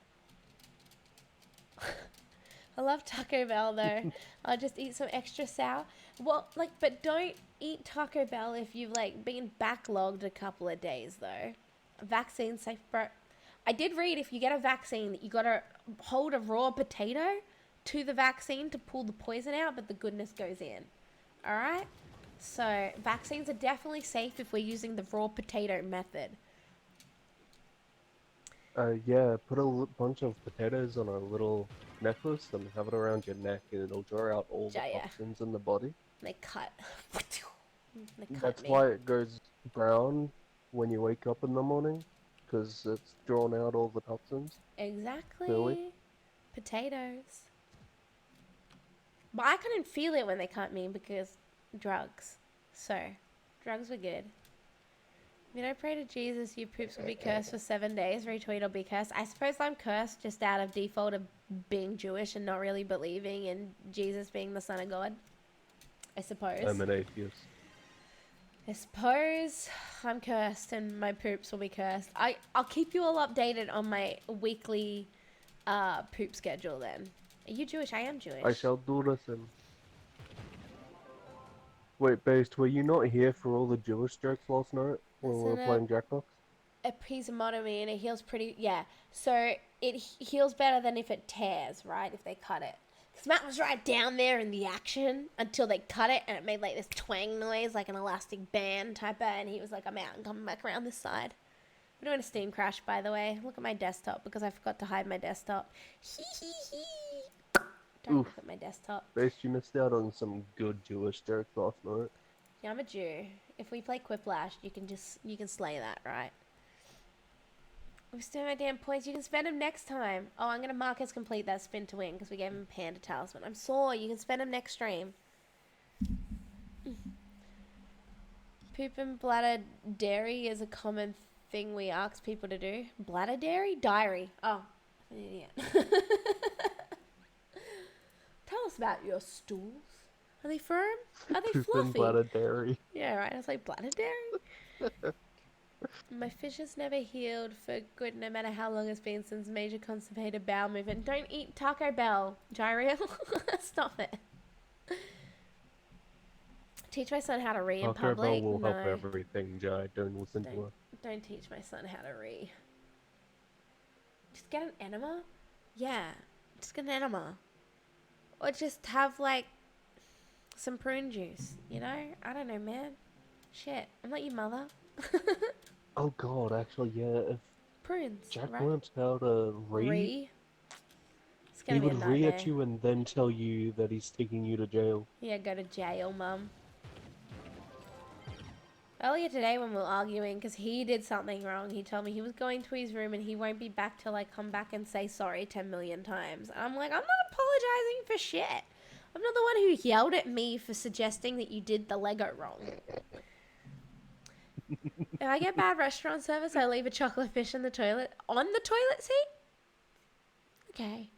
I love Taco Bell though. I'll just eat some extra sour. Well, like, but don't eat Taco Bell if you've like been backlogged a couple of days though. Vaccine safe, bro. I did read if you get a vaccine that you gotta hold a raw potato to the vaccine to pull the poison out, but the goodness goes in. Alright? So vaccines are definitely safe if we're using the raw potato method. Yeah, put a bunch of potatoes on a little necklace and have it around your neck, and it'll draw out all the toxins in the body. They cut. That's why it goes brown when you wake up in the morning, because it's drawn out all the toxins. Exactly. Clearly. Potatoes. But I couldn't feel it when they cut me because drugs. So, drugs were good. If you don't pray to Jesus, your poops will be cursed for 7 days. Retweet or be cursed. I suppose I'm cursed just out of default of being Jewish and not really believing in Jesus being the Son of God. I suppose. I'm an atheist. I suppose I'm cursed and my poops will be cursed. I'll keep you all updated on my weekly poop schedule then. Are you Jewish? I am Jewish. I shall do the same. Wait, Based, were you not here for all the Jewish jokes last night when we were playing Jackbox? Episiotomy, and it heals pretty... Yeah, so it heals better than if it tears, right? If they cut it. Because Matt was right down there in the action until they cut it, and it made like this twang noise, like an elastic band type of, and he was like, I'm out and coming back around this side. We're doing a Steam crash, by the way. Look at my desktop, because I forgot to hide my desktop. Hee hee hee. Don't look at my desktop. Based, you missed out on some good Jewish jokes last night. Yeah, I'm a Jew. If we play Quiplash, you can slay that, right? We still have my damn points. You can spend them next time. Oh, I'm gonna mark as complete that spin to win because we gave him Panda Talisman. I'm sore. You can spend them next stream. Poop and bladder dairy is a common thing we ask people to do. Bladder dairy? Diary. Oh, I'm an idiot. Tell us about your stools. Are they firm? Are they Poop fluffy? and bladder dairy. Yeah, right. I was like, bladder dairy? My fish has never healed for good no matter how long it's been since major constipated bowel movement. Don't eat Taco Bell, Gyriel. Stop it. Teach my son how to read in Taco public. Bell will help everything, Jai. Don't listen to her. Don't teach my son how to read. Just get an enema? Yeah. Just get an enema. Or just have, like, some prune juice, you know? I don't know, man. Shit. I'm not your mother. Oh god, actually, yeah, if Prunes, Jack right? learned how to read, It's he gonna be a would read nightmare. at you and then tell you that he's taking you to jail. Yeah, go to jail, mum. Earlier today when we were arguing, because he did something wrong, he told me he was going to his room and he won't be back till I come back and say sorry 10 million times. And I'm like, I'm not apologizing for shit. I'm not the one who yelled at me for suggesting that you did the Lego wrong. If I get bad restaurant service, I leave a chocolate fish in the toilet. On the toilet seat? Okay.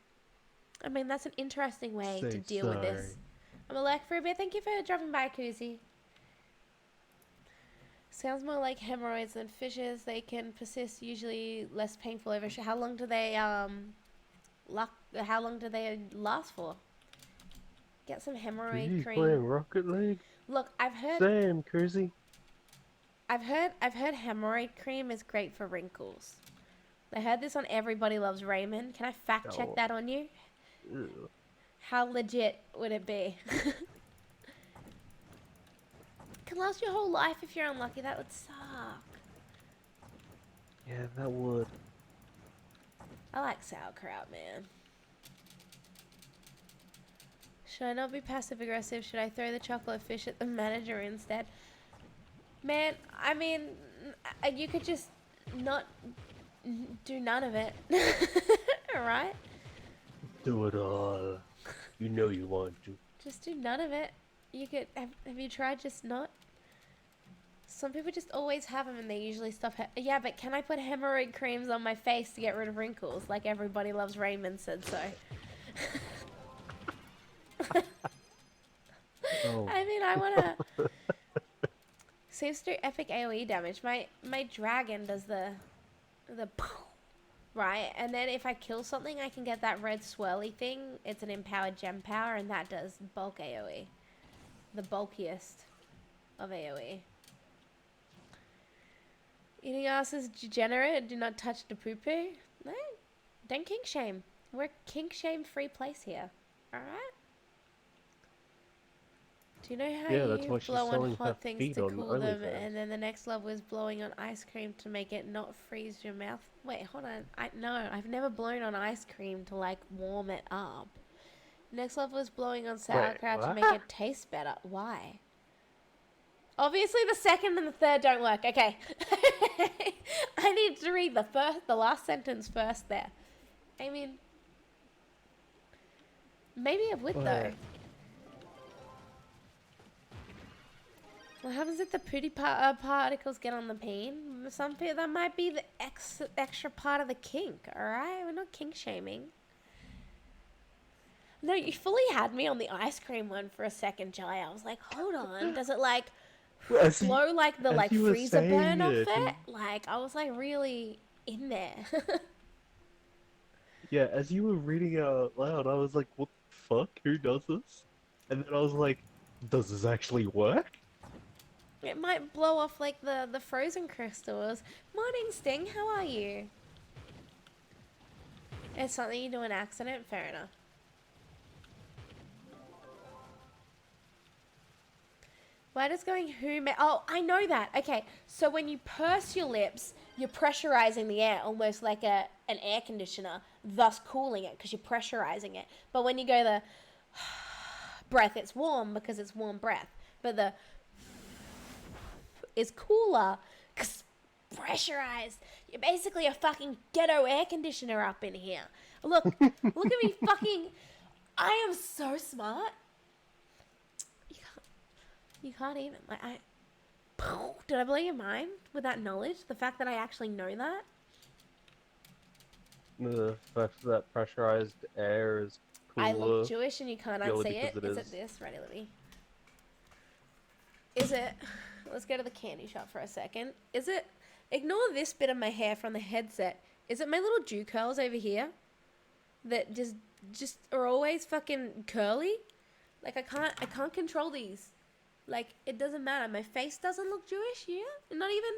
I mean, that's an interesting way to deal with this. I'm Alec for a bit. Thank you for dropping by, Koozie. Sounds more like hemorrhoids than fissures. They can persist, usually less painful how long do they last for? Get some Do hemorrhoid you cream. playing Rocket League? Look, Same, Cruzy. I've heard hemorrhoid cream is great for wrinkles. I heard this on Everybody Loves Raymond. Can I fact check Oh, that on you? ew. How legit would it be? Can last your whole life if you're unlucky. That would suck. Yeah, that would. I like sauerkraut, man. Should I not be passive aggressive? Should I throw the chocolate fish at the manager instead? Man, I mean, you could just not do none of it. Alright? Do it all. You know you want to. Just do none of it. You could. Have you tried just not? Some people just always have them and they usually stop. Yeah, but can I put hemorrhoid creams on my face to get rid of wrinkles? Like Everybody Loves Raymond said so. Oh. I mean, I wanna. Seems to do epic AoE damage. My dragon does the right, and then if I kill something, I can get that red swirly thing. It's an empowered gem power, and that does bulk AoE, the bulkiest of AoE. Eating ass is degenerate. Do not touch the poo poo. No, don't kink shame. We're a kink shame free place here. All right. Do you know how Yeah, that's you why she's blow on selling her hot things feet to on cool them, OnlyFans. and then the next level is blowing on ice cream to make it not freeze your mouth? Wait, hold on. I've never blown on ice cream to like warm it up. Next level is blowing on sauerkraut to make what? it taste better. Why? Obviously, the second and the third don't work. Okay, I need to read the last sentence first. There, I mean, maybe it would though. What? What happens if the pooty particles get on the peen? Some people, that might be the extra part of the kink, alright? We're not kink shaming. No, you fully had me on the ice cream one for a second, Jai. I was like, hold on. Does it like As you, blow like the as like you were freezer burn saying off it, it? Like, I was like really in there. yeah, as you were reading it out loud, I was like, what the fuck? Who does this? And then I was like, does this actually work? It might blow off like the frozen crystals. Morning, Sting. How are you? It's something you do an accident? Fair enough. Why does going oh, I know that. Okay, so when you purse your lips, you're pressurizing the air almost like an air conditioner, thus cooling it because you're pressurizing it. But when you go the breath, it's warm because it's warm breath. But the is cooler because pressurized. You're basically a fucking ghetto air conditioner up in here. Look, look at me fucking... I am so smart. You can't even, like, did I blow your mind with that knowledge? The fact that I actually know that? The fact that pressurized air is I cooler look Jewish and you can't purely unsee it. because it Is it is. this? Ready, let me. Is it, let's go to the candy shop for a second. Is it, ignore this bit of my hair from the headset. Is it my little dew curls over here that just are always fucking curly? Like I can't control these. Like, it doesn't matter. My face doesn't look Jewish, yeah? Not even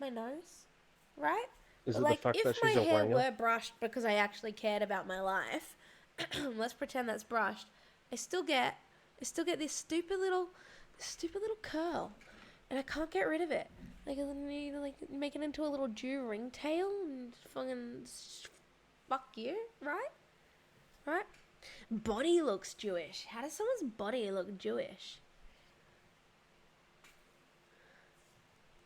my nose, right? Is But it like, the fact if that my she's a hair wanger? were brushed because I actually cared about my life, let's pretend that's brushed. I still get this stupid little curl, and I can't get rid of it. Like, I need to like make it into a little Jew ringtail and fucking fuck you, right? Right? Body looks Jewish. How does someone's body look Jewish?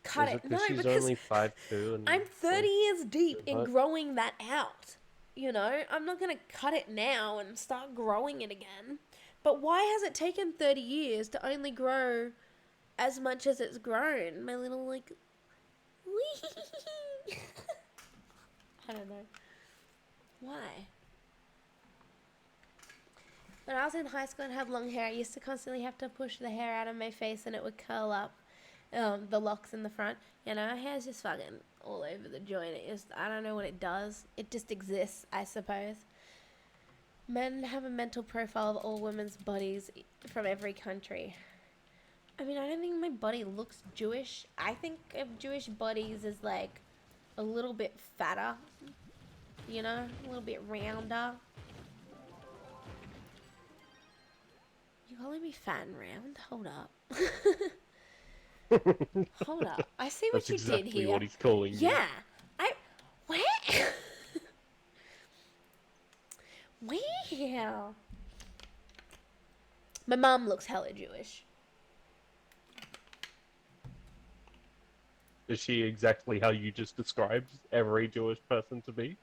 Cut Is it. it No, she's because only 5'2" and I'm 30 like, years deep in what? growing that out. You know, I'm not going to cut it now and start growing it again. But why has it taken 30 years to only grow as much as it's grown? My little, like... I don't know. Why? When I was in high school and had long hair, I used to constantly have to push the hair out of my face and it would curl up. The locks in the front. You know, my hair's just fucking all over the joint. I don't know what it does. It just exists, I suppose. Men have a mental profile of all women's bodies from every country. I mean, I don't think my body looks Jewish. I think of Jewish bodies as like a little bit fatter, you know, a little bit rounder. You calling me fat and round? Hold up. Hold up. I see That's what you did exactly here. what he's calling you. Yeah. I. Where? Where? My mum looks hella Jewish. Is she exactly how you just described every Jewish person to be?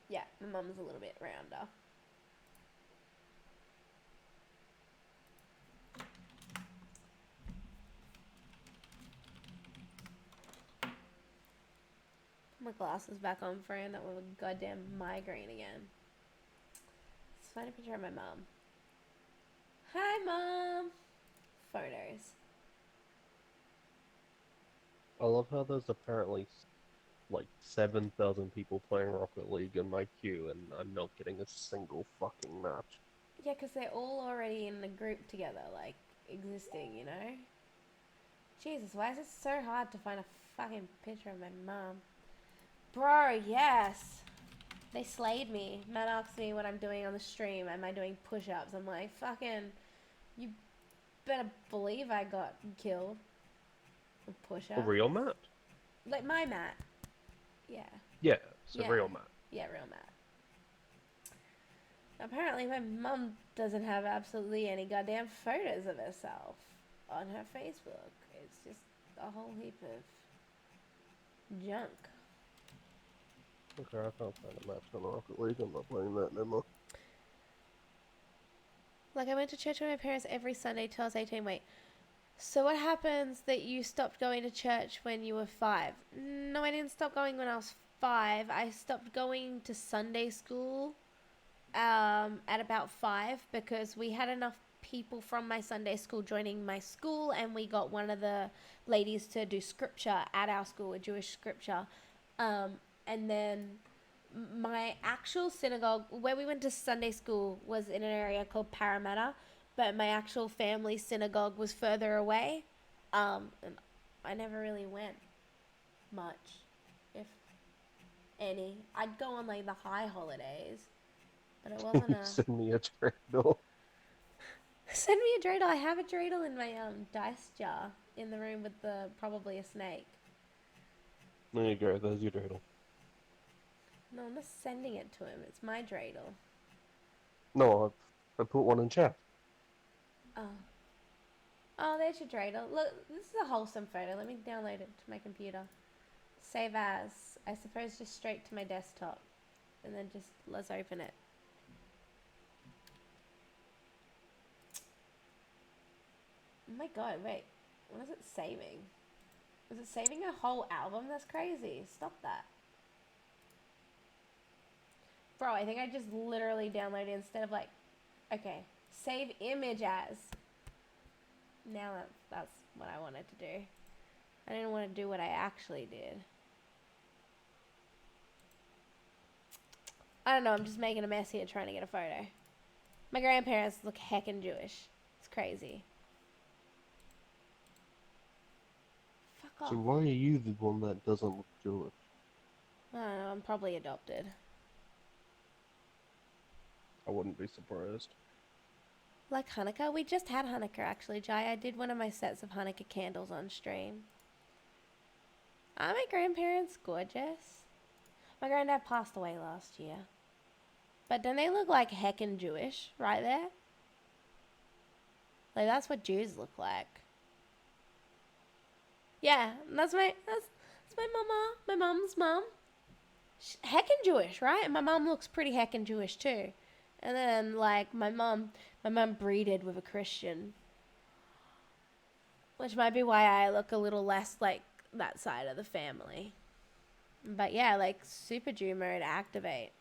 Yeah, my mum's a little bit rounder. My glasses back on for end up with a goddamn migraine again. Let's find a picture of my mum. Hi, Mom. Photos. I love how there's apparently like 7,000 people playing Rocket League in my queue, and I'm not getting a single fucking match. Yeah, because they're all already in the group together, like, existing, you know? Jesus, why is it so hard to find a fucking picture of my mum? Bro, yes. They slayed me. Matt asks me what I'm doing on the stream. Am I doing push-ups? I'm like, fucking, you better believe I got killed with A push-ups. real match? Like my Matt. Yeah. Yeah, it's a Yeah. real match. Yeah, real Matt. Apparently my mum doesn't have absolutely any goddamn photos of herself on her Facebook. It's just a whole heap of junk. Okay, I can't find a match on Rocket League. I'm not playing that no more. Like, I went to church with my parents every Sunday till I was 18. Wait, so what happens that you stopped going to church when you were 5? No, I didn't stop going when I was 5. I stopped going to Sunday school at about 5 because we had enough people from my Sunday school joining my school, and we got one of the ladies to do scripture at our school, a Jewish scripture. And then my actual synagogue, where we went to Sunday school, was in an area called Parramatta, but my actual family synagogue was further away. And I never really went much, if any. I'd go on like the high holidays, but it wasn't a. Send me a dreidel. Send me a dreidel. I have a dreidel in my dice jar in the room with the probably a snake. There you go, there's your dreidel. No, I'm not sending it to him. It's my dreidel. No, I put one in chat. Oh. Oh, there's your dreidel. Look, this is a wholesome photo. Let me download it to my computer. Save as. I suppose just straight to my desktop. And then just let's open it. Oh my god, wait. What is it saving? Is it saving a whole album? That's crazy. Stop that. Bro, I think I just literally downloaded instead of like, okay, save image as. Now that's what I wanted to do. I didn't want to do what I actually did. I don't know, I'm just making a mess here trying to get a photo. My grandparents look heckin' Jewish. It's crazy. Fuck So off. why are you the one that doesn't look Jewish? I don't know, I'm probably adopted. I wouldn't be surprised. Like Hanukkah? We just had Hanukkah actually, Jai. I did one of my sets of Hanukkah candles on stream. Are my grandparents gorgeous? My granddad passed away last year. But don't they look like heckin' Jewish right there? Like, that's what Jews look like. Yeah, that's my mama, my mum's mum. Heckin' Jewish, right? And my mum looks pretty heckin' Jewish too. And then, like, my mum breeded with a Christian. Which might be why I look a little less like that side of the family. But yeah, like, Super Jew mode activate.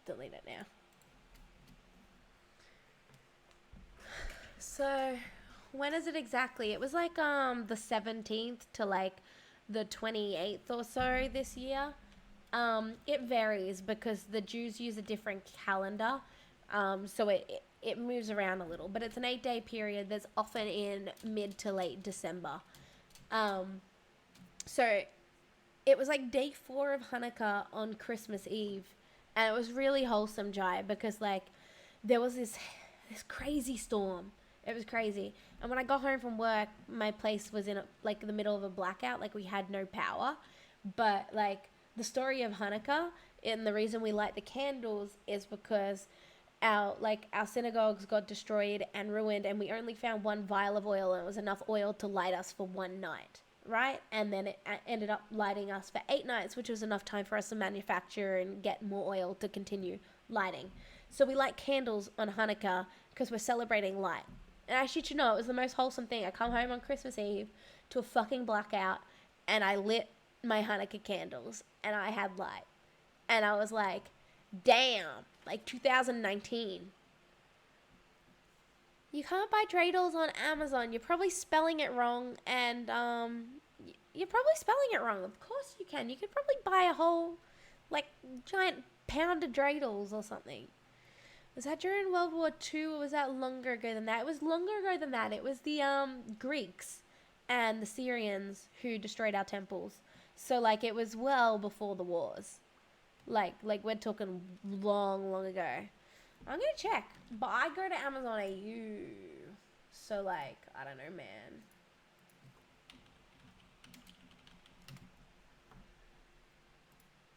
Delete it now. So, when is it exactly? It was like the 17th to like the 28th or so this year. It varies because the Jews use a different calendar, so it moves around a little. But it's an 8-day period that's often in mid to late December. So it was like day 4 of Hanukkah on Christmas Eve, and it was really wholesome, Jai, because like there was this crazy storm. It was crazy. And when I got home from work, my place was in like the middle of a blackout. Like we had no power. But like the story of Hanukkah and the reason we light the candles is because our synagogues got destroyed and ruined, and we only found one vial of oil, and it was enough oil to light us for one night, right? And then it ended up lighting us for 8 nights, which was enough time for us to manufacture and get more oil to continue lighting. So we light candles on Hanukkah because we're celebrating light. And I shit you know, it was the most wholesome thing. I come home on Christmas Eve to a fucking blackout, and I lit my Hanukkah candles, and I had light. And I was like, damn, like 2019. You can't buy dreidels on Amazon. You're probably spelling it wrong, and you're probably spelling it wrong. Of course you can. You could probably buy a whole, like, giant pound of dreidels or something. Was that during World War II, or was that longer ago than that? It was longer ago than that. It was the Greeks and the Syrians who destroyed our temples. So, like, it was well before the wars. Like we're talking long ago. I'm gonna check, but I go to Amazon AU. So, like, I don't know, man.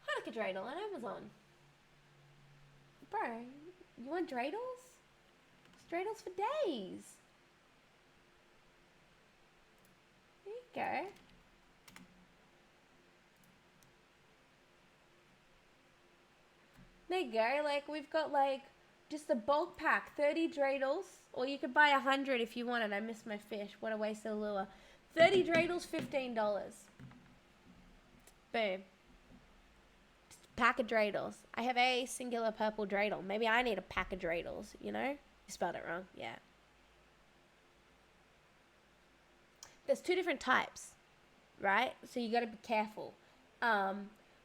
Hanukkah dreidel on Amazon. Bro, you want dreidels? It's dreidels for days. There you go. There you go. Like, we've got, like, just a bulk pack, 30 dreidels. Or you could buy 100 if you wanted. I missed my fish. What a waste of lure. 30 dreidels, $15. Boom. Just a pack of dreidels. I have a singular purple dreidel. Maybe I need a pack of dreidels, you know? You spelled it wrong. Yeah. There's 2 different types, right? So you got to be careful.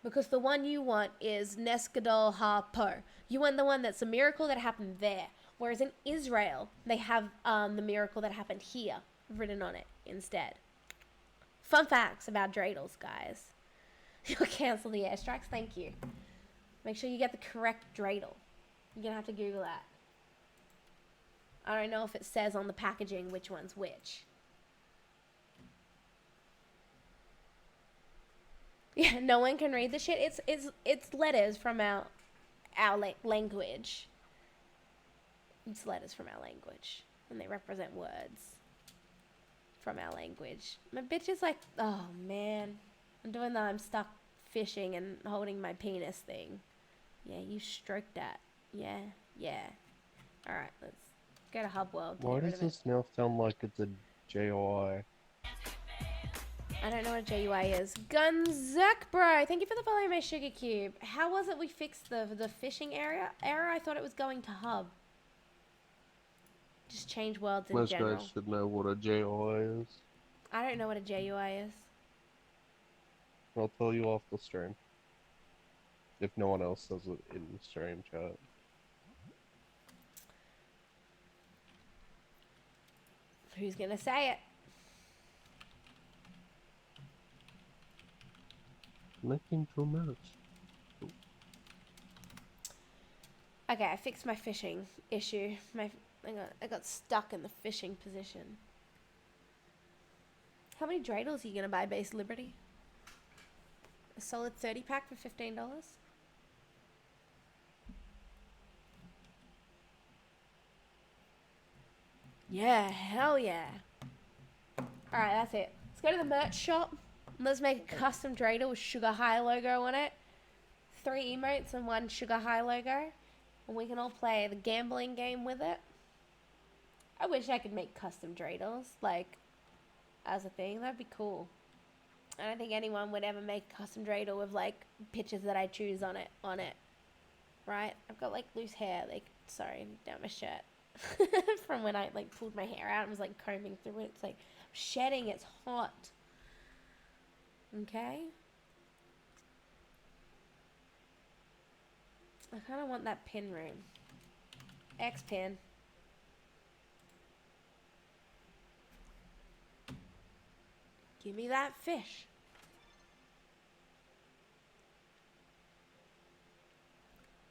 Because the one you want is Nes Gadol HaPor. You want the one that's a miracle that happened there. Whereas in Israel, they have the miracle that happened here written on it instead. Fun facts about dreidels, guys. You'll cancel the airstrikes. Thank you. Make sure you get the correct dreidel. You're going to have to Google that. I don't know if it says on the packaging which one's which. Yeah, no one can read the shit. It's letters from our language. It's letters from our language, and they represent words from our language. My bitch is like, oh man, I'm doing the I'm stuck fishing and holding my penis thing. Yeah, you stroked that. Yeah. All right, let's go to Hub World. Why does this now sound like it's a JOI? I don't know what a JUI is. Gunzak, bro. Thank you for the follow, my sugar cube. How was it we fixed the fishing error? I thought it was going to Hub. Just change worlds in general. Most guys should know what a JOI is. I don't know what a JUI is. I'll tell you off the stream. If no one else says it in the stream chat. Who's gonna say it? Making too much. Okay, I fixed my fishing issue. I got stuck in the fishing position. How many dreidels are you gonna buy, Base Liberty? A solid 30 pack for $15? Yeah, hell yeah. Alright, that's it. Let's go to the merch shop. Let's make a custom dreidel with Sugar High logo on it. 3 emotes and 1 Sugar High logo. And we can all play the gambling game with it. I wish I could make custom dreidels, like, as a thing. That'd be cool. I don't think anyone would ever make a custom dreidel with, like, pictures that I choose on it. Right? I've got, like, loose hair, like, sorry, down my shirt. From when I, like, pulled my hair out and was, like, combing through it. It's, like, shedding, it's hot. Okay? I kind of want that pin room. X pin. Give me that fish.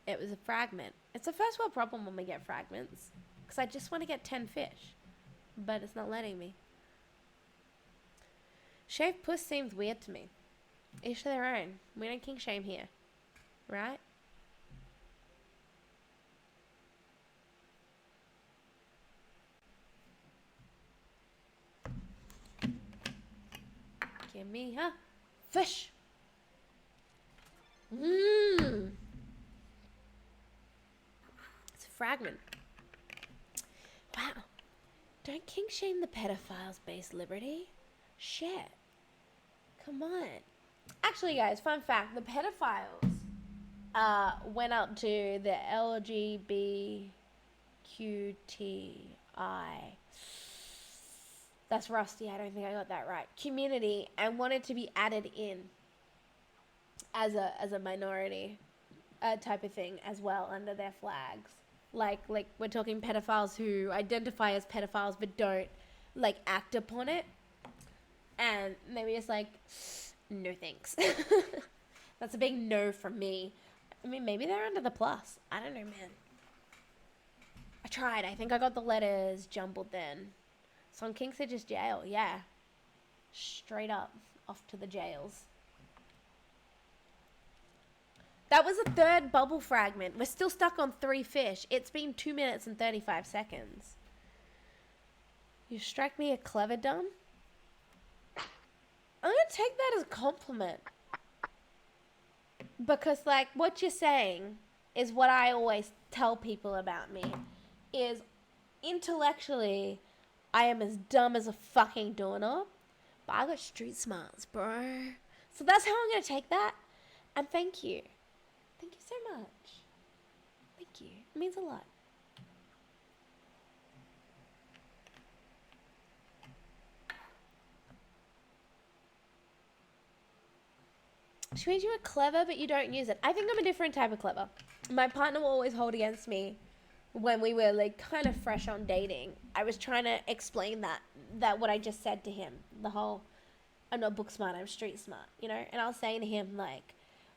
It was a fragment. It's a first world problem when we get fragments. Because I just want to get 10 fish. But it's not letting me. Shaved puss seems weird to me. Each to their own. We don't king shame here. Right? Give me a fish. Mmm. It's a fragment. Wow. Don't king shame the pedophiles, base liberty. Shit. Come on. Actually, guys, fun fact. The pedophiles went up to the LGBTQTI. That's rusty. I don't think I got that right. Community, and wanted to be added in as a minority type of thing as well under their flags. Like we're talking pedophiles who identify as pedophiles but don't like act upon it. And maybe it's like, no thanks. That's a big no from me. I mean, maybe they're under the plus. I don't know, man. I tried. I think I got the letters jumbled then. Some kinks are just jail. Yeah. Straight up. Off to the jails. That was a third bubble fragment. We're still stuck on 3 fish. It's been 2 minutes and 35 seconds. You strike me a clever dumb? I'm going to take that as a compliment. Because, like, what you're saying is what I always tell people about me. Is intellectually, I am as dumb as a fucking doorknob. But I got street smarts, bro. So that's how I'm going to take that. And thank you. Thank you so much. Thank you. It means a lot. She means you are clever, but you don't use it. I think I'm a different type of clever. My partner will always hold against me when we were like kind of fresh on dating. I was trying to explain that what I just said to him, the whole, I'm not book smart, I'm street smart, you know? And I was saying to him like,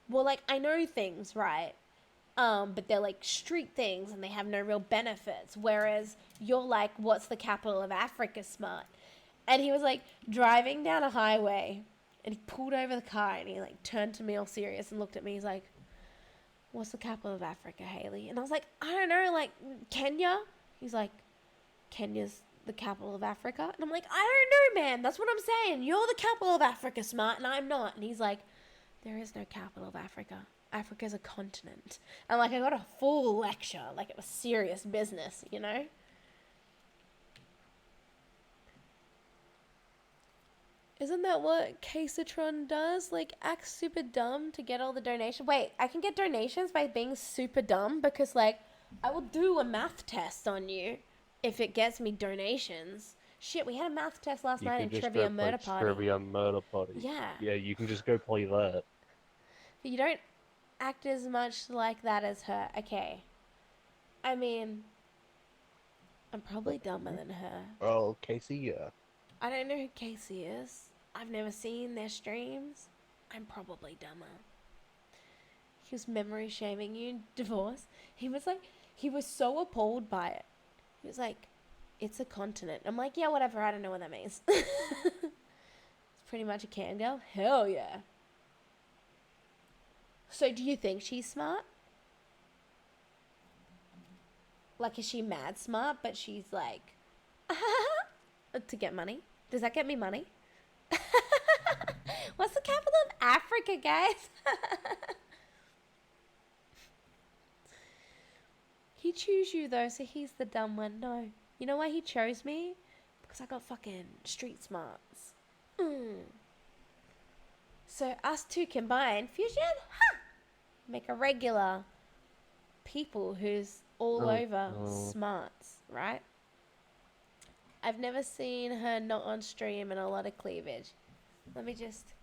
well, like I know things, right? But they're like street things and they have no real benefits. Whereas you're like, what's the capital of Africa smart? And he was like driving down a highway and he pulled over the car and he like turned to me all serious and looked at me. He's like, what's the capital of Africa, Haley? And I was like, I don't know, like Kenya. He's like, Kenya's the capital of Africa. And I'm like, I don't know, man. That's what I'm saying. You're the capital of Africa, smart, and I'm not. And he's like, there is no capital of Africa. Africa's a continent. And like I got a full lecture, like it was serious business, you know? Isn't that what Casatron does? Like, act super dumb to get all the donations. Wait, I can get donations by being super dumb? Because, like, I will do a math test on you if it gets me donations. Shit, we had a math test last night in Trivia Murder Party. Trivia Murder Party. Yeah. Yeah, you can just go play that. But you don't act as much like that as her. Okay. I mean, I'm probably dumber than her. Oh, Casey, yeah. I don't know who Casey is. I've never seen their streams. I'm probably dumber. He was memory shaming you in divorce. He was like, he was so appalled by it. He was like, it's a continent. I'm like, yeah, whatever. I don't know what that means. It's pretty much a can girl. Hell yeah. So do you think she's smart? Like, is she mad smart, but she's like, to get money? Does that get me money? What's the capital of Africa, guys? He chose you, though, so he's the dumb one. No. You know why he chose me? Because I got fucking street smarts. So us two combined, fusion, make a regular people who's all over smarts, right? I've never seen her not on stream and a lot of cleavage. Let me just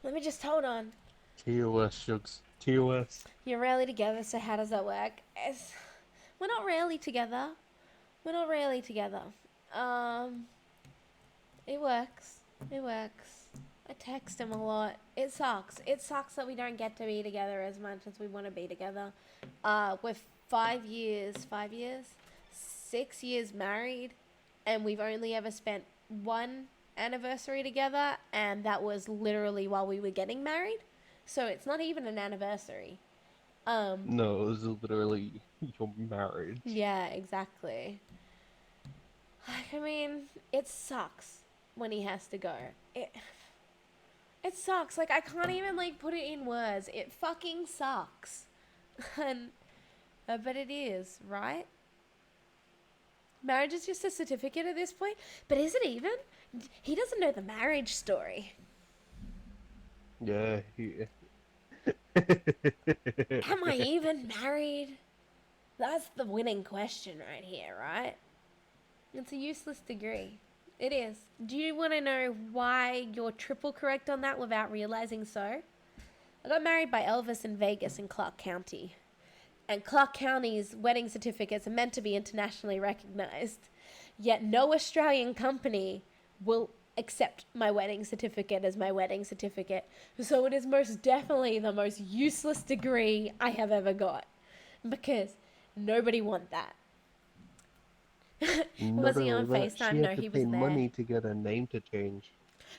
Let me just hold on. TOS, Shugs. TOS. You're rarely together, so how does that work? We're not rarely together. We're not rarely together. Um, it works. It works. I text him a lot. It sucks. It sucks that we don't get to be together as much as we want to be together. We're 6 years married, and we've only ever spent one anniversary together, and that was literally while we were getting married. So it's not even an anniversary. No, it was literally your marriage. Yeah, exactly. I mean, it sucks when he has to go. It sucks. Like, I can't even, like, put it in words. It fucking sucks. And, but it is, right? Marriage is just a certificate at this point. But is it even? He doesn't know the marriage story. Yeah, Am I even married? That's the winning question right here, right? It's a useless degree. It is. Do you want to know why you're triple correct on that without realizing so? I got married by Elvis in Vegas in Clark County. And Clark County's wedding certificates are meant to be internationally recognized. Yet no Australian company will accept my wedding certificate as my wedding certificate. So it is most definitely the most useless degree I have ever got. Because nobody want that. not Was he only on that, she FaceTime? No, had to he was pay there. money to get her name to change.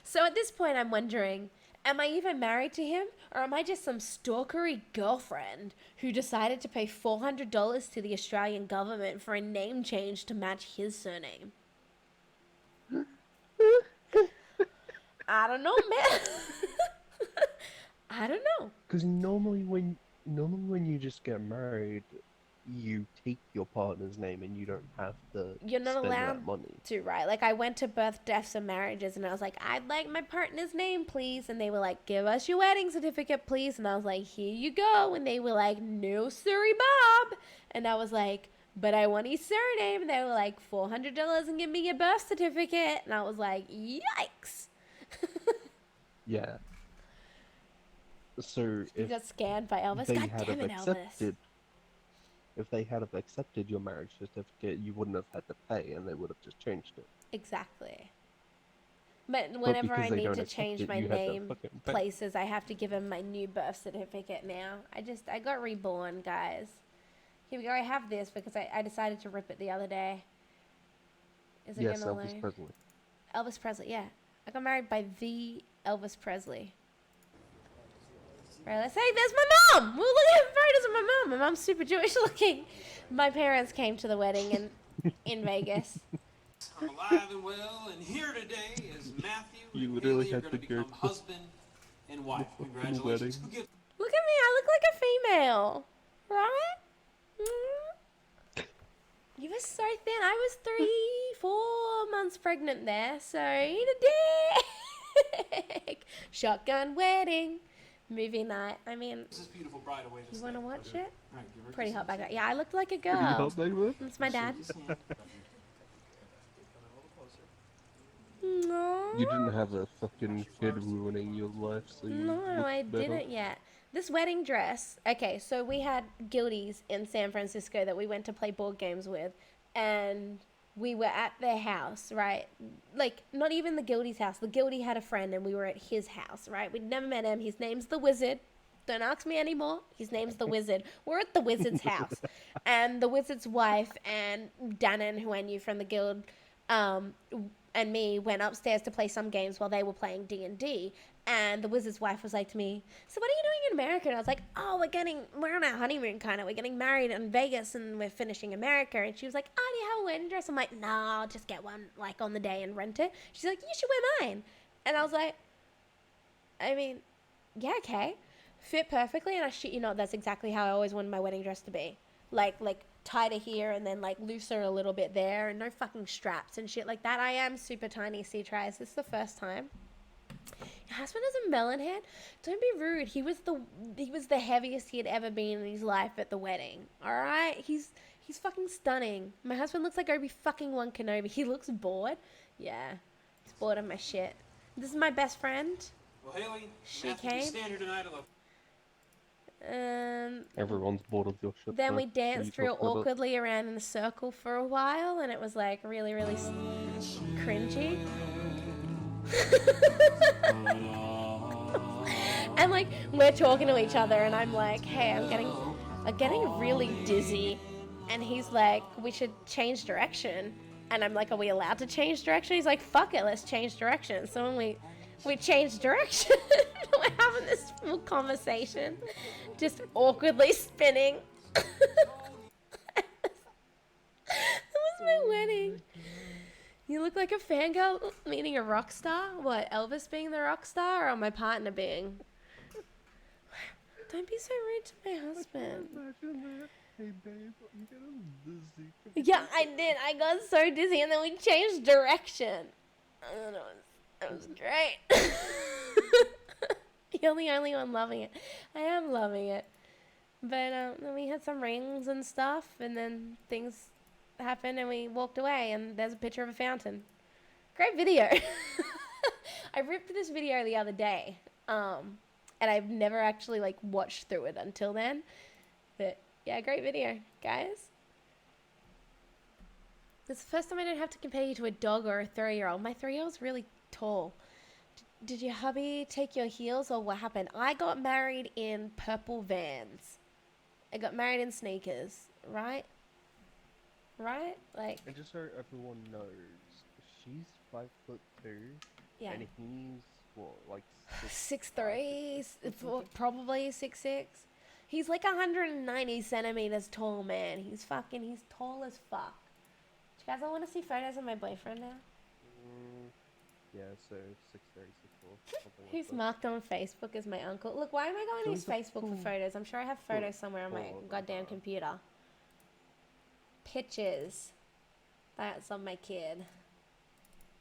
So at this point, I'm wondering, am I even married to him? Or am I just some stalkery girlfriend who decided to pay $400 to the Australian government for a name change to match his surname? I don't know, man. I don't know. Because normally when you just get married, you take your partner's name and you don't have to You're not spend allowed that money. to, right? Like, I went to birth, deaths, and marriages, and I was like, I'd like my partner's name, please. And they were like, give us your wedding certificate, please. And I was like, here you go. And they were like, no, sorry, Bob. And I was like, but I want his surname. And they were like, $400 and give me your birth certificate. And I was like, yikes. Yeah. So You if got scanned by Elvis. they God had damn have it, Elvis. accepted your marriage certificate, you wouldn't have had to pay, and they would have just changed it. Exactly. But But whenever because I they need don't to accept change it, my you had to name fucking pay. places, I have to give him my new birth certificate now. I got reborn, guys. Here we go. I have this because I decided to rip it the other day. Is it Yes, gonna Elvis load? Presley. Elvis Presley, yeah. I got married by the Elvis Presley. Right, let's say there's my mom. We'll look at photos of my mom. My mom's super Jewish looking. My parents came to the wedding in Vegas. I'm alive and well, and here today is Matthew You and literally Haley are had going to to go become to husband and the wife. fucking Congratulations. wedding. Who gives Look at me. I look like a female. Right? Mm. You were so thin. I was 4 months pregnant there, so eat a dick. Shotgun wedding. Movie night. I mean, this beautiful bride away you to want to watch it? All right, give her a Pretty kiss hot on the back there. cheek. Yeah, I looked like a Pretty girl. hot back there. That's my dad. Shake his hand. No. You didn't have a fucking kid ruining your life, so you No, looked I better. didn't yet. This wedding dress. Okay, so we had guildies in San Francisco that we went to play board games with, and we were at their house, right? Like, not even the guildie's house. The guildie had a friend, and we were at his house, right? We'd never met him. His name's the Wizard. Don't ask me anymore. His name's the Wizard. We're at the Wizard's house, and the Wizard's wife and Dannon, who I knew from the guild, um, and me went upstairs to play some games while they were playing D&D. And the Wizard's wife was like to me, so what are you doing in America? And I was like, oh, we're on our honeymoon kind of. We're getting married in Vegas and we're finishing America. And she was like, oh, do you have a wedding dress? I'm like, no, I'll just get one like on the day and rent it. She's like, you should wear mine. And I was like, I mean, yeah, okay. Fit perfectly. And I shit you not, that's exactly how I always wanted my wedding dress to be. Like tighter here and then like looser a little bit there and no fucking straps and shit like that. I am super tiny, see, tries. This is the first time. Your husband has a melon head. Don't be rude. He was the heaviest he had ever been in his life at the wedding. All right, he's fucking stunning. My husband looks like Obi fucking Wan Kenobi. He looks bored. Yeah, he's bored of my shit. This is my best friend. Well, Haley, She math will be came. standard tonight. Everyone's bored of your shit. Then though. we What are you danced real talking about? awkwardly around in a circle for a while, and it was like really, really cringy. And like we're talking to each other, and I'm like, "Hey, I'm getting really dizzy," and he's like, "We should change direction." And I'm like, "Are we allowed to change direction?" He's like, "Fuck it, let's change direction." So when we changed direction, we're having this full conversation, just awkwardly spinning. That was my wedding. You look like a fangirl meeting a rock star. What, Elvis being the rock star or my partner being? Don't be so rude to my husband. Imagine that. Hey babe, I'm getting dizzy. Yeah, I did. I got so dizzy and then we changed direction. And it was great. You're the only one loving it. I am loving it. But then we had some rings and stuff, and then things happened and we walked away, and there's a picture of a fountain. Great video. I ripped this video the other day, and I've never actually like watched through it until then. But yeah, great video, guys. It's the first time I don't have to compare you to a dog or a 3-year-old. My 3-year-old's really tall. Did your hubby take your heels or what happened? I got married in purple Vans. I got married in sneakers, right? Right? Like, And just so everyone knows, she's 5'2", yeah. and he's what, like 6'3", probably 6'6". He's like 190 centimeters tall, man. He's tall as fuck. Do you guys all want to see photos of my boyfriend now? Yeah, so 6'3", 6'4", something like Who's that. marked on Facebook as my uncle? Look, why am I going to his So he's a Facebook for photos? I'm sure I have photos somewhere on my full of goddamn computer. Pictures. That's of my kid.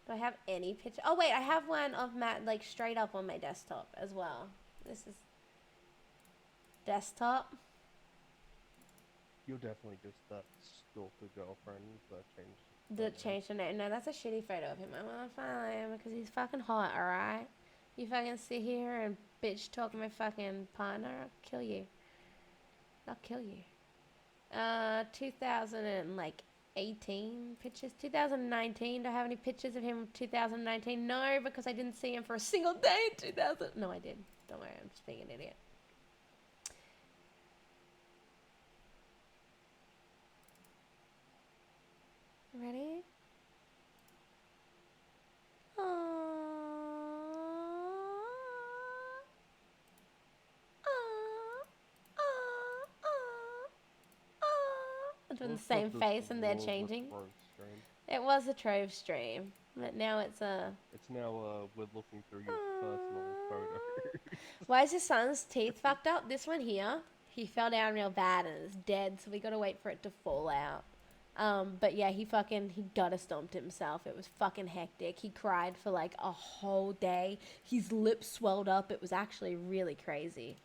Do I have any picture? Oh wait, I have one of Matt like straight up on my desktop as well. This is desktop. You're definitely just that stalker girlfriend that changed. Change the name. No, that's a shitty photo of him. I want to follow him because he's fucking hot, alright? You fucking sit here and bitch talk my fucking partner, I'll kill you. I'll kill you. 2018 pictures. 2019. Do I have any pictures of him in 2019? No, because I didn't see him for a single day in 2000. No, I did. Don't worry, I'm just being an idiot. Ready? I'm doing the same face and they're changing. It was a Trove stream, but now it's a... It's now, we're looking through your personal photos. Why is his son's teeth fucked up? This one here, he fell down real bad and is dead, so we gotta wait for it to fall out. But yeah, he gutter stomped himself. It was fucking hectic. He cried for like a whole day. His lips swelled up. It was actually really crazy.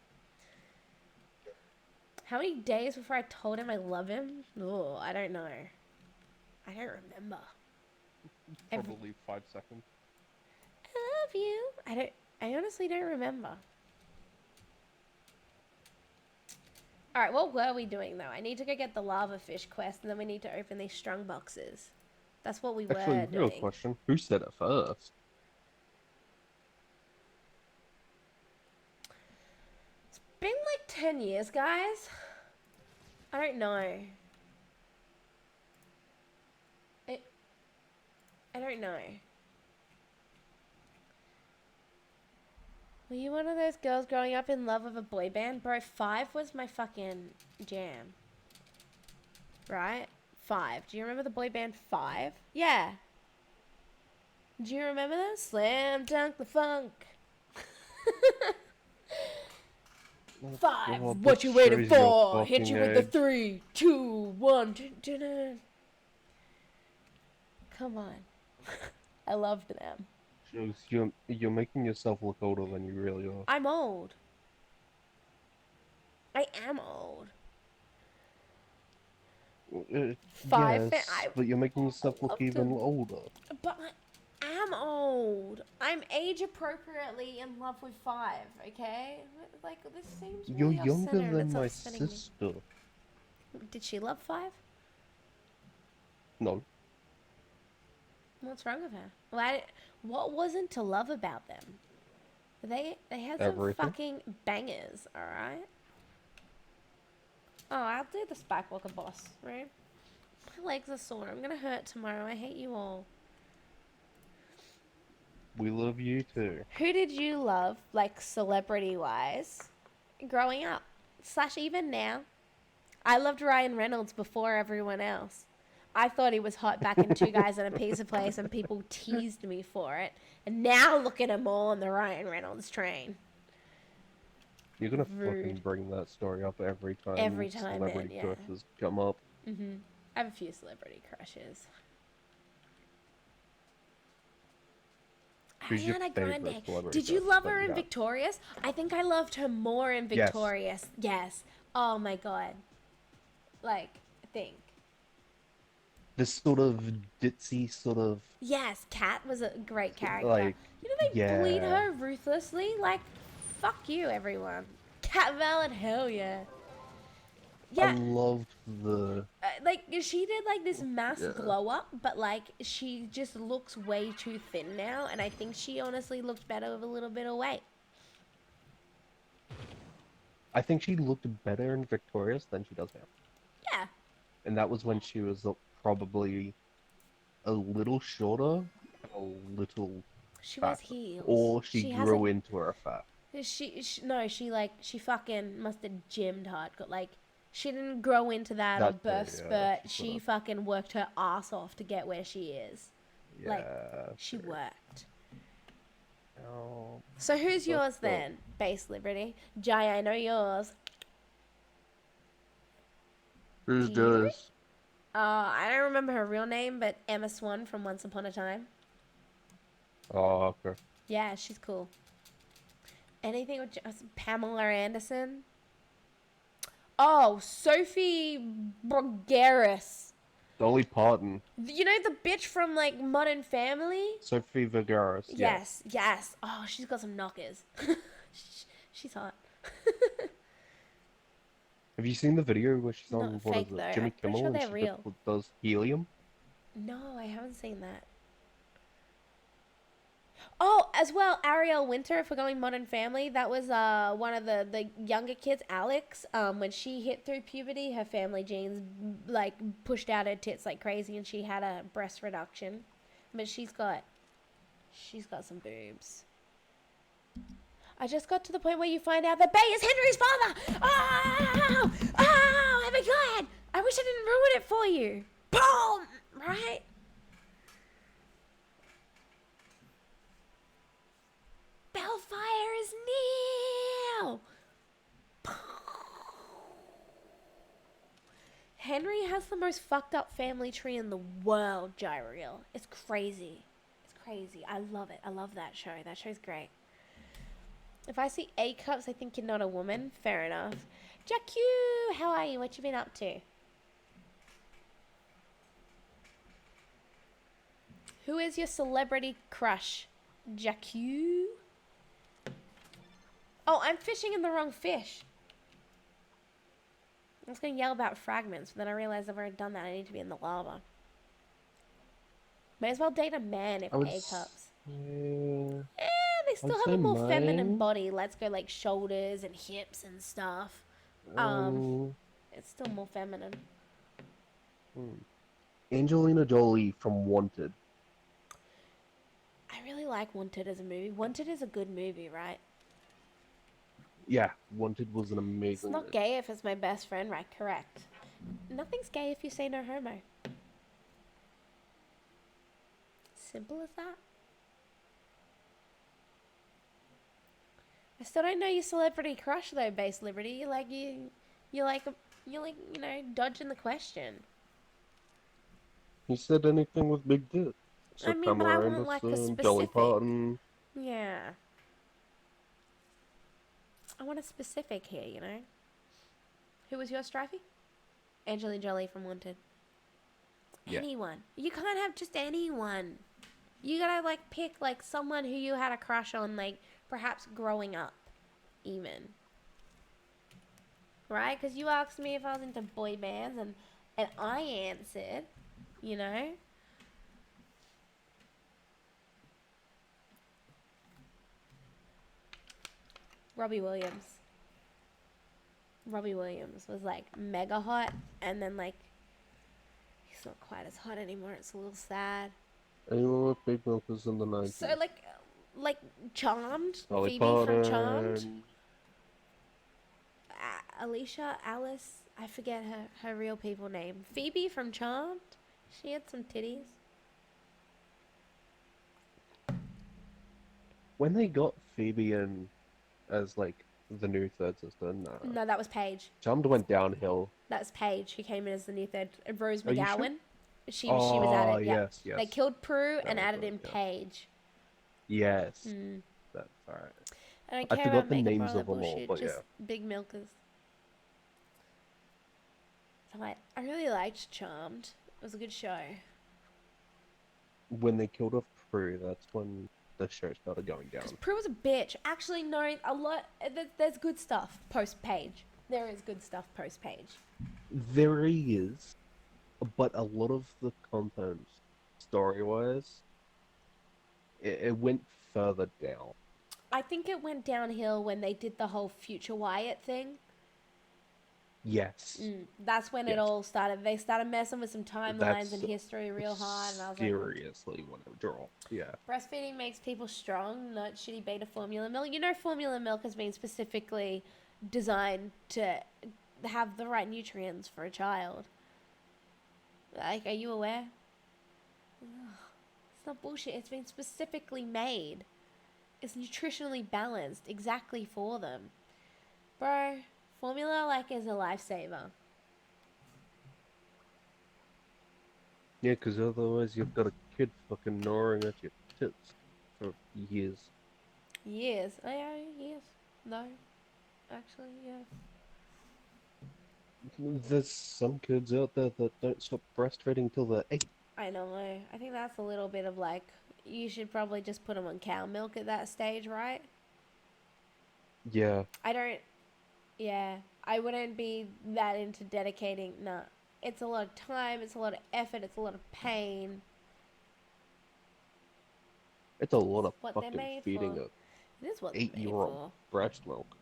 How many days before I told him I love him? Oh, I don't know. I don't remember. Probably 5 seconds. I love you. I honestly don't remember. Alright, what were we doing though? I need to go get the lava fish quest and then we need to open these strung boxes. That's what we were Actually, real doing. question. Who said it first? It's been like 10 years, guys. I don't know. I don't know. Were you one of those girls growing up in love with a boy band? Bro, 5 was my fucking jam. Right? 5. Do you remember the boy band 5? Yeah. Do you remember them? Slam Dunk the Funk. 5. God, What this you waiting shows your for? Hit you fucking with the age. 3, 2, 1. Come on. I loved them. Shows you're making yourself look older than you really are. I'm old. I am old. 5. Yes, but you're making yourself look loved even them. older. But I am old. I'm age appropriately in love with 5, okay? Like, this seems You're really younger off-center and than it's my upsetting me. sister. Did she love 5? No. What's wrong with her? What wasn't to love about them? They had some Everything. fucking bangers, alright? Oh, I'll do the Spike Walker boss, right? My legs are sore. I'm gonna hurt tomorrow. I hate you all. We love you too. Who did you love, like, celebrity-wise, growing up? / even now? I loved Ryan Reynolds before everyone else. I thought he was hot back in Two Guys and a Pizza Place, and people teased me for it. And now look at them all on the Ryan Reynolds train. You're gonna Rude. fucking bring that story up every time Every time, man, celebrity yeah. crushes come up. I have a few celebrity crushes. Who's your Ariana favorite Grande. celebrity Did you crush love that her you in have? Victorious? I think I loved her more in Yes. Victorious. Yes. Oh my god. Like, think. This sort of ditzy sort of Yes, Kat was a great character. like You know they bullied yeah. her ruthlessly? Like, fuck you, everyone. Cat Valid, hell yeah. I Yeah, loved the like, she did, like, this mass Yeah. glow up, but, like, she just looks way too thin now, and I think she honestly looked better with a little bit of weight. I think she looked better in Victorious than she does now. Yeah. And that was when she was probably a little shorter, a little She fatter. wears heels. Or she has grew into her fat. She fucking must have gymmed hard. Got like, she didn't grow into that or That too, birth yeah, spurt. she She could've. fucking worked her ass off to get where she is. Yeah. Like, she sure. worked. Oh, So who's yours dope. then? Base Liberty. Jai, I know yours. Who's Do you know? yours? I don't remember her real name, but Emma Swan from Once Upon a Time. Oh, okay. Yeah, she's cool. Anything with Pamela Anderson? Oh, Sophie Vergara. Dolly Parton. You know the bitch from, like, Modern Family? Sophie Vergara. Yes, yes. Oh, she's got some knockers. She's hot. Have you seen the video where she's on, Not what fake, is it, though. Jimmy I'm pretty Kimmel, sure and they're she real. does helium? No, I haven't seen that. Oh, as well, Ariel Winter, if we're going Modern Family, that was one of the younger kids, Alex. When she hit through puberty, her family genes, like, pushed out her tits like crazy, and she had a breast reduction. But she's got some boobs. I just got to the point where you find out that Bay is Henry's father! Oh! Oh my god! I wish I didn't ruin it for you. Boom! Right? Bellfire is near! Henry has the most fucked up family tree in the world, Gyreal. It's crazy. It's crazy. I love it. I love that show. That show's great. If I see A cups, I think you're not a woman. Fair enough. Jacu, how are you? What you been up to? Who is your celebrity crush? Jacu? Oh, I'm fishing in the wrong fish. I was going to yell about fragments, but then I realized I've already done that. I need to be in the lava. May as well date a man if A cups. Yeah. They still have a more feminine body. Let's go like shoulders and hips and stuff. It's still more feminine. Angelina Jolie from Wanted. I really like Wanted as a movie. Wanted is a good movie, right? Yeah, Wanted was an amazing It's not gay if it's my best friend, right? Correct. Nothing's gay if you say no homo. Simple as that. I still don't know your celebrity crush though, Base Liberty. You're like dodging the question. He said anything with big tits. So I mean, but I Pamela want like a Anderson, Dolly specific. Parton. Yeah. I want a specific here, you know. Who was your Strifey? Angelina Jolie from Wanted. Yeah. Anyone. You can't have just anyone. You gotta like pick like someone who you had a crush on, like perhaps growing up, even. Right? Because you asked me if I was into boy bands, and I answered, you know. Robbie Williams. Robbie Williams was like mega hot, and then like he's not quite as hot anymore. It's a little sad. Anyone with big milkers in the 90s? So like Charmed, Dolly Phoebe from Charmed, Parton. Alicia, Alice. I forget her real people name. Phoebe from Charmed. She had some titties. When they got Phoebe in as like the new third sister, nah. No, that was Paige. Charmed went downhill. That's Paige who came in as the new third. Rose Are you sure? McGowan. She was added. Yeah. Yes, yes. They killed Prue That and was added it, in yeah. Paige. Yes. Mm. That's alright. I don't I care forgot about the makeup or names all that of them all, bullshit. but Just yeah. big milkers. I really liked Charmed. It was a good show. When they killed off Prue, that's when the show started going down. Because Prue was a bitch. Actually, no, a lot. There's good stuff post Page. There is good stuff post Page. There is, but a lot of the content, story-wise, it went further down. I think it went downhill when they did the whole Future Wyatt thing. Yes. That's when it Yes. all started. They started messing with some timelines and history real hard, and I was like, seriously when it dropped. Yeah. breastfeeding makes people strong, not shitty beta formula milk. You know, formula milk has been specifically designed to have the right nutrients for a child. Like, are you aware? Ugh, it's not bullshit. It's been specifically made. It's nutritionally balanced exactly for them. Bro, formula, like, is a lifesaver. Yeah, because otherwise you've got a kid fucking gnawing at your tits for years. Years. Oh, yeah, years. No. Actually, yeah. There's some kids out there that don't stop breastfeeding till they're 8. I know. I think that's a little bit of like, you should probably just put them on cow milk at that stage, right? Yeah. I wouldn't be that into dedicating, nah. It's a lot of time, it's a lot of effort, it's a lot of pain. It's a lot of What they're fucking made feeding for. a It is what they're made 8-year-old breast milk.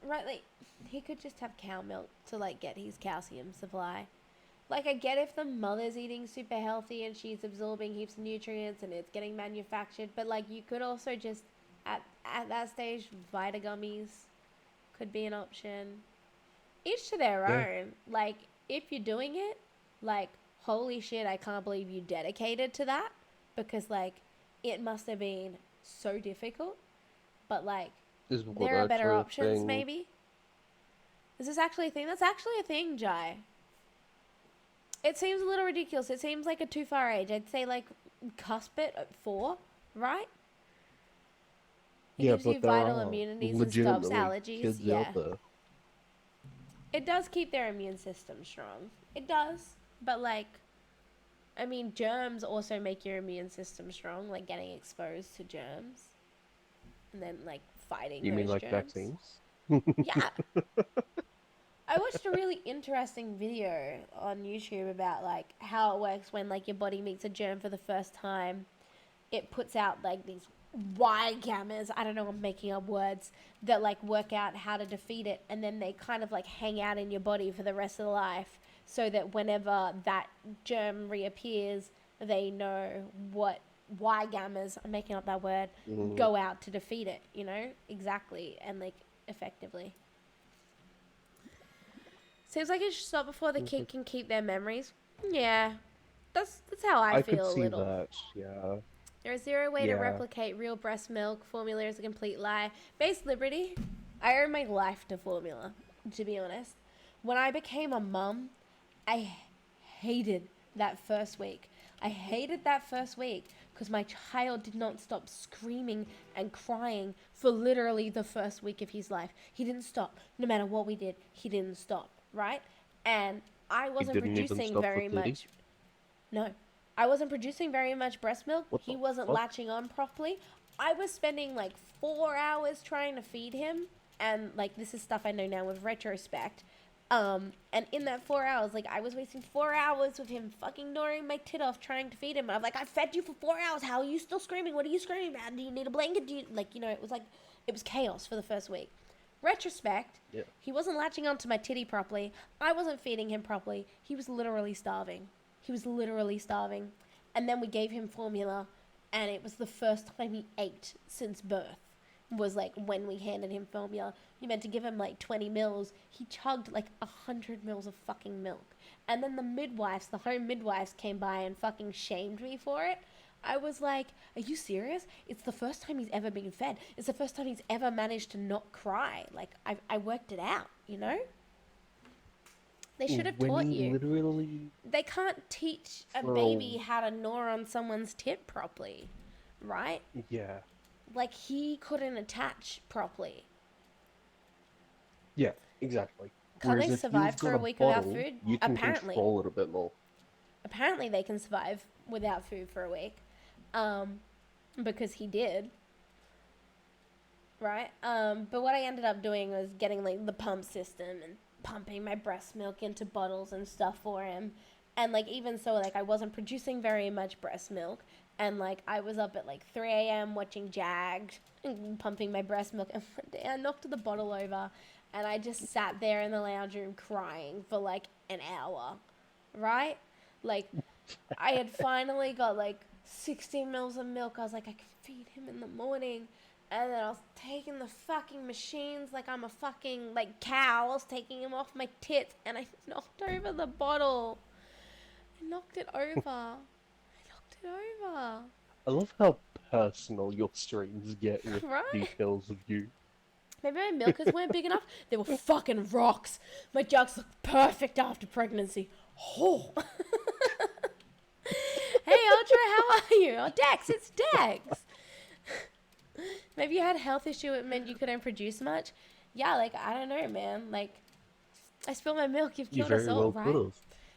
Right, like, he could just have cow milk to, like, get his calcium supply. Like, I get if the mother's eating super healthy and she's absorbing heaps of nutrients and it's getting manufactured, but, like, you could also just, at that stage, Vita gummies could be an option. Each to their own. Like, if you're doing it, like, holy shit, I can't believe you dedicated to that. Because, like, it must have been so difficult. But, like, there are better options, maybe. Is this actually a thing? That's actually a thing, Jai. It seems a little ridiculous. It seems like a too far age. I'd say, like, cusp it at 4, right? It gives you vital immunities and stops allergies. Yeah. It does keep their immune system strong. It does. But, like, I mean, germs also make your immune system strong, like getting exposed to germs. And then, like, fighting You those mean like germs. vaccines? Yeah. I watched a really interesting video on YouTube about, like, how it works when, like, your body meets a germ for the first time. It puts out, like, these Y gammas, I don't know, I'm making up words, that, like, work out how to defeat it. And then they kind of, like, hang out in your body for the rest of the life so that whenever that germ reappears, they know what Y gammas, I'm making up that word, go out to defeat it, you know? Exactly. And, like, effectively. Seems like it should stop before the kid can keep their memories. Yeah. That's how I feel could see a little. that, yeah. There is zero way to replicate real breast milk. Formula is a complete lie. Base Liberty, I owe my life to formula, to be honest. When I became a mum, I hated that first week. I hated that first week because my child did not stop screaming and crying for literally the first week of his life. He didn't stop. No matter what we did, he didn't stop, right? And I wasn't producing very much. No. I wasn't producing very much breast milk. What He the wasn't fuck? latching on properly. I was spending like 4 hours trying to feed him. And like, this is stuff I know now with retrospect. And in that 4 hours, like, I was wasting 4 hours with him fucking gnawing my tit off trying to feed him. I'm like, I fed you for 4 hours. How are you still screaming? What are you screaming about? Do you need a blanket? Do you, like, you know, it was chaos for the first week. Retrospect, Yeah. he wasn't latching onto my titty properly. I wasn't feeding him properly. He was literally starving. And then we gave him formula, and it was the first time he ate since birth. Was like when we handed him formula. You meant to give him like 20 mils. He chugged like 100 mils of fucking milk. And then the home midwives came by and fucking shamed me for it. I was like, are you serious? It's the first time he's ever been fed. It's the first time he's ever managed to not cry. Like, I worked it out, you know? They should have When taught he you. literally They can't teach a For a- baby how to gnaw on someone's tit properly, right? Yeah. Like, he couldn't attach properly. Yeah, exactly. Can Whereas they if survive you've for got a week without bottle, food? you can Apparently. control it a bit more. Apparently they can survive without food for a week. Because he did. Right? But what I ended up doing was getting like the pump system and pumping my breast milk into bottles and stuff for him. And like, even so, like, I wasn't producing very much breast milk. And like, I was up at like 3 a.m. watching Jag and pumping my breast milk. And one day I knocked the bottle over and I just sat there in the lounge room crying for like an hour. Right? Like, I had finally got like 60 mils of milk. I was like, I can feed him in the morning. And then I was taking the fucking machines like I'm a fucking, like, cow. I was taking him off my tits, and I knocked over the bottle. I knocked it over. I love how personal your streams get with Right? details of you. Maybe my milkers weren't big enough. They were fucking rocks. My jugs looked perfect after pregnancy. Oh. Hey, Ultra, how are you? Oh, Dex, it's Dex. Maybe you had a health issue. It meant you couldn't produce much. Yeah, like, I don't know, man. Like, I spilled my milk. You've You killed us very all, well right? could have.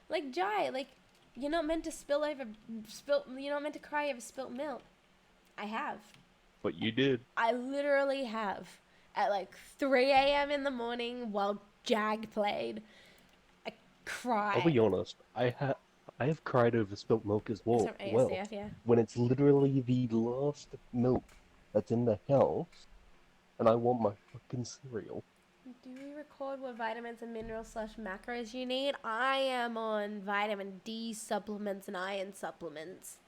Like, Jai, like, you're not meant to you're not meant to cry over spilt milk. I have. But you did. I literally have. At like 3 a.m. in the morning while Jag played. I cried. I'll be honest. I have cried over spilt milk as well. Some ASDF, yeah. When it's literally the last milk that's in the house, and I want my fucking cereal. Do we record what vitamins and minerals / macros you need? I am on vitamin D supplements and iron supplements.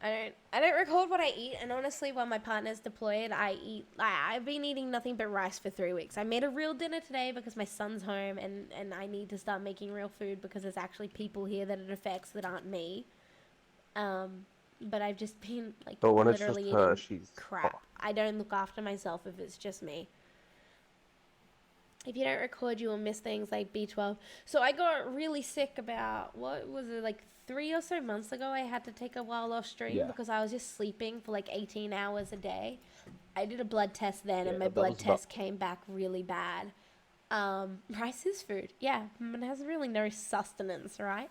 I don't record what I eat, and honestly, while my partner's deployed, I've been eating nothing but rice for 3 weeks. I made a real dinner today because my son's home, and I need to start making real food because there's actually people here that it affects that aren't me. But I've just been like But when it's literally just her, eating she's crap. fucked. I don't look after myself if it's just me. If you don't record, you will miss things like B12. So I got really sick about, what was it, like 3 or so months ago. I had to take a while off stream because I was just sleeping for like 18 hours a day. I did a blood test then, and my blood test came back really bad. Rice is food. Yeah, it has really no sustenance, right?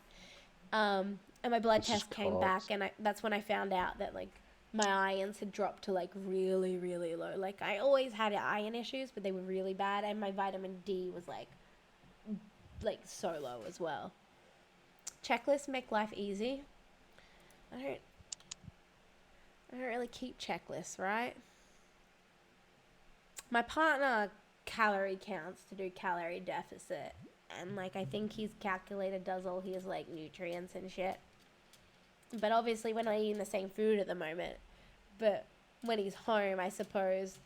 And my blood test came back, and that's when I found out that like my irons had dropped to like really, really low. Like, I always had iron issues, but they were really bad, and my vitamin D was like so low as well. Checklists make life easy. I don't really keep checklists, right? My partner calorie counts to do calorie deficit, and like, I think his calculator does all his like nutrients and shit. But obviously we're not eating the same food at the moment. But when he's home, I suppose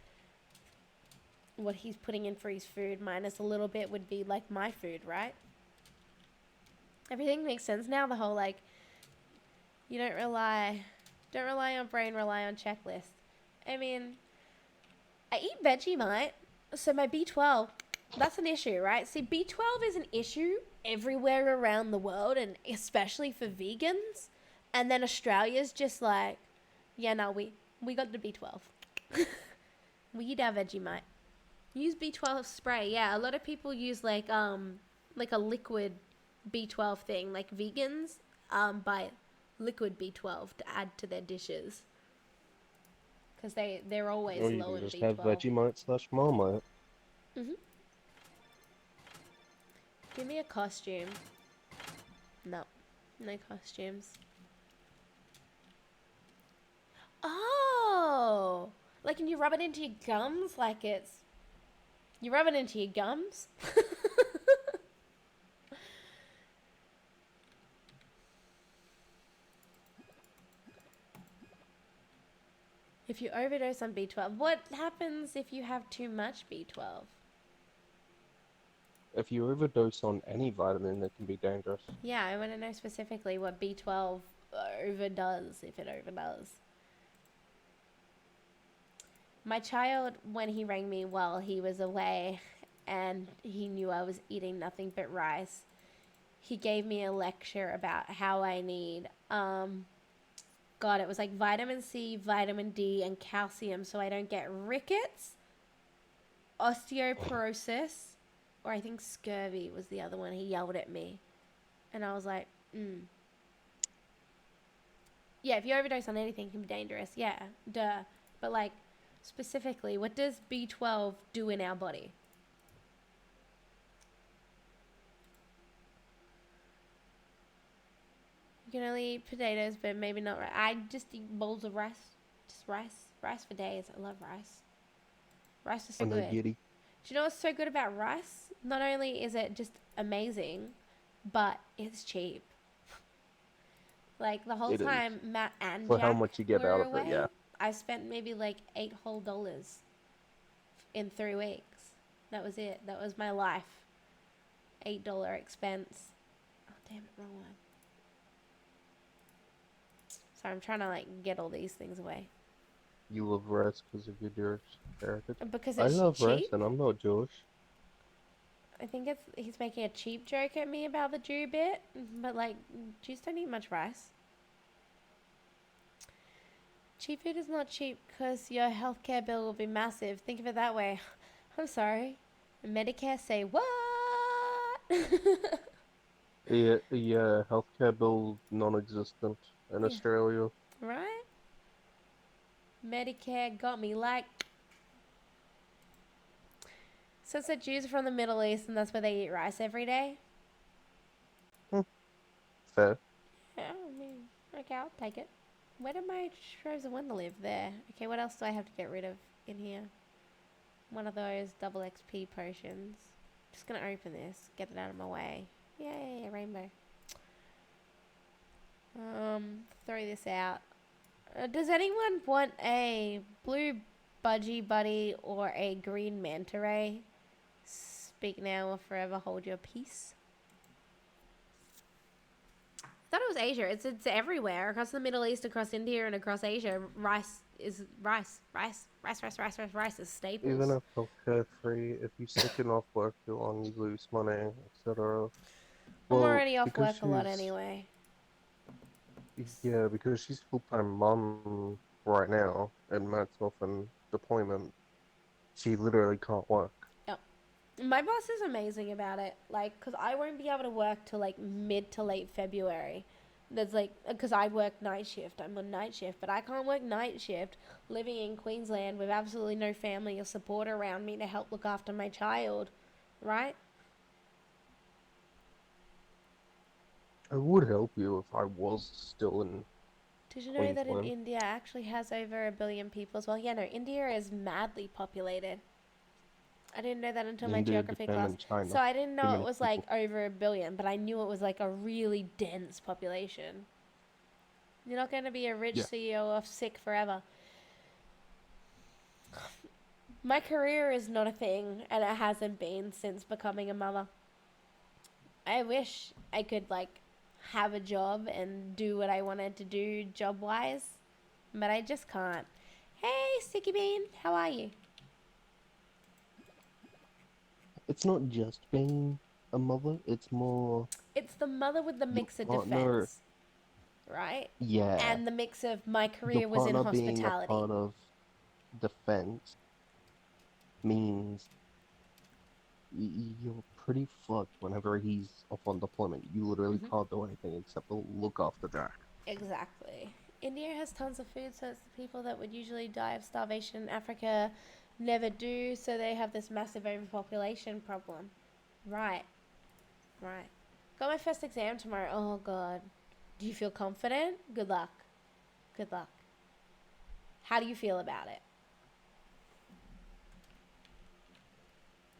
what he's putting in for his food minus a little bit would be like my food, right? Everything makes sense now. The whole like, you don't rely on brain, rely on checklist. I mean, I eat Vegemite, so my B12, that's an issue, right? See, B12 is an issue everywhere around the world, and especially for vegans. And then Australia's just like, yeah, no, we got the B12. We eat our Vegemite. Use B12 spray. Yeah, a lot of people use like a liquid B12 thing. Like vegans buy liquid B12 to add to their dishes because they're always Or you low can in just have B12. Vegemite/Marmite. Mhm. Give me a costume. No, no costumes. Oh, like can you rub it into your gums? Like you rub it into your gums. If you overdose on B12, what happens if you have too much B12? If you overdose on any vitamin, it can be dangerous. Yeah, I want to know specifically what B12 overdoes, if it overdoes. My child, when he rang me while he was away and he knew I was eating nothing but rice, he gave me a lecture about how I need, God, it was like vitamin C, vitamin D, and calcium so I don't get rickets, osteoporosis, or I think scurvy was the other one. He yelled at me. And I was like, yeah, if you overdose on anything, it can be dangerous. Yeah, duh. But like, specifically, what does B12 do in our body? You can only eat potatoes, but maybe not rice. I just eat bowls of rice. Just rice. Rice for days. I love rice. Rice is so On a good. giddy. Do you know what's so good about rice? Not only is it just amazing, but it's cheap. Like the whole It is. time Matt and For how Jack much you get were out of it, away, yeah. I spent maybe like $8 whole in 3 weeks. That was it. That was my life. $8 expense. Oh damn it, wrong one. So I'm trying to like get all these things away. You love rice because of your Jewish heritage. Because I it's love rice cheap. and I'm not Jewish. I think he's making a cheap joke at me about the Jew bit, but like Jews don't eat much rice. Cheap food is not cheap because your healthcare bill will be massive. Think of it that way. I'm sorry. Medicare say what? Yeah, healthcare bill non-existent in Yeah, Australia. right? Medicare got me like. Since the Jews are from the Middle East and that's where they eat rice every day. Hmm, fair. Yeah, I mean, okay, I'll take it. Where did my Shrubs of Wonder live? There. Okay, what else do I have to get rid of in here? One of those double XP potions. Just gonna open this, get it out of my way. Yay, a rainbow. Throw this out. Does anyone want a blue budgie buddy or a green manta ray? Speak now or forever hold your peace. I thought it was Asia. It's everywhere across the Middle East, across India, and across Asia. Rice is rice. Rice is Even staples. if healthcare free, if you sicken off work too long, you lose money, etc. I'm Well, already off because work a lot she's anyway. yeah, because she's full-time mom right now, and Matt's off on deployment. She literally can't work. Yep. My boss is amazing about it. Like, because I won't be able to work till like mid to late February. There's like, because I work night shift. I'm on night shift, but I can't work night shift living in Queensland with absolutely no family or support around me to help look after my child. Right? It would help you if I was still in Did you know that in Queensland. India actually has over 1 billion people as well? Yeah, no, India is madly populated. I didn't know that until my India, geography Japan, class. and China. So I didn't Too know it many was like people. over 1 billion, but I knew it was like a really dense population. You're not going to be a rich Yeah. CEO off sick forever. My career is not a thing, and it hasn't been since becoming a mother. I wish I could like have a job and do what I wanted to do job wise, but I just can't. Hey, Sticky Bean, how are you? It's not just being a mother, it's more It's the mother with the your mix of partner, defense, right? yeah, And the mix of my your career was in partner being a hospitality. part of defense means you're pretty fucked whenever he's off on deployment. You literally Hmm. can't do anything except to look after Jack. Exactly. India has tons of food, so it's the people that would usually die of starvation in Africa never do, so they have this massive overpopulation problem. Right, right. Got my first exam tomorrow. Oh, God. Do you feel confident? Good luck. Good luck. How do you feel about it?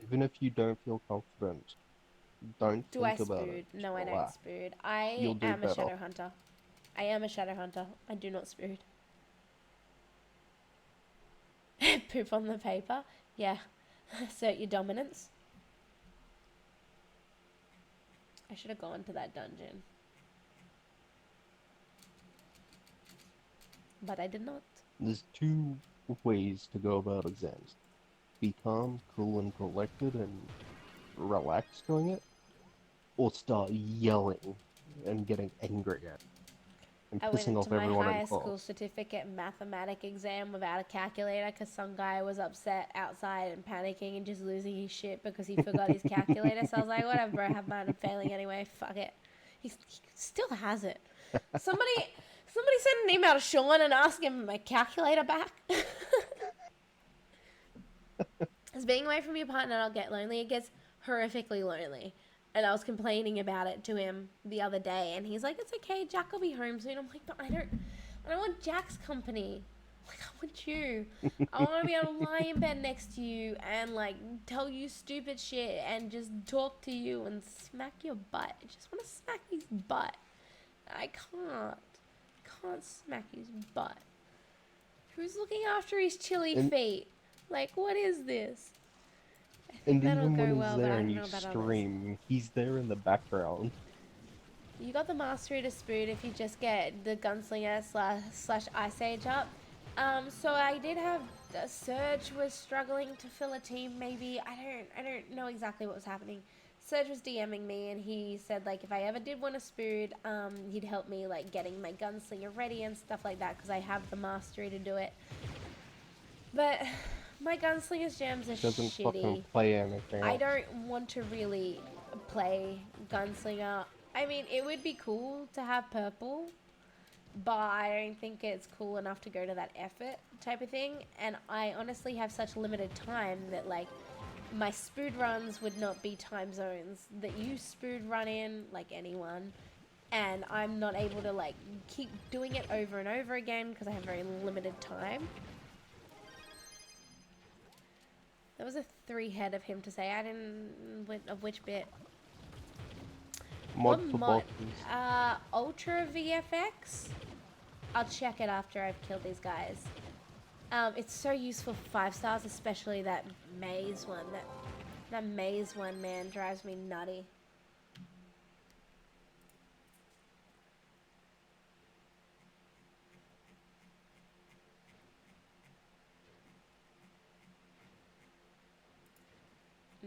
Even if you don't feel confident, don't Do I think about it. spood? Just No, I don't relax. spood. I You'll do am a better. shadow hunter. I am a shadow hunter. I do not spood. Poop on the paper? Yeah. Assert your dominance. I should have gone to that dungeon. But I did not. There's two ways to go about exams. Be calm, cool, and collected, and relax doing it, or start yelling and getting angry at it and I went pissing into off my everyone in high school class. certificate mathematic exam without a calculator because some guy was upset outside and panicking and just losing his shit because he forgot his calculator. So I was like, whatever, bro, have mine. I'm failing anyway. Fuck it. He still has it. Somebody, somebody sent an email to Sean and asked him my calculator back. As being away from your partner, I'll get lonely. It gets horrifically lonely. And I was complaining about it to him the other day, and he's like, "It's okay, Jack will be home soon." I'm like, "But I don't want Jack's company. Like, I want you. I want to be able to lie in bed next to you and like tell you stupid shit and just talk to you and smack your butt. I just want to smack his butt. I can't smack his butt. Who's looking after his chilly and feet? Like, what is this? I think and that'll even when go he's well, but there I and don't you know about others. stream, he's there in the background. You got the mastery to spoon if you just get the gunslinger slash ice age up. So I did have Surge was struggling to fill a team. Maybe I don't know exactly what was happening. Surge was DMing me and he said like if I ever did want to spoon, he'd help me like getting my gunslinger ready and stuff like that because I have the mastery to do it. But my gunslinger's gems are Doesn't fucking shitty. play anything I else. don't want to really play Gunslinger. I mean, it would be cool to have purple, but I don't think it's cool enough to go to that effort type of thing. And I honestly have such limited time that, like, my spood runs would not be time zones that you spood run in, like anyone. And I'm not able to, like, keep doing it over and over again because I have very limited time. There was a 3 head of him to say. I didn't. Of which bit? Mod What for mod? bosses. Ultra VFX? I'll check it after I've killed these guys. It's so useful for 5 stars, especially that maze one. That maze one, man, drives me nutty.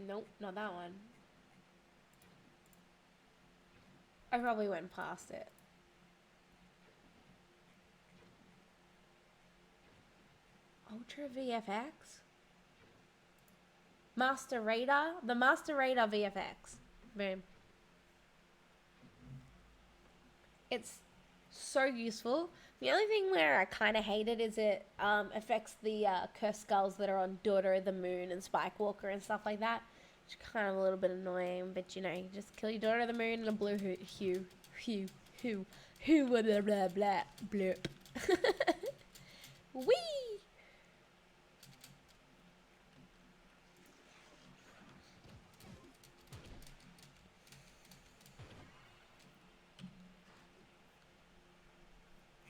Nope, not that one. I probably went past it. Ultra VFX? Master Radar? The Master Radar VFX. Boom. It's so useful. The only thing where I kind of hate it is it affects the cursed skulls that are on Daughter of the Moon and Spike Walker and stuff like that. Which is kind of a little bit annoying, but you know, you just kill your Daughter of the Moon and a blue hue, blah, blah, blah, blah, blurp. Whee!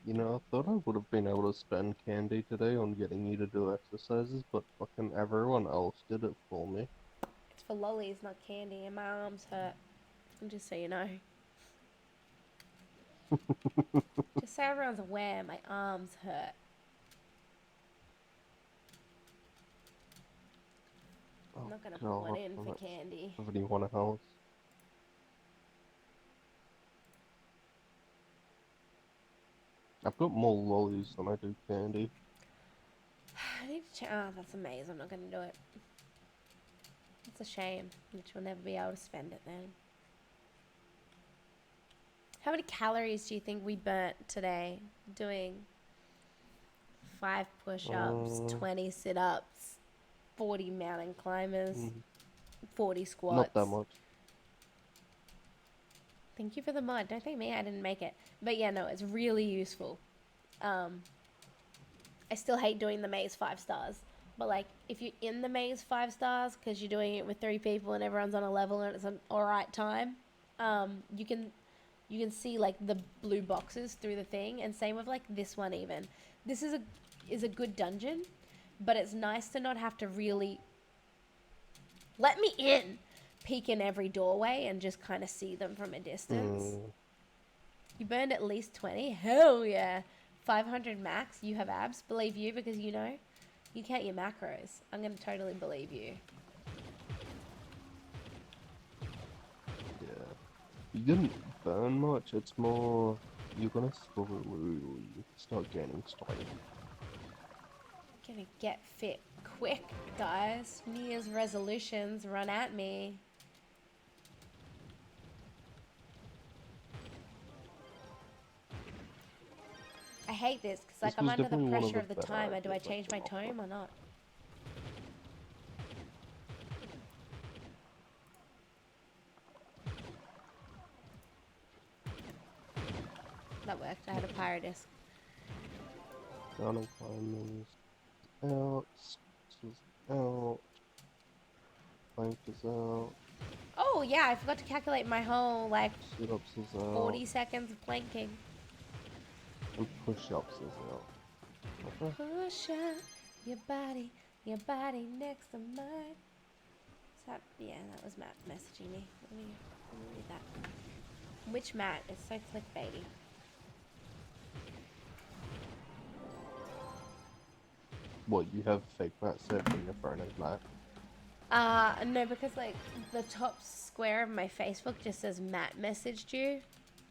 You know, I thought I would have been able to spend candy today on getting you to do exercises, but fucking everyone else did it for me. It's for lollies, not candy, and my arms hurt. Just so you know. Just so everyone's aware, my arms hurt. I'm Oh not gonna put one god, in how for much candy. do you want a house? I've got more lollies than I do candy. I need to check. Oh, that's a maze. I'm not gonna do it. It's a shame that you'll never be able to spend it then. How many calories do you think we burnt today doing 5 push-ups, 20 sit-ups, 40 mountain climbers, 40 squats? Not that much. Thank you for the mod. Don't thank me, I didn't make it. But yeah, no, it's really useful. I still hate doing the maze 5 stars. But like, if you're in the maze 5 stars, because you're doing it with 3 people and everyone's on a level and it's an alright time, you can see like the blue boxes through the thing, and same with like this one even. This is a good dungeon, but it's nice to not have to really let me in, peek in every doorway and just kind of see them from a distance. You burned at least 20? Hell yeah. 500 max, you have abs, believe you, because you know you count your macros. I'm gonna totally believe you. Yeah. You didn't burn much, it's more you're gonna slowly start gaining strength. Gonna get fit quick, guys. New Year's resolutions, run at me. I hate this because like I'm was under the definitely one of pressure the of the better timer. Do I ideas I change my came up tome with. or not? That worked. I had a pyro disc. Mountain climbers out, is out, plank is out, Oh yeah, I forgot to calculate my whole like sit-ups is out, 40 seconds of planking. and push-ups is out. Okay. Push up your body next to mine. Is that, yeah, that was Matt messaging me. Let me read that. Which Matt? It's so clickbaity. What, you have fake Matt saved on your phone as Matt? No, because like the top square of my Facebook just says Matt messaged you.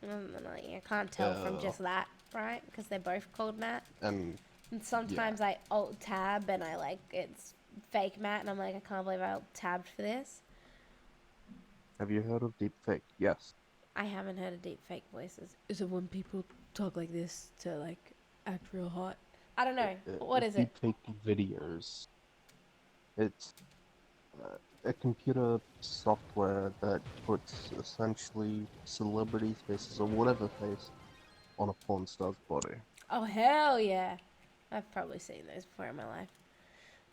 And like, I can't tell from just that, right? Because they're both called Matt. And And sometimes I alt tab and I like it's fake Matt, and I'm like, I can't believe I alt tabbed for this. have you heard of deepfake? Yes. I haven't heard of deep fake voices. Is it when people talk like this to like act real hot? I don't know. What is it? Deepfake videos. It's a computer software that puts essentially celebrities' faces or whatever face on a porn star's body. Oh hell yeah! I've probably seen those before in my life.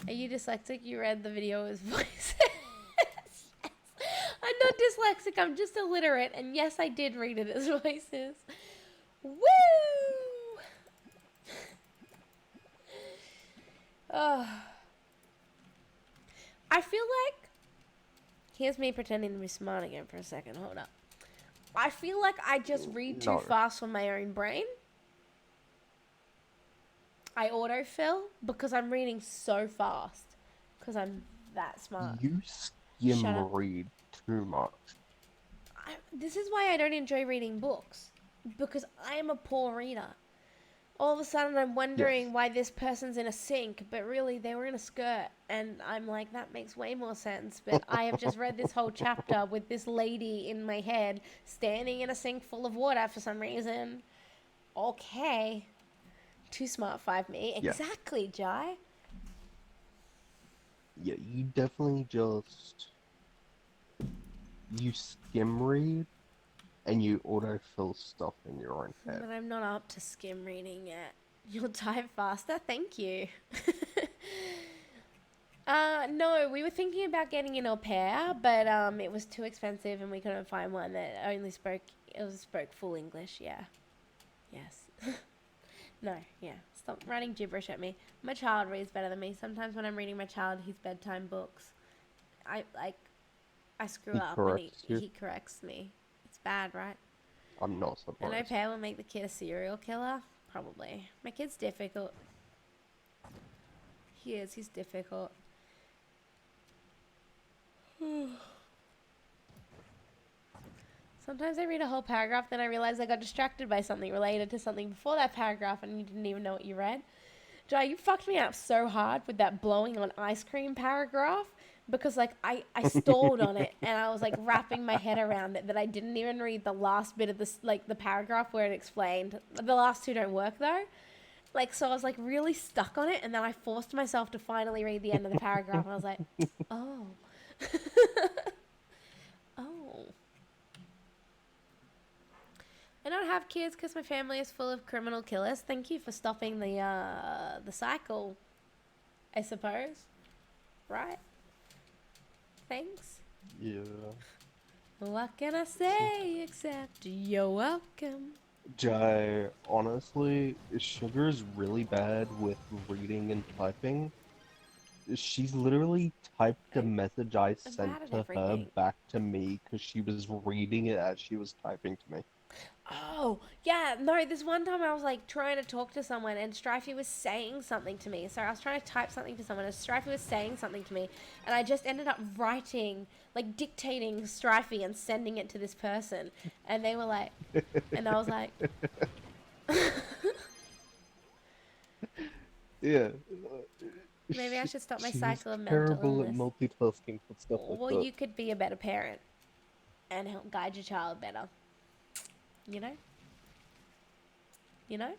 Are you dyslexic? You read the video of his voice. Yes. I'm not dyslexic. I'm just illiterate. And yes, I did read it as voices. Woo! Oh. I feel like, here's me pretending to be smart again for a second. Hold up. I feel like I just read too fast for my own brain. I autofill because I'm reading so fast. Because I'm that smart. You skim read too much. This is why I don't enjoy reading books. Because I am a poor reader. All of a sudden I'm wondering why this person's in a sink, but really they were in a skirt. And I'm like, that makes way more sense. But I have just read this whole chapter with this lady in my head standing in a sink full of water for some reason. Okay. Too smart, 5 me. Exactly, Jai. Yeah, you definitely just... You skim read, and you autofill stuff in your own head. But I'm not up to skim reading yet. You'll type faster? Thank you. No, we were thinking about getting an au pair, but it was too expensive and we couldn't find one that only spoke full English, yeah. Yes. No, yeah. Stop writing gibberish at me. My child reads better than me. Sometimes when I'm reading my child his bedtime books, I screw up and he corrects me. It's bad, right? I'm not surprised. An au pair will make the kid a serial killer? Probably. My kid's difficult. He's difficult. Sometimes I read a whole paragraph, then I realize I got distracted by something related to something before that paragraph and you didn't even know what you read. Jai, you fucked me up so hard with that blowing on ice cream paragraph because like I stalled on it and I was like wrapping my head around it that I didn't even read the last bit of this, like the paragraph where it explained. The last two don't work though. Like, so I was like really stuck on it, and then I forced myself to finally read the end of the paragraph, and I was like, oh. Oh. I don't have kids because my family is full of criminal killers. Thank you for stopping the cycle, I suppose. Right? Thanks. Yeah. What can I say except you're welcome? Jai, honestly, Sugar is really bad with reading and typing. She's literally typed a message I I'm sent bad at to her everything. back to me because she was reading it as she was typing to me. Oh, yeah, no, this one time I was like trying to talk to someone and Strifey was saying something to me. So I was trying to type something to someone and Strifey was saying something to me. And I just ended up writing, like dictating Strifey and sending it to this person. And they were like, and I was like, Yeah. maybe I should stop my She's cycle of mental terrible at illness. multitasking for stuff like Well, that. you could be a better parent and help guide your child better. You know? You know?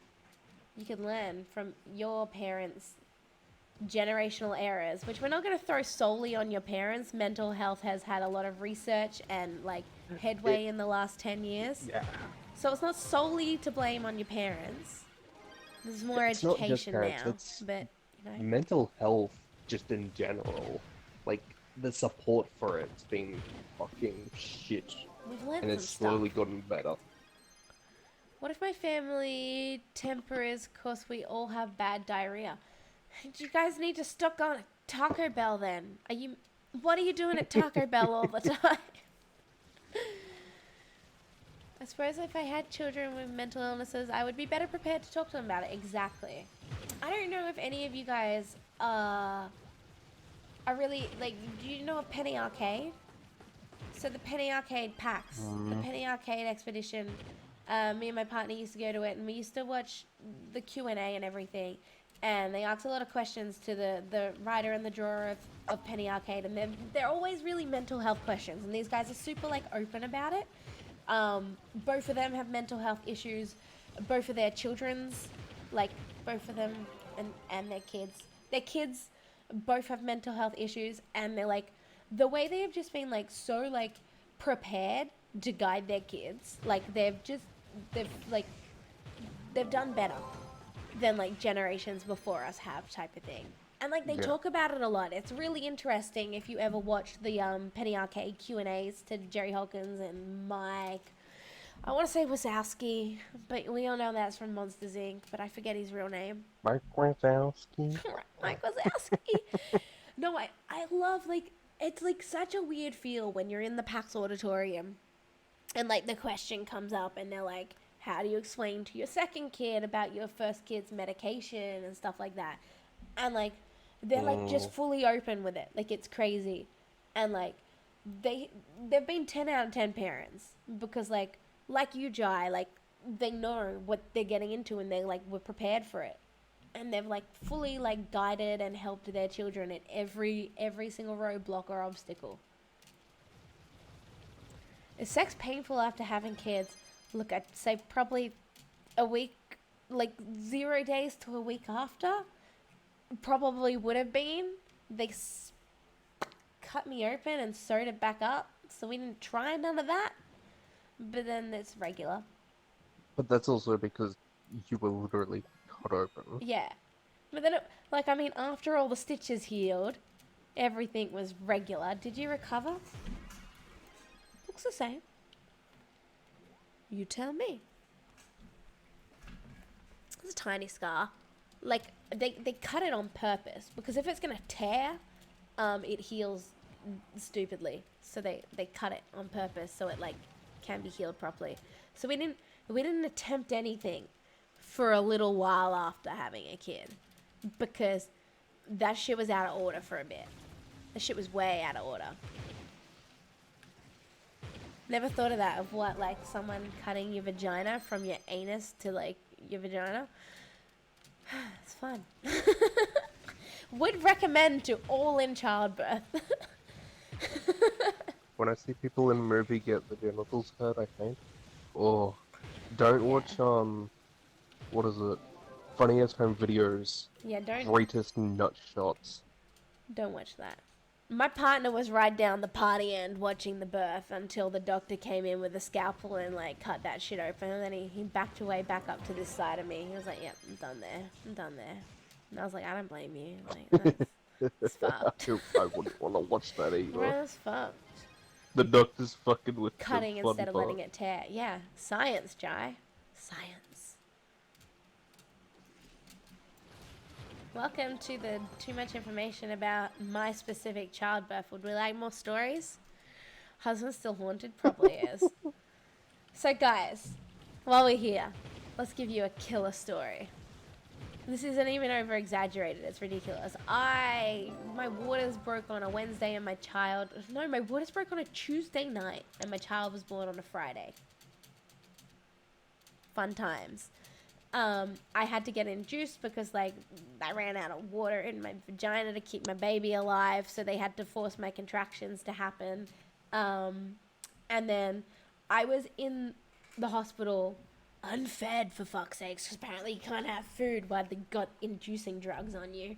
You can learn from your parents' generational errors, which we're not going to throw solely on your parents. Mental health has had a lot of research and like headway in the last 10 years. Yeah. So it's not solely to blame on your parents. There's more It's not just education parents, now, it's but you know, mental health just in general. Like, the support for it's been fucking shit. we've learned And some it's stuff. slowly gotten better. What if my family temper is because we all have bad diarrhea? You guys need to stock on Taco Bell then. What are you doing at Taco Bell all the time? I suppose if I had children with mental illnesses, I would be better prepared to talk to them about it. Exactly. I don't know if any of you guys are really, like, do you know of Penny Arcade? So the Penny Arcade PAX, the Penny Arcade Expedition, me and my partner used to go to it, and we used to watch the Q&A and everything, and they asked a lot of questions to the writer and the drawer of Penny Arcade, and they're always really mental health questions, and these guys are super, like, open about it. Both of them have mental health issues, both of their children's, like, both of them and their kids both have mental health issues, and they're, like, the way they have just been like so like prepared to guide their kids, like they've done better than like generations before us have, type of thing. And like they Yeah. talk about it a lot. It's really interesting if you ever watched the Penny Arcade Q&As to Jerry Hawkins and Mike. I want to say Wazowski, but we all know that's from Monsters Inc. But I forget his real name. Mike Wazowski. Mike Wazowski. No, I love, like, it's like such a weird feel when you're in the PAX auditorium and like the question comes up and they're like, how do you explain to your second kid about your first kid's medication and stuff like that? And like they're like just fully open with it. Like it's crazy. And like they've been 10 out of 10 parents because like you, Jai, like they know what they're getting into and they like were prepared for it. And they've like fully like guided and helped their children at every single roadblock or obstacle. Is sex painful after having kids? Look, I'd say probably a week, like 0 days to a week after. Probably would have been. They cut me open and sewed it back up, so we didn't try none of that. But then it's regular. But that's also because you were literally cut open. Yeah. But then, after all the stitches healed, everything was regular. Did you recover? Looks the same. You tell me. It's a tiny scar. Like, they cut it on purpose. Because if it's going to tear, it heals stupidly. So they cut it on purpose so it, like, can be healed properly. So we didn't attempt anything for a little while after having a kid. Because that shit was out of order for a bit. That shit was way out of order. Never thought of that, of what, like, someone cutting your vagina from your anus to, like, your vagina. It's fun. Would recommend to all in childbirth. when I see people in a movie get the genitals hurt, I faint. Oh, don't watch what is it? Funniest home videos, Yeah, greatest nut shots. don't watch that. My partner was right down the party end watching the birth until the doctor came in with a scalpel and like cut that shit open, and then he backed away back up to this side of me. He was like, "Yep, I'm done there. I'm done there." And I was like, "I don't blame you. Like that's fucked." I wouldn't want to watch that either. Right, that's fucked. The doctor's fucking with Cutting the fun instead of part. letting it tear. Yeah, science, Jai. Science. Welcome to the too much information about my specific childbirth. Would we like more stories? Husband's still haunted? Probably is. So guys, while we're here, let's give you a killer story. This isn't even over exaggerated, it's ridiculous. My waters broke on a Wednesday and my waters broke on a Tuesday night and my child was born on a Friday. Fun times. I had to get induced because I ran out of water in my vagina to keep my baby alive, so they had to force my contractions to happen. And then I was in the hospital unfed, for fuck's sakes, because apparently you can't have food while they got inducing drugs on you.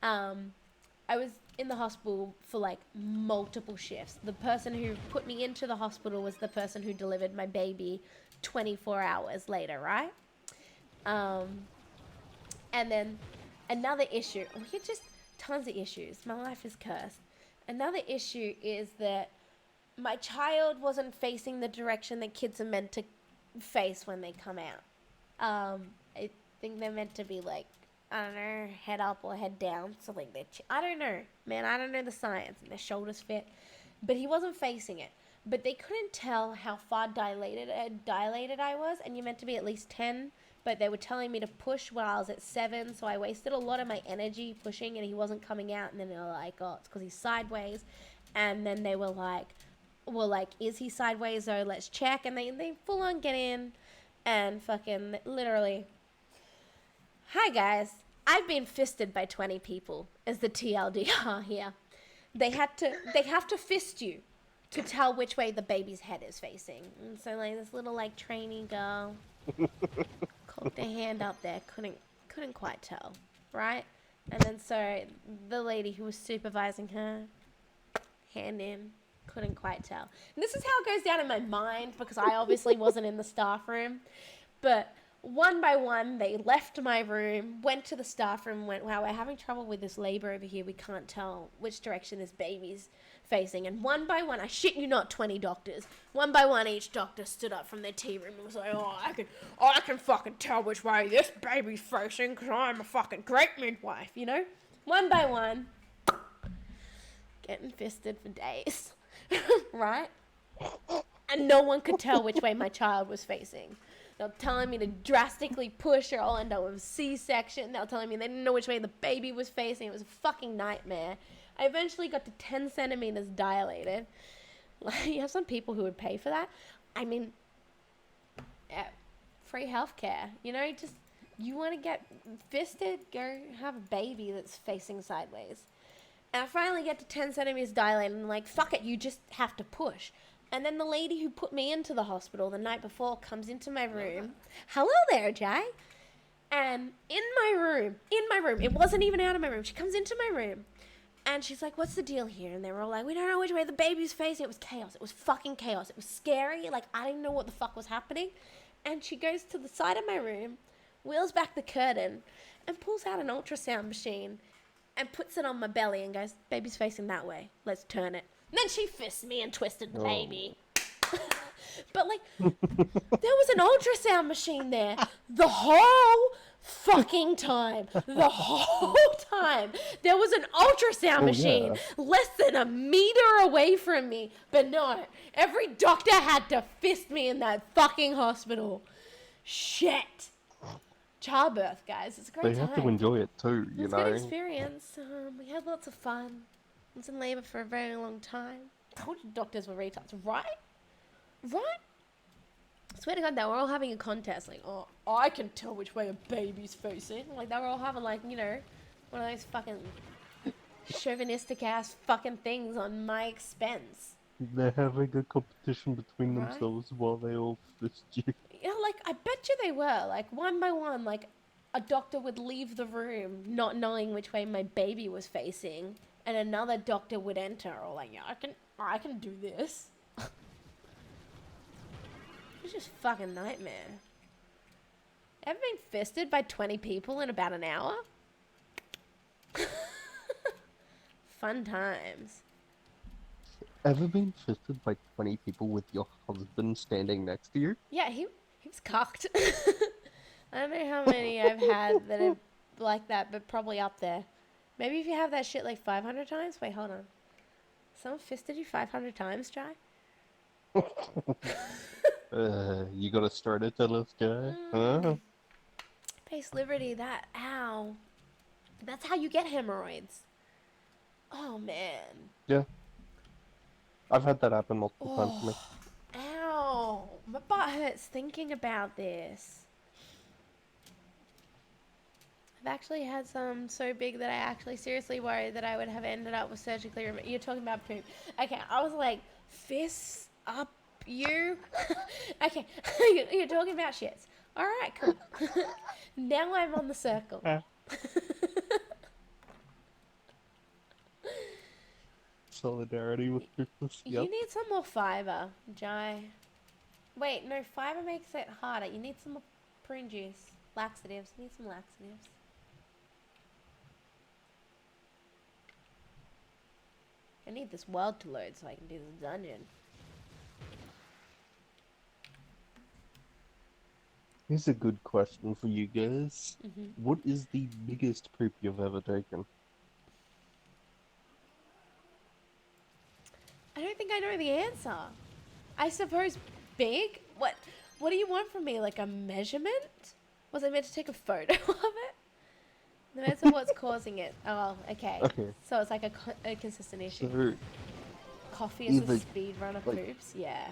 I was in the hospital for multiple shifts. The person who put me into the hospital was the person who delivered my baby 24 hours later, right? And then another issue, we had just tons of issues. My life is cursed. Another issue is that my child wasn't facing the direction that kids are meant to face when they come out. I think they're meant to be I don't know, head up or head down. So I don't know, man. I don't know the science. And their shoulders fit, but he wasn't facing it. But they couldn't tell how far dilated I was, and you're meant to be at least 10. But they were telling me to push while I was at 7, so I wasted a lot of my energy pushing, and he wasn't coming out. And then they were like, "Oh, it's because he's sideways." And then they were like, "Well, is he sideways though? Let's check." And they full on get in, and fucking literally. Hi guys, I've been fisted by 20 people. Is the TLDR here? They have to fist you to tell which way the baby's head is facing. And so this little trainee girl cocked her hand up there, couldn't quite tell, right? And then so the lady who was supervising her, hand in, couldn't quite tell. And this is how it goes down in my mind, because I obviously wasn't in the staff room. But one by one, they left my room, went to the staff room, went, "Wow, we're having trouble with this labor over here. We can't tell which direction this baby's facing." And one by one, I shit you not, 20 doctors. One by one, each doctor stood up from their tea room and was like, "Oh, I can fucking tell which way this baby's facing because I'm a fucking great midwife, you know?" One by one, getting fisted for days, right? And no one could tell which way my child was facing. They were telling me to drastically push or I'll end up with a C-section. They were telling me they didn't know which way the baby was facing. It was a fucking nightmare. I eventually got to 10 centimeters dilated. You have some people who would pay for that. I mean, free healthcare. You know, just, you want to get fisted? Go have a baby that's facing sideways. And I finally get to 10 centimeters dilated and I'm fuck it, you just have to push. And then the lady who put me into the hospital the night before comes into my room. "Hello there, Jay." And in my room, it wasn't even out of my room. She comes into my room and she's like, "What's the deal here?" And they were all like, "We don't know which way the baby's facing." It was chaos. It was fucking chaos. It was scary. I didn't know what the fuck was happening. And she goes to the side of my room, wheels back the curtain, and pulls out an ultrasound machine and puts it on my belly and goes, "Baby's facing that way. Let's turn it." And then she fists me and twisted the baby. But there was an ultrasound machine there the whole fucking time. The whole time. There was an ultrasound machine less than a meter away from me. But no, every doctor had to fist me in that fucking hospital. Shit. Childbirth, guys. It's a great time. They have to enjoy it too, you It's know. a good experience. We had lots of fun. I was in labour for a very long time. I told you doctors were retards, right? Right? I swear to God, they were all having a contest. "Oh, I can tell which way a baby's facing." They were all having, one of those fucking chauvinistic ass fucking things on my expense. They're having a competition between Right? themselves while they all fist you. Yeah, like, I bet you they were. Like, one by one, like, a doctor would leave the room not knowing which way my baby was facing, and another doctor would enter, or like, yeah, I can do this. It's just fucking nightmare. Ever been fisted by 20 people in about an hour? Fun times. Ever been fisted by 20 people with your husband standing next to you? Yeah, he was cocked. I don't know how many I've had that are like that, but probably up there. Maybe if you have that shit like 500 times? Wait, hold on. Someone fisted you 500 times, Jai? You gotta start it, tell us, guy. Huh? Base Liberty, ow. That's how you get hemorrhoids. Oh, man. Yeah. I've had that happen multiple times to me. Ow. My butt hurts thinking about this. I've actually had some so big that I actually seriously worried that I would have ended up with surgically removed. You're talking about poop. Okay, I was like, fists up you? Okay, you're talking about shits. Alright, cool. Now I'm on the circle. Solidarity with Christmas, yep. You need some more fiber, Jai. Wait, no, fiber makes it harder. You need some more prune juice. Laxatives. You need some laxatives. I need this world to load so I can do this dungeon. Here's a good question for you guys. What is the biggest poop you've ever taken? I don't think I know the answer. I suppose big? What do you want from me? Like a measurement? Was I meant to take a photo of it? No matter what's causing it. Oh, okay. So it's like a consistent issue. So, Coffee is either, a speed runner like, poops? Yeah.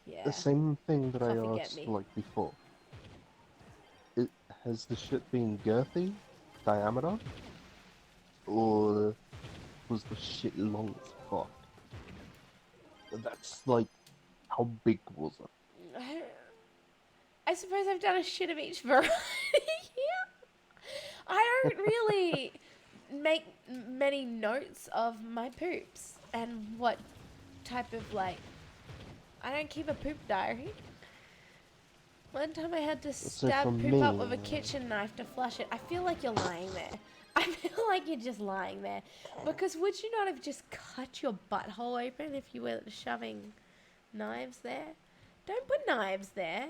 Yeah. the same thing that Coffee I get asked, me. like, before. Has the shit been girthy? Diameter? Or was the shit long as fuck? That's, like, how big was it? I suppose I've done a shit of each variety here. I don't really make many notes of my poops and what type of, like, I don't keep a poop diary. One time I had to stab poop up with a kitchen knife to flush it. I feel like you're lying there. I feel like you're just lying there. Because would you not have just cut your butthole open if you were shoving knives there? Don't put knives there.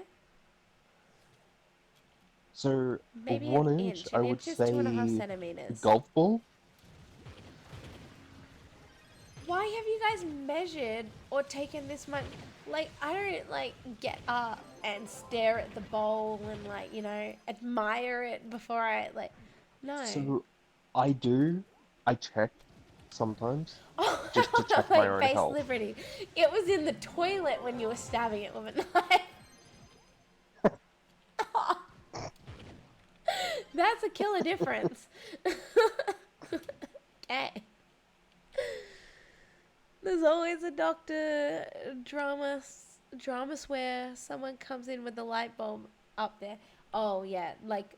So, Maybe 1 an inch, inch. I An would inch is say 2.5 centimeters. golf ball? Why have you guys measured or taken this much? Like, I don't, like, get up and stare at the bowl and, like, you know, admire it before I, like, no. So, I do. I check sometimes. Oh, Just to check my own Base health. Liberty. It was in the toilet when you were stabbing it with a knife. That's a killer difference. Okay. There's always a doctor drama where someone comes in with the light bulb up there. Oh yeah, like,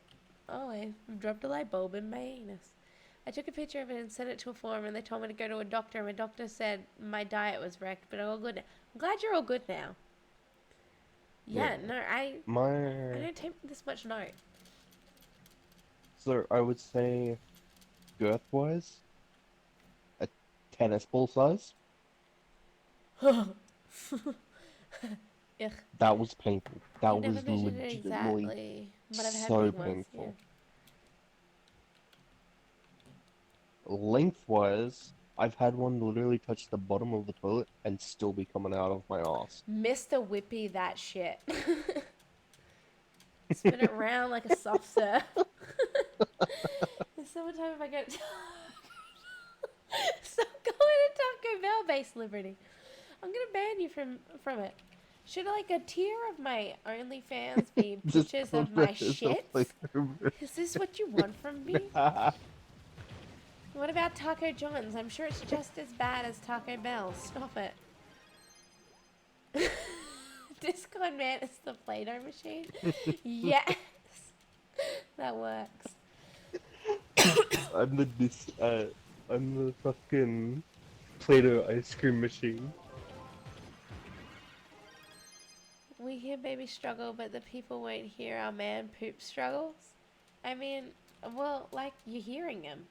oh, I dropped a light bulb in my anus. I took a picture of it and sent it to a forum, and they told me to go to a doctor. And my doctor said my diet was wrecked, but I'm all good now. I'm glad you're all good now. Yeah, no, I don't take this much note. So I would say, girth-wise, a tennis ball size. Ugh. That was painful. That I've never was measured it legitimately exactly, but I've had so big ones. painful. Lengthwise, I've had one literally touch the bottom of the toilet and still be coming out of my ass. Mr. Whippy, that shit. Spin it around like a soft serve. There's so much time if I go. Stop going to Taco Bell, Base Liberty. I'm gonna ban you from it. Should like a tier of my OnlyFans be pictures of my shit? Is this what you want from me? What about Taco John's? I'm sure it's just as bad as Taco Bell. Stop it. Discord man is the Play-Doh machine. Yes, that works. I'm the fucking Play-Doh ice cream machine. We hear baby struggle, but the people won't hear our man poop struggles. I mean, well, like, you're hearing him.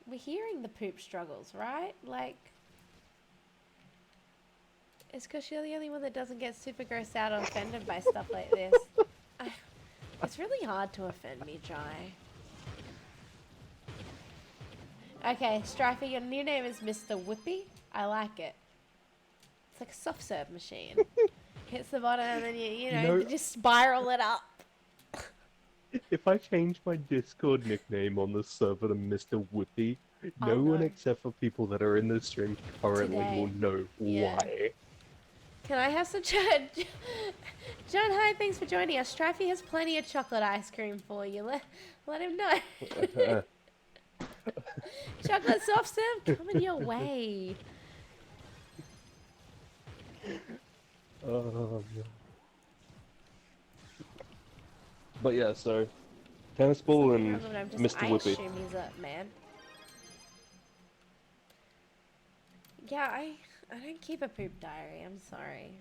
We're hearing the poop struggles, right? Like, it's because you're the only one that doesn't get super grossed out or offended by stuff like this. It's really hard to offend me, Jai. Okay, Strifer, your new name is Mr. Whippy. I like it. It's like a soft serve machine. Hits the bottom and then you know- just spiral it up. If I change my Discord nickname on the server to Mr. Whippy, I'll no one know. except for people that are in the stream currently will Today. know Yeah. why. Can I have some John, hi, thanks for joining us. Strifey has plenty of chocolate ice cream for you. Let him know. Chocolate soft serve coming your way. Oh, God. But yeah, so tennis ball Something and wrong with him, Mr. I Whippy. assume he's up, man. Yeah, I don't keep a poop diary. I'm sorry.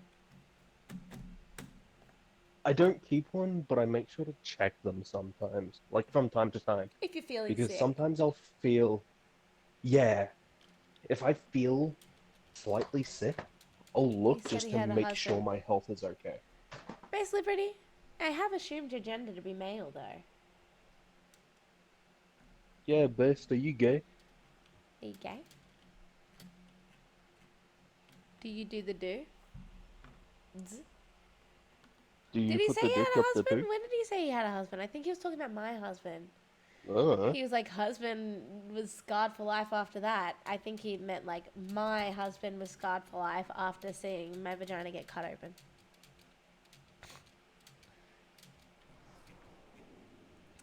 I don't keep one, but I make sure to check them sometimes, like from time to time, If you're feeling because sick. sometimes I'll feel, yeah, if I feel slightly sick, I'll look said just he to had a make sure husband. my health is okay. Basically, pretty. I have assumed your gender to be male, though. Yeah, best, are you gay? Are you gay? Do you do the do? Z- Do you Did he put say the he had dick a up the husband? poo? When did he say he had a husband? I think he was talking about my husband. Uh, He was like, husband was scarred for life after that. I think he meant like, my husband was scarred for life after seeing my vagina get cut open.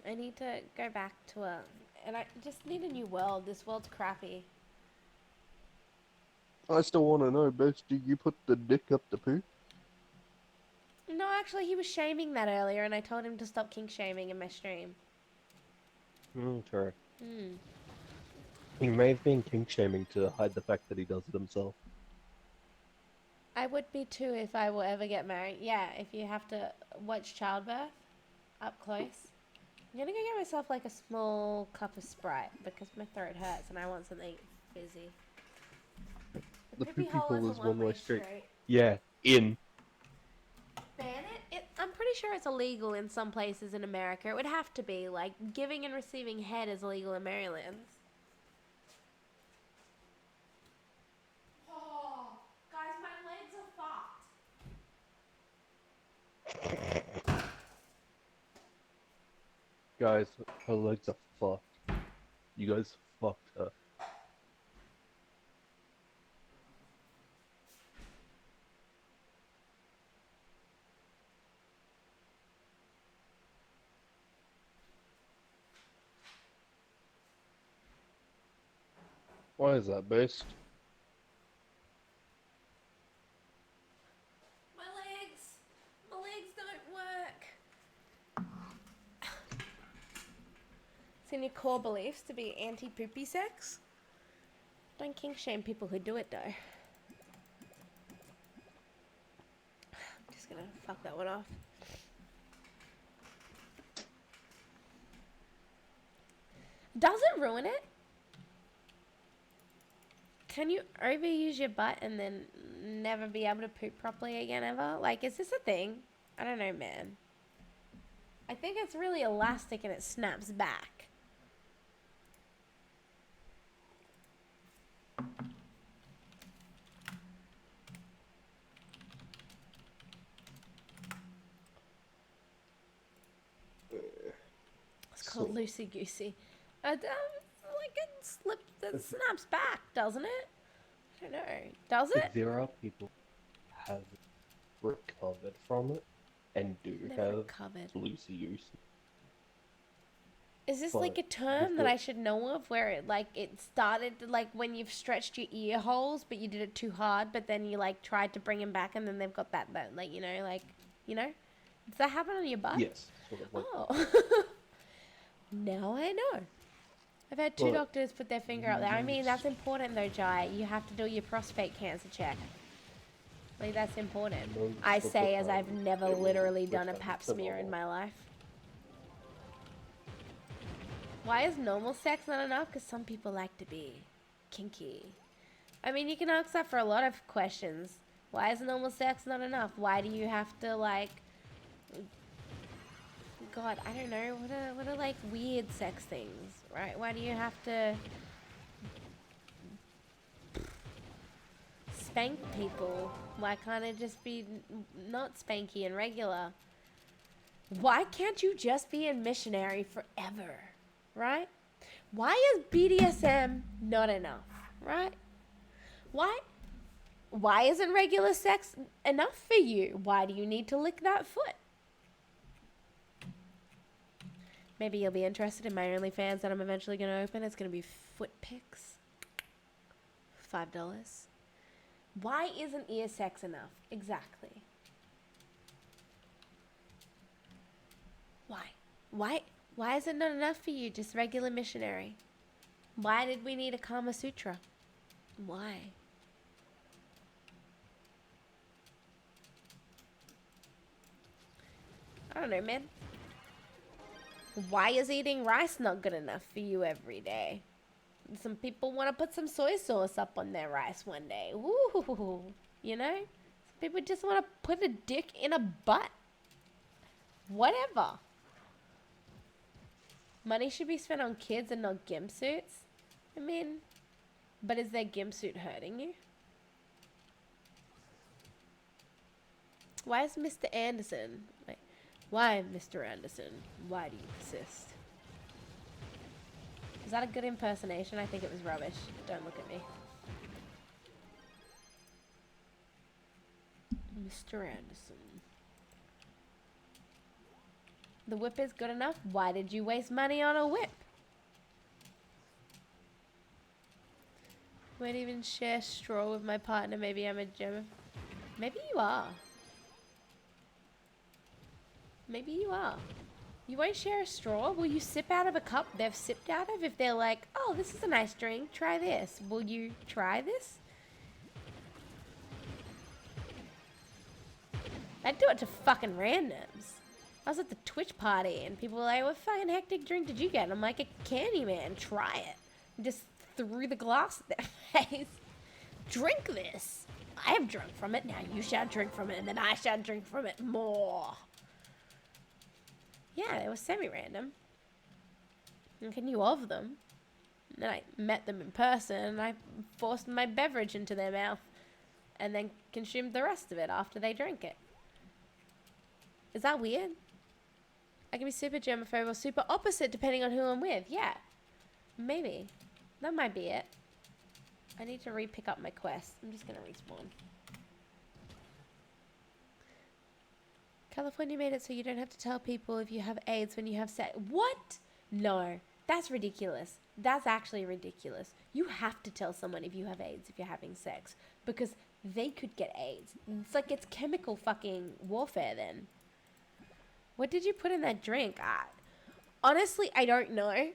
I need to go back to and I just need a new world. This world's crappy. I still want to know, best, do you put the dick up the poo? No, actually, he was shaming that earlier, and I told him to stop kink shaming in my stream. Okay. Hmm. He may have been kink shaming to hide the fact that he does it himself. I would be too if I will ever get married. Yeah, if you have to watch childbirth up close. I'm gonna go get myself like a small cup of Sprite because my throat hurts and I want something fizzy. The poopy poopy hole hole is is a one way one-way street. street. Yeah, in. Ban it? I'm pretty sure it's illegal in some places in America. It would have to be. Like, giving and receiving head is illegal in Maryland. Oh, guys, my legs are fucked. Guys, her legs are fucked. You guys fucked her. Why is that, best? My legs don't work. It's in your core beliefs to be anti-poopy sex. Don't kink shame people who do it though. I'm just gonna fuck that one off. Does it ruin it? Can you overuse your butt and then never be able to poop properly again ever? Like, is this a thing? I don't know, man. I think it's really elastic and it snaps back. It's called loosey goosey. Like it snaps back, doesn't it? I don't know. Does it? There are people who have recovered from it and do Never have recovered. loosey goosey. Is this But like a term with that the- I should know of where it started like when you've stretched your ear holes but you did it too hard, but then you like tried to bring them back and then they've got that like, you know? Does that happen on your butt? yes, sort of like that. Oh. Now I know. I've had two But doctors put their finger up there. I mean, that's important though, Jai. You have to do your prostate cancer check. Like, that's important. most I of the say as I've time, never it will literally done a return pap to smear in normal. my life. Why is normal sex not enough? Because some people like to be kinky. I mean, you can ask that for a lot of questions. Why is normal sex not enough? Why do you have to, like... God, I don't know. What are like, weird sex things, right? Why do you have to... spank people? Why can't it just be not spanky and regular? Why can't you just be a missionary forever? Right? Why is BDSM not enough? Right? Why isn't regular sex enough for you? Why do you need to lick that foot? Maybe you'll be interested in my OnlyFans that I'm eventually going to open. It's going to be foot pics. $5. Why isn't ear sex enough? Exactly. Why is it not enough for you, just regular missionary? Why did we need a Kama Sutra? Why? I don't know, man. Why is eating rice not good enough for you every day? Some people want to put some soy sauce up on their rice one day. Ooh, you know? Some people just want to put a dick in a butt. Whatever. Money should be spent on kids and not gimp suits. I mean, but is their gimp suit hurting you? Why is Mr. Anderson? Like, why, Mr. Anderson? Why do you persist? Is that a good impersonation? I think it was rubbish. Don't look at me. Mr. Anderson. The whip is good enough? Why did you waste money on a whip? Won't even share straw with my partner. Maybe I'm a gem. Maybe you are. Maybe you are. You won't share a straw? Will you sip out of a cup they've sipped out of? If they're like, oh, this is a nice drink, try this. Will you try this? I'd do it to fucking randoms. I was at the Twitch party and people were like, what fucking hectic drink did you get? And I'm like, a Candyman, try it. And just threw the glass at their face. Drink this. I have drunk from it, now you shall drink from it, and then I shall drink from it more. Yeah, they were semi-random. I knew of them. And then I met them in person and I forced my beverage into their mouth and then consumed the rest of it after they drank it. Is that weird? I can be super germaphobe or super opposite depending on who I'm with. Yeah. Maybe. That might be it. I need to re-pick up my quest. I'm just going to respawn. California made it so you don't have to tell people if you have AIDS when you have sex. What? No. That's ridiculous. That's actually ridiculous. You have to tell someone if you have AIDS if you're having sex. Because they could get AIDS. It's like it's chemical fucking warfare then. What did you put in that drink? Honestly, I don't know.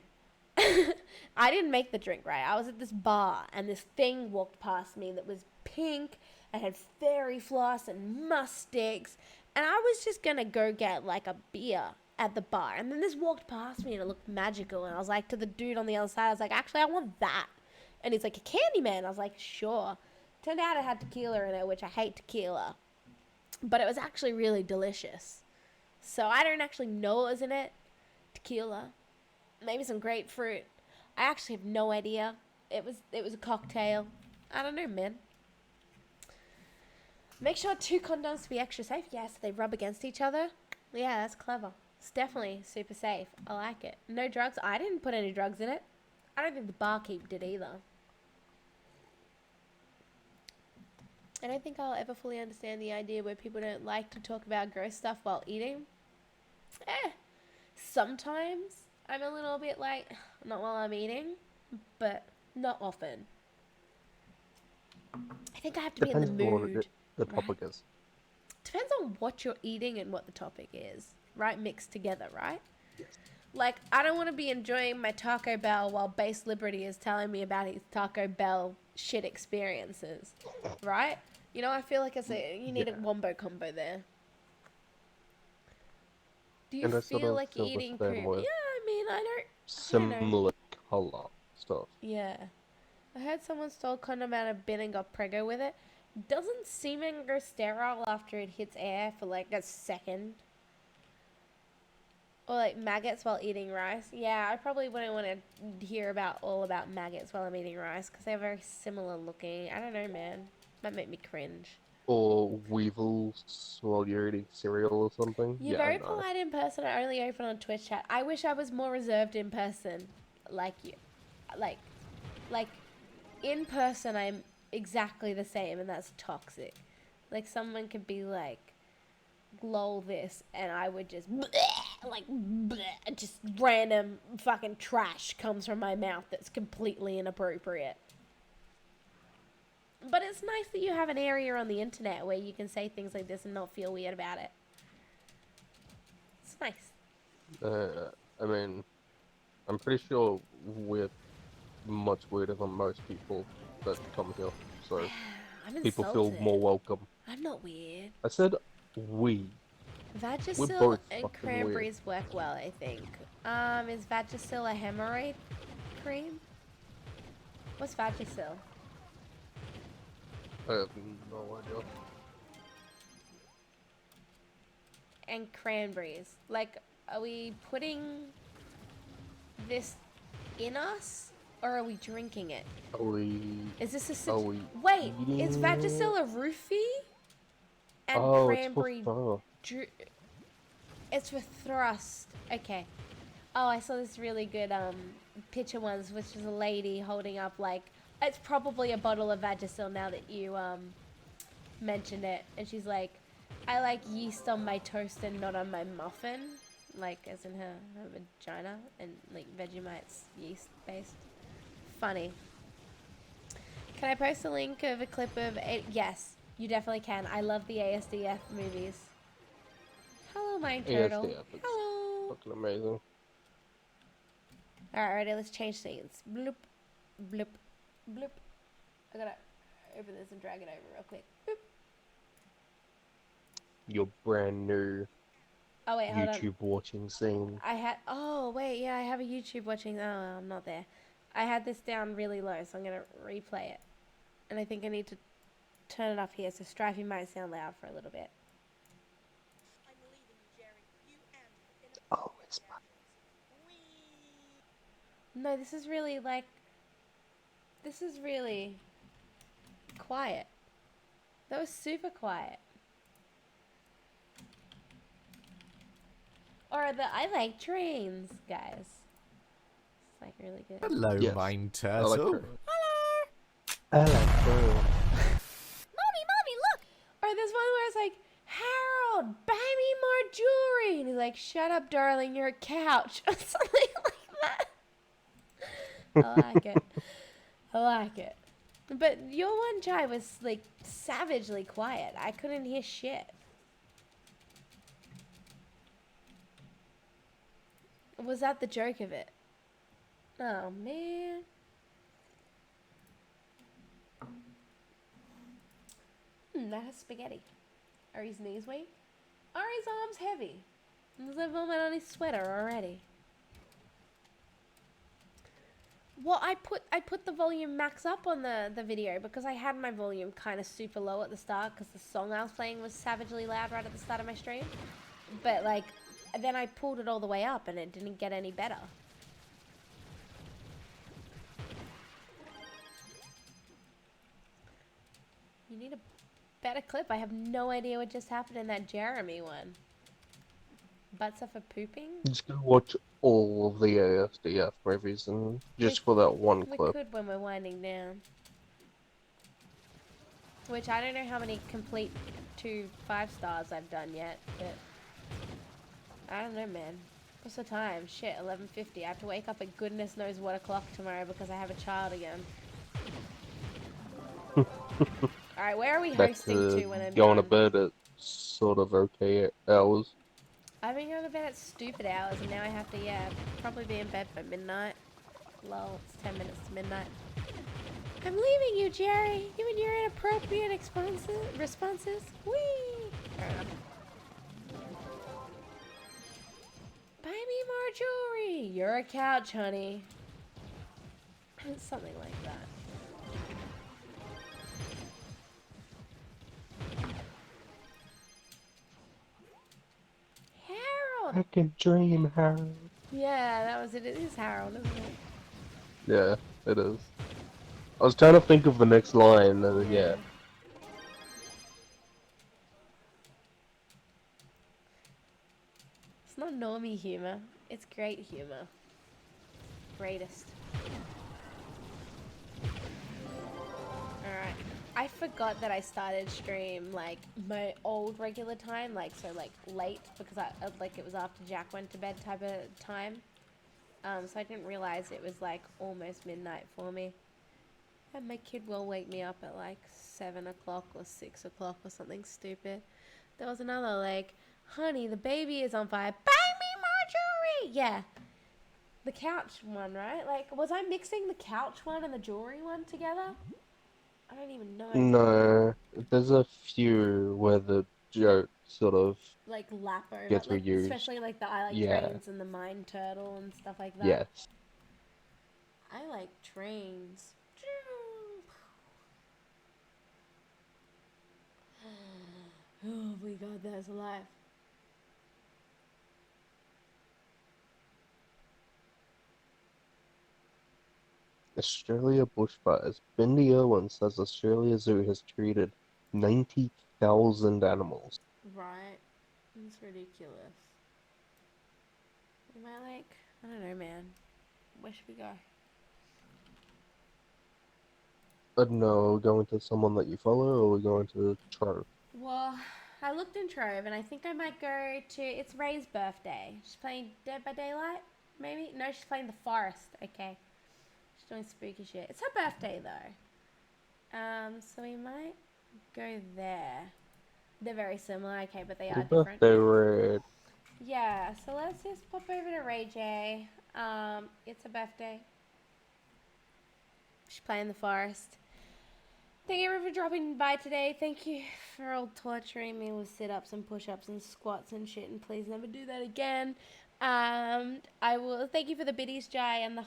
I didn't make the drink, right? I was at this bar and this thing walked past me that was pink and had fairy floss and mustics. And I was just going to go get like a beer at the bar. And then this walked past me and it looked magical. And I was like to the dude on the other side, I was like, actually, I want that. And he's like, a Candyman. I was like, sure. Turned out it had tequila in it, which I hate tequila. But it was actually really delicious. So I don't actually know what was in it. Tequila. Maybe some grapefruit. I actually have no idea. It was a cocktail. I don't know, man. Make sure 2 condoms to be extra safe. Yes, they rub against each other. Yeah, that's clever. It's definitely super safe. I like it. No drugs. I didn't put any drugs in it. I don't think the barkeep did either. I don't think I'll ever fully understand the idea where people don't like to talk about gross stuff while eating. Sometimes I'm a little bit like, not while I'm eating, but not often. I think I have to be in the Depends on what mood, the right? topic is. Depends on what you're eating and what the topic is, right? Mixed together, right? Yes. Like, I don't want to be enjoying my Taco Bell while Base Liberty is telling me about his Taco Bell shit experiences, right? You know, I feel like you need a Yeah. wombo combo there. Do you And I sort feel of like feel the eating same cream? Yeah, with I mean, I don't know. similar color stuff. Yeah. I heard someone stole condom out of bin and got preggo with it. Doesn't semen go sterile after it hits air for like a second? Or like maggots while eating rice. Yeah, I probably wouldn't want to hear about all about maggots while I'm eating rice because they're very similar looking. I don't know, man. Might make me cringe. Or weevils while you're eating cereal or something. You're Yeah, very no. polite in person. I only open on Twitch chat. I wish I was more reserved in person, like you. Like, like, in person, I'm exactly the same, and that's toxic. Like, someone could be like, lol this, and I would just bleh, like bleh, just random fucking trash comes from my mouth that's completely inappropriate. But it's nice that you have an area on the internet where you can say things like this and not feel weird about it. It's nice. I mean, I'm pretty sure we're much weirder than most people that come here, so I'm people feel more insulted. welcome. I'm not weird. I said we. We're Vagisil both and fucking weird. cranberries work well, I think. Is Vagisil a hemorrhoid cream? What's Vagisil? I have no idea. And cranberries. Like, are we putting this in us or are we drinking it? Are we? Is this a Are we wait? Is eating Vagisil it? a roofie and Oh, it's for cranberry? fur. It's for thrust. Okay. Oh, I saw this really good picture once, which is a lady holding up like it's probably a bottle of Vagisil now that you mentioned it, and she's like, I like yeast on my toast and not on my muffin, like as in her vagina, and like Vegemite's yeast based. Funny. Can I post a link of a clip of it? Yes, you definitely can. I love the ASDF movies. Hello, Mine Turtle. ASDF, it's Hello. fucking amazing. Alright, ready, let's change scenes. Bloop, bloop, bloop. I gotta open this and drag it over real quick. Boop. Your brand new Oh, wait, hold on. YouTube watching scene. Oh, wait, yeah, I have a YouTube watching. Oh, I'm not there. I had this down really low, so I'm gonna replay it. And I think I need to turn it up here, so Strifey might sound loud for a little bit. Oh, it's my. No, this is really, like... This is really... quiet. That was super quiet. Or the I like trains, guys. It's like really good. Hello, Yes, Mine I like Turtle. trains. I like trains. Mommy, look! Or there's one where it's like, Harold, buy me more jewelry. And he's like, shut up, darling, you're a couch. Or something like that. I like it. I like it. But your one chai was like savagely quiet. I couldn't hear shit. Was that the joke of it? Oh, man. That has spaghetti. Are his knees weak? Are his arms heavy? There's a vomit on his sweater already. Well, I put the volume max up on the video because I had my volume kind of super low at the start because the song I was playing was savagely loud right at the start of my stream. But like, then I pulled it all the way up and it didn't get any better. You need a better clip. I have no idea what just happened in that Jeremy one. Butts up for pooping? Just go watch all of the ASDF movies and just for that one We clip. could when we're winding down. Which I don't know how many complete 2 5 stars I've done yet, but I don't know, man. What's the time? Shit, 11:50. I have to wake up at goodness knows what o'clock tomorrow because I have a child again. Alright, where are we Back hosting to to when I'm going to done? bed at sort of okay hours. I've been going to bed at stupid hours and now I have to, yeah, probably be in bed by midnight. Lol, it's 10 minutes to midnight. I'm leaving you, Jerry, given your inappropriate responses. Whee! Fair enough. Buy me more jewelry. You're a couch, honey. Something like that. Harold! I can dream, Harold. Yeah, that was it. It is Harold, isn't it? Yeah, it is. I was trying to think of the next line, and Yeah. yeah. It's not normie humor. It's great humor. Greatest. Alright. I forgot that I started stream like my old regular time, like so like late because I like it was after Jack went to bed type of time. So I didn't realize it was like almost midnight for me. And my kid will wake me up at like 7 o'clock or 6 o'clock or something stupid. There was another like, honey, the baby is on fire. Buy me more jewelry! Yeah. The couch one, right? Like, was I mixing the couch one and the jewelry one together? I don't even know. No, there's a few where the joke sort of Like lap over, gets like reused. especially like the I like Yeah, trains and the mine turtle and stuff like that. yes. I like trains. Oh my god, that's alive. Australia bushfires. Bindi Irwin says Australia Zoo has treated 90,000 animals. Right. It's ridiculous. Am I like, I don't know, man. Where should we go? I don't know, going to someone that you follow, or we're going to Trove? Well, I looked in Trove and I think I might go to, it's Ray's birthday. She's playing Dead by Daylight, maybe? No, she's playing The Forest. Okay. She's doing spooky shit. It's her birthday though. So we might go there. They're very similar, okay, but they are Happy different. birthday, Red. Yeah, so let's just pop over to Ray J. It's her birthday. She's playing The Forest. Thank you everyone for dropping by today. Thank you for all torturing me with sit-ups and push-ups and squats and shit. And please never do that again. I will thank you for the biddies, Jai, and the.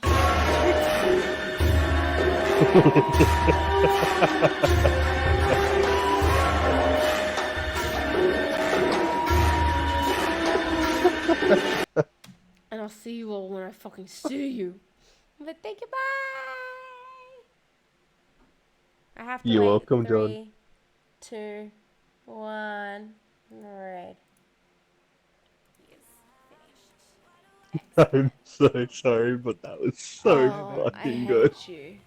And I'll see you all when I fucking see you. But thank you, bye. I have to You're wait. welcome, John. 3, 2, 1. Red. Yes, finished. I'm so sorry, but that was so Oh, I fucking good. hate you.